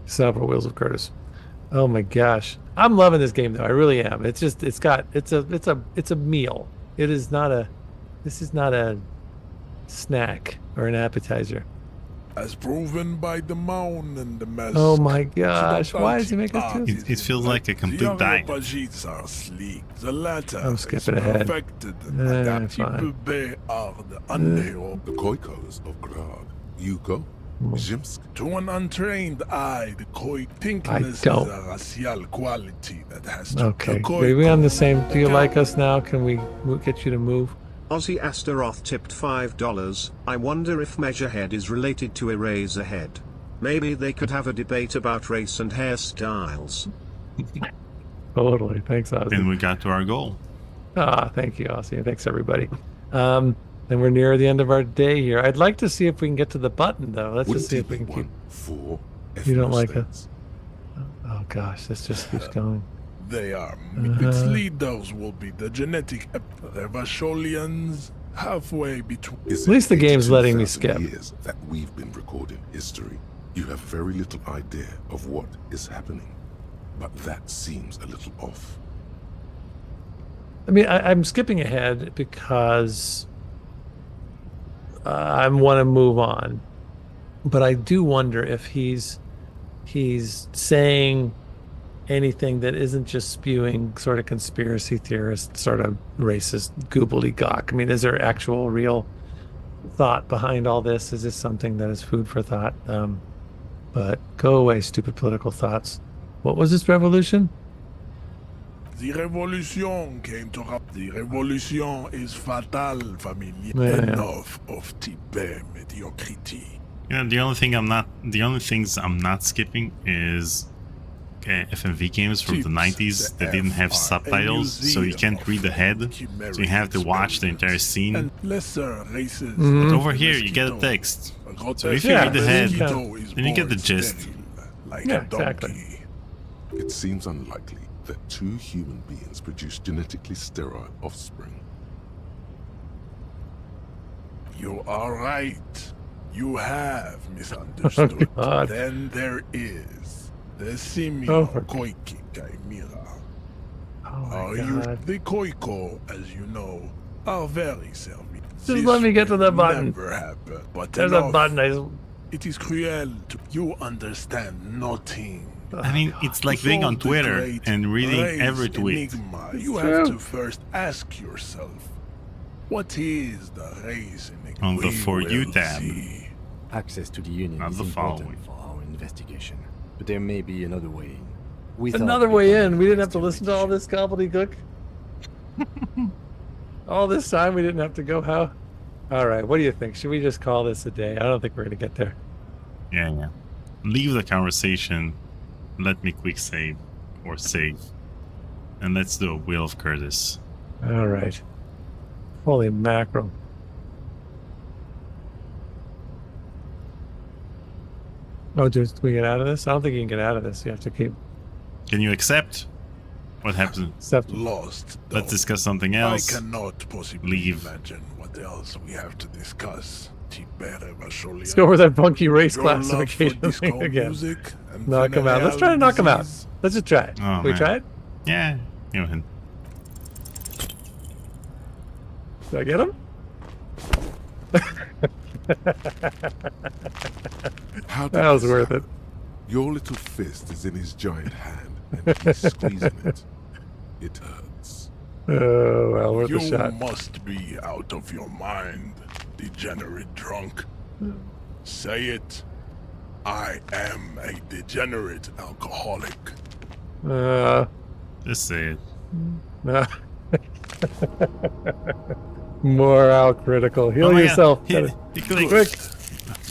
Several wheels of Curtis. Oh my gosh, I'm loving this game though. I really am. It's just it's a meal. It is not a. This is not a snack or an appetizer. As proven by the Maun and the Mesk. Oh my gosh, why does he make us do this? It feels like a complete diet. The Areopagites are sleek. The latter I'm skipping ahead. perfected. Fine. Type are the unhero. The Koikos of Grad. You go. Zimsk. To an untrained eye, the koi pinkness is don't. a racial quality that has to Okay, the are we on the same? Do you like us now? Can we get you to move? Ozzy Astaroth tipped $5. I wonder if Measurehead is related to Eraserhead. Maybe they could have a debate about race and hairstyles. Totally. Thanks, Ozzy. And we got to our goal. Thank you, Ozzy. And thanks, everybody. And we're near the end of our day here. I'd like to see if we can get to the button, though. Let's just see if we can keep. You don't like us? Oh, gosh. This just keeps going. They are. Its leaders will be the genetic Revasholians halfway between. At least the game's letting me skip. Years that we've been recording history. You have very little idea of what is happening. But that seems a little off. I mean, I'm skipping ahead because I want to move on. But I do wonder if he's saying anything that isn't just spewing sort of conspiracy theorist, sort of racist gobbledygook. I mean, is there actual real thought behind all this? Is this something that is food for thought? But go away, stupid political thoughts. What was this revolution? The revolution came to the revolution is fatal, familia. Yeah. Enough of type mediocrity. You know, the only things I'm not skipping is FMV games from the 90s that didn't have subtitles, so you can't read ahead, so you have to watch the entire scene. And lesser races. But over here, you get a text. So if you read ahead, then you get the gist. Like Yeah, a donkey. exactly. It seems unlikely that 2 human beings produce genetically sterile offspring. You are right. You have misunderstood. God. Then there is the Oh, Simio for- Koiki Chimera. Oh my God. The Koiko, as you know, are very selfish. Just let me get to the button. Never happen. But There's a enough. button. It is cruel. You understand nothing. I mean, it's like being on Twitter and reading every tweet. Enigma, you have to first ask yourself, what is the race enigma? On the We For You will tab. see. Access to the Union Not is the important following. for our investigation, but there may be another way in. We thought Another we way could in. We didn't have to investigate listen to all this gobbledygook. All this time we didn't have to go. How? All right. What do you think? Should we just call this a day? I don't think we're going to get there. Yeah. Leave the conversation. Let me quick save or save. And let's do a Wheel of Curtis. All right. Holy mackerel. Oh, do we get out of this? I don't think you can get out of this. You have to keep. Can you accept? What happens? Accept. Lost. Let's discuss something else. I cannot possibly Leave. imagine what else we have to discuss. Let's go over that funky race classification thing again. Knock him out. Let's try to knock him out. Let's just try it. Oh, Can we man. try it? Yeah. Go ahead. Did I get him? That was worth it. Your little fist is in his giant hand, and he's squeezing it. It hurts. Oh, well, worth You a shot. must be out of your mind, degenerate drunk. Say it. I am a degenerate alcoholic. Just say it. More critical. Heal yourself. Quick.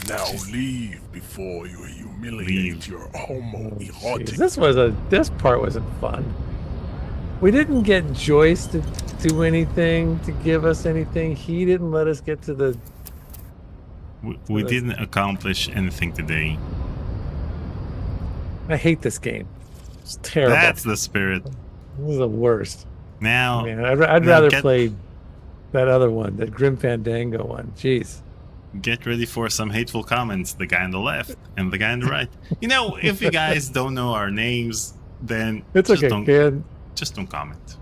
Now leave before you humiliate your homoerotic. Jeez, this part wasn't fun. We didn't get Joyce to do anything, to give us anything. He didn't let us get to the... We didn't accomplish anything today. I hate this game. It's terrible. That's the spirit. This is the worst. Now... Man, I'd rather play that other one, that Grim Fandango one. Jeez. Get ready for some hateful comments. The guy on the left and the guy on the right. You know, if you guys don't know our names, then it's okay, kid. Just don't comment.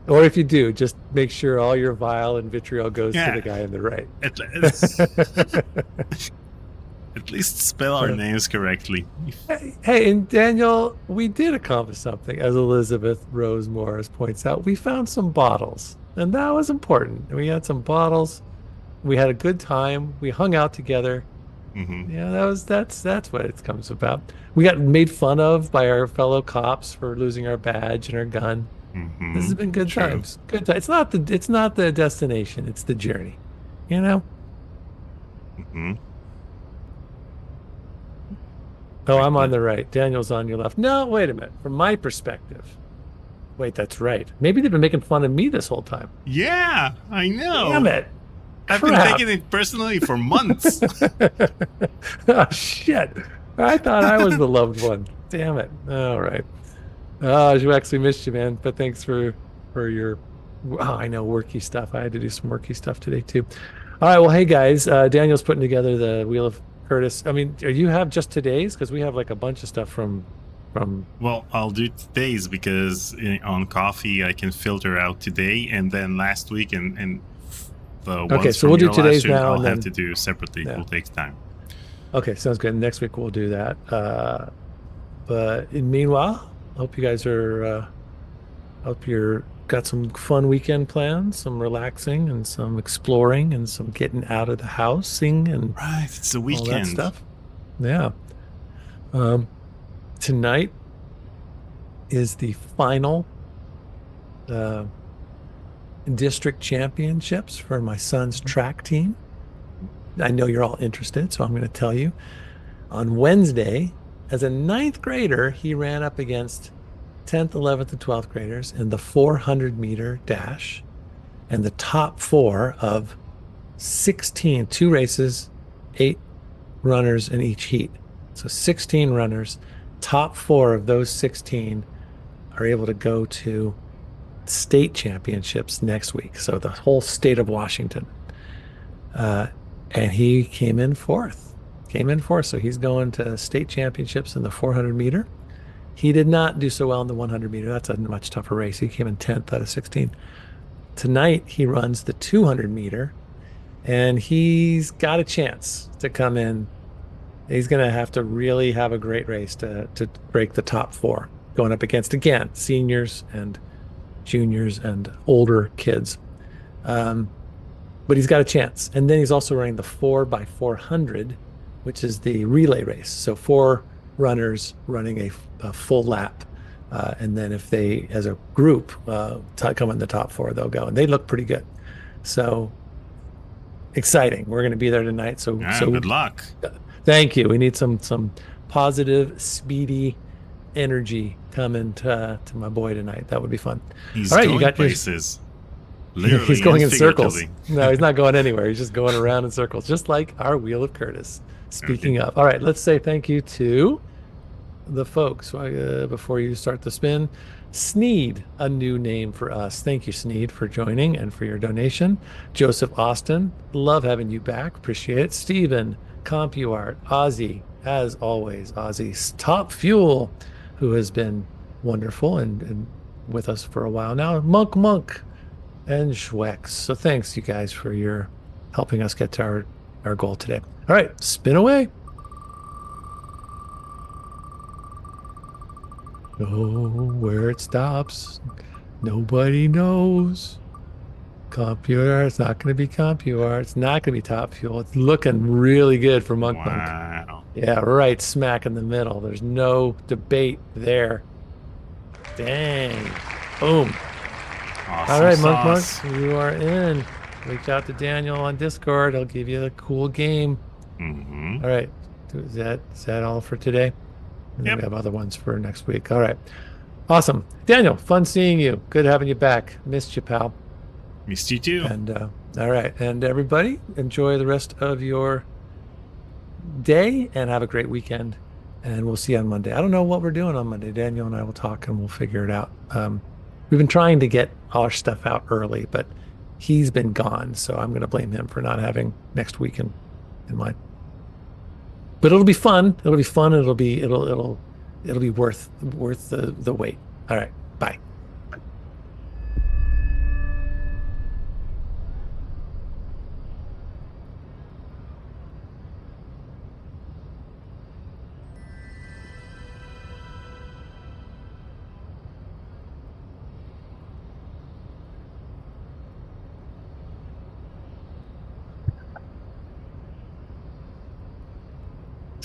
Or if you do, just make sure all your vile and vitriol goes to the guy on the right. At least spell our names correctly. Hey, and Daniel, we did accomplish something, as Elizabeth Rose Morris points out. We found some bottles, and that was important. We had some bottles. We had a good time. We hung out together. Mm-hmm. Yeah, that's what it comes about. We got made fun of by our fellow cops for losing our badge and our gun. Mm-hmm. This has been good times. Good times. It's not the destination. It's the journey. You know. Mm-hmm. Oh, I'm on the right. Daniel's on your left. No, wait a minute. From my perspective. Wait, that's right. Maybe they've been making fun of me this whole time. Yeah, I know. Damn it. I've been taking it personally for months. Oh, shit. I thought I was the loved one. Damn it. All right. Oh, actually missed you, man. But thanks for your, I know, worky stuff. I had to do some worky stuff today, too. All right. Well, hey, guys. Daniel's putting together the Wheel of Curtis. I mean, you have just today's? Because we have like a bunch of stuff from... Well, I'll do today's because on coffee I can filter out today and then last week and the ones okay, so from we'll do your today's last year, now. I'll and have then, to do separately. It will take time. Okay, sounds good. Next week we'll do that. But meanwhile, hope you guys are. Hope you're got some fun weekend plans, some relaxing and some exploring and some getting out of the housing and right. It's a weekend. All that stuff. Yeah. Tonight is the final district championships for my son's track team. I know you're all interested, so I'm going to tell you. On Wednesday, as a 9th grader, he ran up against 10th, 11th, and 12th graders in the 400-meter dash, and the top 4 of 16, 2 races, 8 runners in each heat. So 16 runners, top 4 of those 16 are able to go to state championships next week. So the whole state of Washington. And he came in fourth. So he's going to state championships in the 400 meter. He did not do so well in the 100 meter. That's a much tougher race. He came in 10th out of 16. Tonight, he runs the 200 meter, and he's got a chance to come in. He's going to have to really have a great race to break the top 4, going up against, again, seniors and juniors and older kids. But he's got a chance. And then he's also running the 4x400, which is the relay race. So 4 runners running a full lap And then if they, as a group, come in the top 4, they'll go. And they look pretty good. So exciting. We're going to be there tonight. So good luck. Thank you. We need some positive, speedy energy coming to my boy tonight. That would be fun. He's all right, going you got places. Literally he's going in circles. figuratively. No, he's not going anywhere. He's just going around in circles, just like our Wheel of Curtis. Speaking of, all right, let's say thank you to the folks before you start the spin. Sneed, a new name for us. Thank you, Sneed, for joining and for your donation. Joseph Austin, love having you back. Appreciate it. Stephen, CompuArt, Ozzy, as always, Ozzy's Top Fuel, who has been wonderful and with us for a while now. Monk, and Schwex. So thanks, you guys, for your helping us get to our goal today. All right, spin away. Oh, where it stops, nobody knows. CompuArt, it's not going to be CompuArt. It's not going to be Top Fuel. It's looking really good for Monk. Yeah, right smack in the middle. There's no debate there. Dang. Boom. Awesome. All right, Monk, you are in. Reach out to Daniel on Discord. He'll give you a cool game. All right. Is that all for today? And then we have other ones for next week. All right. Awesome. Daniel, fun seeing you. Good having you back. Missed you, pal. Missed you too. And all right. And everybody, enjoy the rest of your day and have a great weekend. And we'll see you on Monday. I don't know what we're doing on Monday. Daniel and I will talk and we'll figure it out. We've been trying to get our stuff out early, but he's been gone. So I'm going to blame him for not having next week in mind. But it'll be fun. It'll be fun. It'll be worth the wait. All right. Bye.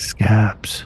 Scabs.